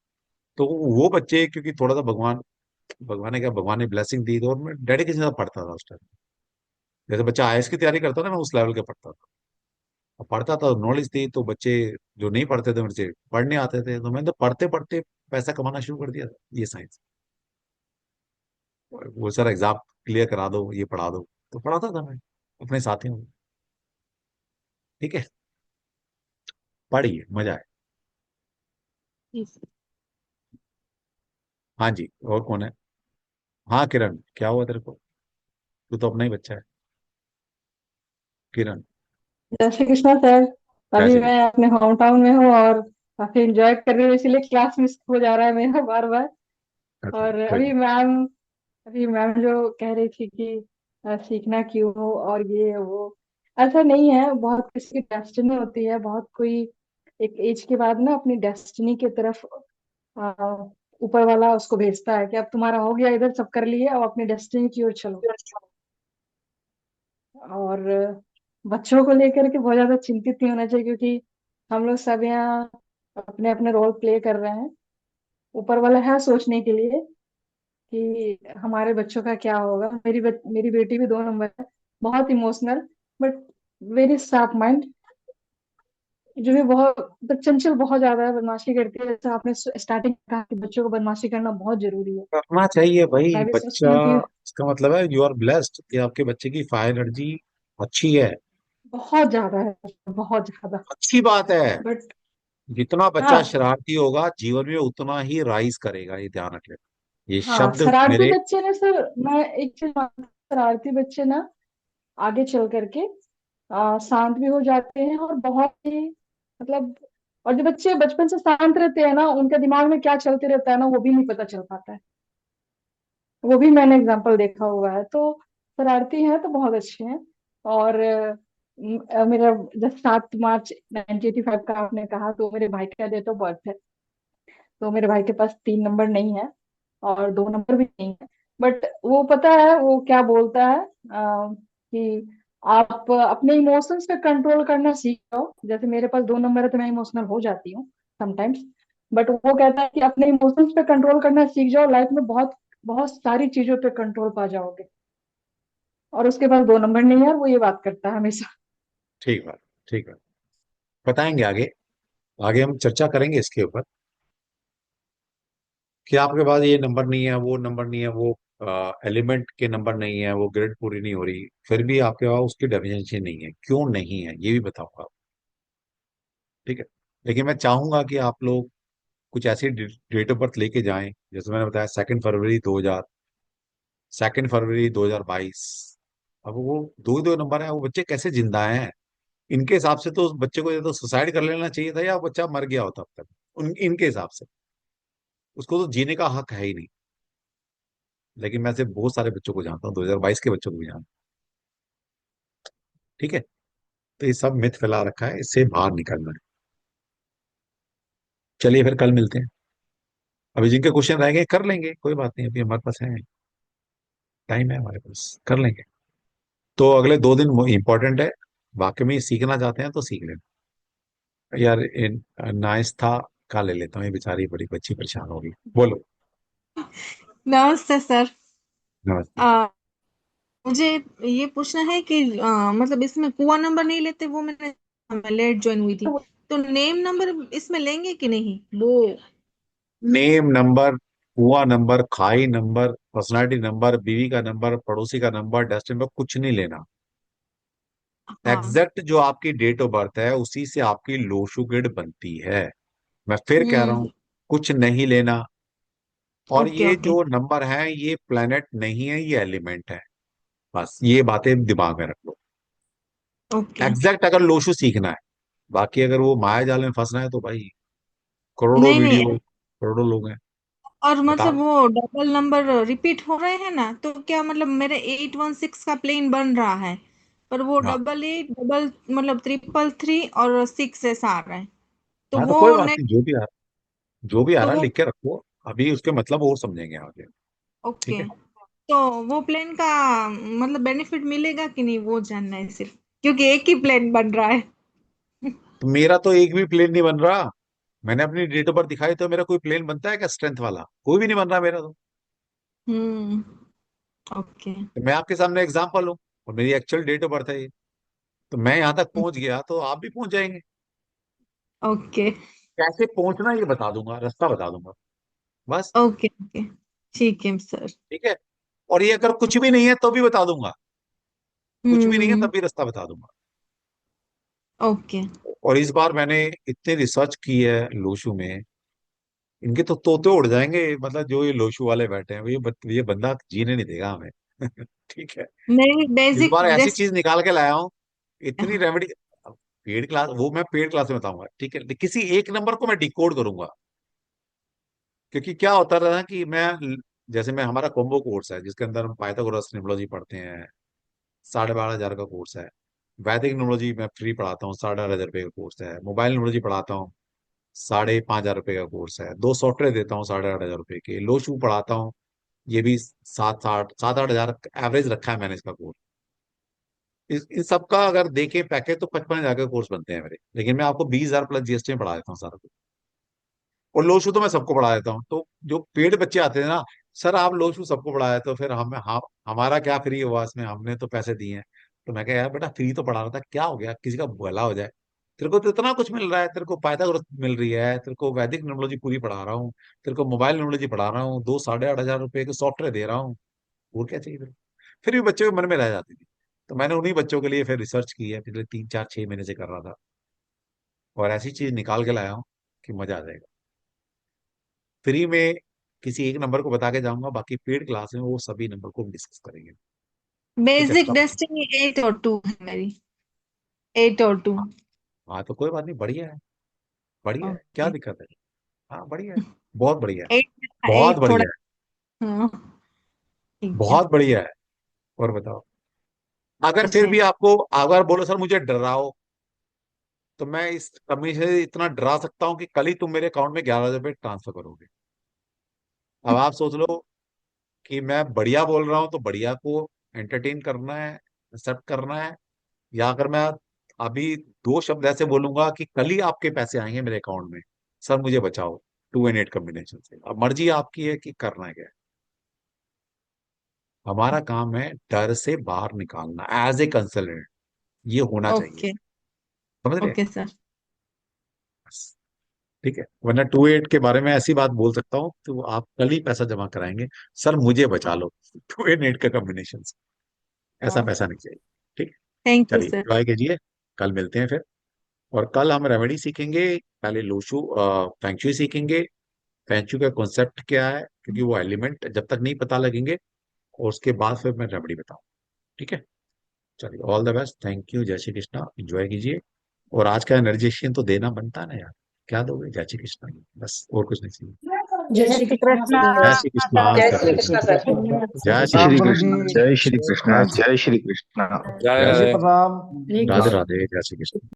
तो वो बच्चे, क्योंकि थोड़ा सा भगवान भगवान ने क्या, भगवान ने ब्लेसिंग दी थी, और मैं डेडिकेशन से पढ़ता था उस टाइम। जैसे बच्चा आईएएस की तैयारी करता था, मैं उस लेवल के पढ़ता था। और पढ़ता था, नॉलेज थी, तो बच्चे जो नहीं पढ़ते थे मेरे से पढ़ने आते थे, तो मैंने तो पढ़ते पढ़ते पैसा कमाना शुरू कर दिया था, ये साइंस। वो सर एग्जाम क्लियर करा दो, ये पढ़ा दो। तो पढ़ाता था मैं अपने साथियों को। ठीक है, पढ़िए, मजा आए। हाँ जी, और कौन है? हाँ किरण, क्या हुआ तेरे को? तू तो अपना ही बच्चा है। किरण। जय श्री कृष्णा सर। जय अभी श्री मैं कृष्ण। अपने होम टाउन में हूँ और काफी एंजॉय कर रही हूँ, इसीलिए क्लास मिस हो जा रहा है मेरा बार बार। अच्छा, और कोई नहीं। अभी मैम जो कह रही थी कि सीखना क्यों हो और ये वो, ऐसा नहीं है। बहुत किसी की डेस्टिनी होती है, बहुत कोई एक एज के बाद ना अपनी डेस्टिनी की तरफ अ, ऊपर वाला उसको भेजता है कि अब तुम्हारा हो गया, इधर सब कर लिए, अब अपनी डेस्टिनी की ओर चलो। और बच्चों को लेकर के बहुत ज्यादा चिंतित नहीं होना चाहिए, क्योंकि हम लोग सब यहाँ अपने अपने रोल प्ले कर रहे हैं। ऊपर वाला है सोचने के लिए कि हमारे बच्चों का क्या होगा। मेरी बेटी भी 2 नंबर है, बहुत emotional, but very sharp mind. जो भी बहुत मतलब चंचल बहुत ज्यादा है, बदमाशी करती है। जैसे आपने स्टार्टिंग में कहा कि बच्चों को बदमाशी करना बहुत जरूरी है। करना चाहिए भाई मैं भी सोचती बच्चा। हूँ कि इसका मतलब है यू आर ब्लेस्ड कि आपके बच्चे की फायर एनर्जी अच्छी है। बहुत ज्यादा है, बहुत ज्यादा। अच्छी बात है। बट जितना बच्चा हाँ, शरारती होगा जीवन में उतना ही राइज करेगा, ये ध्यान रख लेना। ये हाँ शब्द शरारती मेरे। बच्चे ना सर, मैं एक चीज मानती हूँ, शरारती बच्चे ना आगे चल करके शांत भी हो जाते हैं और बहुत ही मतलब, और जो बच्चे बचपन से शांत रहते हैं ना, उनके दिमाग में क्या चलते रहता है ना, वो भी नहीं पता चल पाता है। वो भी मैंने एग्जाम्पल देखा हुआ है। तो शरारती हैं तो बहुत अच्छे हैं। और मेरा जब 7 मार्च 1985 का आपने कहा, तो मेरे भाई का डेट ऑफ बर्थ है। तो मेरे भाई के पास 3 नंबर नहीं है और 2 नंबर भी नहीं है। बट वो पता है वो क्या बोलता है, कि आप अपने इमोशंस पे कंट्रोल करना सीख जाओ। जैसे मेरे पास 2 नंबर है तो मैं इमोशनल हो जाती हूँ समटाइम्स। बट वो कहता है कि अपने इमोशंस पे कंट्रोल करना सीख जाओ, लाइफ में बहुत बहुत सारी चीजों पे कंट्रोल पा जाओगे। और उसके पास 2 नंबर नहीं है और वो ये बात करता है हमेशा। ठीक बात, ठीक बात। बताएंगे आगे, आगे हम चर्चा करेंगे इसके ऊपर कि आपके पास ये नंबर नहीं है, वो नंबर नहीं है, वो एलिमेंट के नंबर नहीं है, वो ग्रेड पूरी नहीं हो रही, फिर भी आपके पास उसकी डेफिनेशन नहीं है, क्यों नहीं है ये भी बताऊंगा। ठीक है। लेकिन मैं चाहूंगा कि आप लोग कुछ ऐसी डेट ऑफ बर्थ लेके जाएं, जैसे मैंने बताया 2 फरवरी 2000, 2 फरवरी 2022। अब वो दो दो नंबर है, वो बच्चे कैसे जिंदा हैं? इनके हिसाब से तो उस बच्चे को या तो सुसाइड कर लेना चाहिए था, या वो बच्चा मर गया होता अब तक। इनके हिसाब से उसको तो जीने का हक है ही नहीं। लेकिन मैं सिर्फ बहुत सारे बच्चों को जानता हूँ, 2022 के बच्चों को भी जानता हूँ। ठीक है। तो ये सब मिथ फैला रखा है, इससे बाहर निकलना है। चलिए फिर कल मिलते हैं। अभी जिनके क्वेश्चन रह गए कर लेंगे, कोई बात नहीं, अभी हमारे पास है, टाइम है हमारे पास, कर लेंगे। तो अगले 2 दिन इंपॉर्टेंट है। वाकई में सीखना चाहते हैं तो सीख लेना। यार नाइस्था का ले लेता हूँ, ये बेचारी बड़ी बच्ची परेशान होगी। बोलो। नमस्ते सर। नमस्ते। आ, मुझे ये पूछना है कि मतलब इसमें कुआ नंबर नहीं लेते, वो मैं लेट ज्वाइन हुई थी, तो नेम नंबर इसमें लेंगे कि नहीं वो? नेम नंबर, हुआ नंबर, खाई नंबर, पर्सनालिटी नंबर, बीवी का नंबर, पड़ोसी का नंबर, डेस्टिनी नंबर, कुछ नहीं लेना। हाँ। एग्जैक्ट जो आपकी डेट ऑफ बर्थ है उसी से आपकी लोशु ग्रेड बनती है। मैं फिर कह रहा हूं, हम्म। कुछ नहीं लेना। और ओके ये ओके। जो नंबर है ये प्लेनेट नहीं है, ये एलिमेंट है। बस ये बातें दिमाग में रख लो। ओके। एग्जैक्ट अगर लोशु सीखना है, बाकी अगर वो माया जाल में फंसना है तो भाई करोड़ों नहीं नहीं। वीडियो, करोड़ों लोग हैं। और बता। मतलब वो डबल नंबर रिपीट हो रहे हैं ना, तो क्या मतलब मेरे 816 का प्लेन बन रहा है, पर वो हाँ, 88 डबल मतलब 333 और 6 ऐसा आ रहा है, तो हाँ तो कोई वो बात ने नहीं, जो भी आ तो रहा है वो लिख के रखो। अभी उसके मतलब और समझेंगे आगे। ठीक ओके। है। तो वो प्लेन का मतलब बेनिफिट मिलेगा कि नहीं, वो जानना है सिर्फ, क्योंकि एक ही प्लेन बन रहा है। तो मेरा तो एक भी प्लेन नहीं बन रहा। मैंने अपनी डेट ऑफ बर्थ दिखाई, तो मेरा कोई प्लेन बनता है क्या स्ट्रेंथ वाला? कोई भी नहीं बन रहा मेरा तो। हम्म। ओके तो मैं आपके सामने एग्जाम्पल हूँ, और मेरी एक्चुअल डेट ऑफ बर्थ है ये। तो मैं यहाँ तक पहुंच गया तो आप भी पहुंच जाएंगे। ओके कैसे पहुंचना ये बता दूंगा, रास्ता बता दूंगा, बस। Okay okay. ठीक है सर। ठीक है। और ये अगर कुछ भी नहीं है तो भी बता दूंगा, कुछ भी नहीं है हम्म। तब भी रास्ता बता दूंगा। ओके। और इस बार मैंने इतनी रिसर्च की है लोशु में, इनके तो तोते उड़ जाएंगे। मतलब जो ये लोशु वाले बैठे हैं, ये बंदा जीने नहीं देगा हमें। ठीक है। मेरी इस बेसिक बार ऐसी रेस्ट। चीज निकाल के लाया हूँ, इतनी रेमेडी। पेड क्लास, वो मैं पेड क्लास में बताऊंगा, ठीक है। किसी एक नंबर को मैं डिकोड करूंगा। क्योंकि क्या होता रहा ना कि जैसे मैं, हमारा कॉम्बो कोर्स है जिसके अंदर हम पाइथागोरस न्यूमरोलॉजी पढ़ते हैं, 12,500 का कोर्स है। वैदिक न्यूमरोलॉजी मैं फ्री पढ़ाता हूँ, 8,500 का कोर्स है। मोबाइल न्यूमरोलॉजी पढ़ाता हूँ, 5,500 का कोर्स है। 2 सॉफ्टवेयर देता हूँ 8,500 के। लोशू पढ़ाता हूँ, ये भी 7-8 एवरेज रखा है मैंने इसका कोर्स। इन सबका अगर देखें पैकेज तो 55,000 के कोर्स बनते हैं मेरे। लेकिन मैं आपको 20,000 प्लस जीएसटी में पढ़ा देता हूँ सारा कुछ। और लोशू तो मैं सबको पढ़ा देता हूँ। तो जो पेड बच्चे आते हैं ना, सर आप लोशू सबको पढ़ा देते हो, फिर हमारा क्या फ्री हुआ इसमें, हमने तो पैसे दिए हैं। तो मैं कहा यार बेटा, फ्री तो पढ़ा रहा था, क्या हो गया, किसी का भला हो जाए। तेरे को तो इतना कुछ मिल रहा है, तेरे को पाइथागोरस मिल रही है, तेरे को वैदिक न्यूमरोलॉजी पूरी पढ़ा रहा हूँ, तेरे को मोबाइल न्यूमरोलॉजी पढ़ा रहा हूँ, 2-8,500 रुपए के सॉफ्टवेयर दे रहा हूँ, और क्या चाहिए तेरे को? फिर भी बच्चे के मन में रह जाती थी। तो मैंने उन्हीं बच्चों के लिए फिर रिसर्च की है, पिछले 3-4-6 महीने से कर रहा था। और ऐसी चीज निकाल के लाया हूँ कि मजा आ जाएगा। फ्री में किसी एक नंबर को बता के जाऊंगा, बाकी पेड क्लास में वो सभी नंबर को डिस्कस करेंगे। कुछ बेसिक एक्स्ट्रा। डेस्टिनी 8 और 2 है मेरी, 8 और 2। हाँ तो कोई बात नहीं, बढ़िया है, बढ़िया है, क्या ओके। दिक्कत है? हाँ बढ़िया है, बहुत बढ़िया है, 8, बहुत 8 थोड़ा। बढ़िया है, हाँ। ठीक है। बहुत बढ़िया है। और बताओ। अगर फिर अच्छा भी आपको अगर बोलो सर मुझे डराओ, तो मैं इस कमीशन से इतना डरा सकता हूँ कि कल ही तुम मेरे अकाउंट में 11,000 रुपये ट्रांसफर करोगे। अब आप सोच लो कि मैं बढ़िया बोल रहा हूँ तो बढ़िया को एंटरटेन करना है, एक्सेप्ट करना है, या अगर मैं अभी दो शब्द ऐसे बोलूंगा कि कल ही आपके पैसे आएंगे मेरे अकाउंट में, सर मुझे बचाओ, 2 and 8 कॉम्बिनेशन से। अब मर्जी आपकी है कि करना है क्या है। हमारा काम है डर से बाहर निकालना एज ए कंसल्टेंट, ये होना चाहिए, ओके समझ रहे हैं? Okay sir. बस, ठीक है। वरना 2 8 के बारे में ऐसी बात बोल सकता हूँ तो आप कल ही पैसा जमा कराएंगे, सर मुझे बचा लो 2 and 8 का कॉम्बिनेशन से, ऐसा पैसा नहीं चाहिए। ठीक है, थैंक यू चलिए सर। एंजॉय कीजिए, कल मिलते हैं फिर। और कल हम रेमेडी सीखेंगे, पहले लोशु फेंगशुई सीखेंगे, फेंगशुई का कॉन्सेप्ट क्या है, क्योंकि वो एलिमेंट जब तक नहीं पता लगेंगे, और उसके बाद फिर मैं रेमेडी बताऊँ। ठीक है, चलिए all the best, thank you, जय श्री कृष्णा, एंजॉय कीजिए। और आज का एनर्जेशियन तो देना बनता है ना यार, क्या दोगे? जय श्री कृष्णा, बस और कुछ नहीं चाहिए। जय जय श्री श्री कृष्ण कृष्ण। जय श्री कृष्णा, जय जय श्री श्री कृष्ण सर। कृष्ण, जय श्री राम कृष्ण, गुरु जी, जय श्री कृष्ण, जय जय श्री कृष्ण। जय श्री प्रणाम। हरे राधे कृष्ण। राधे, जय श्री कृष्ण।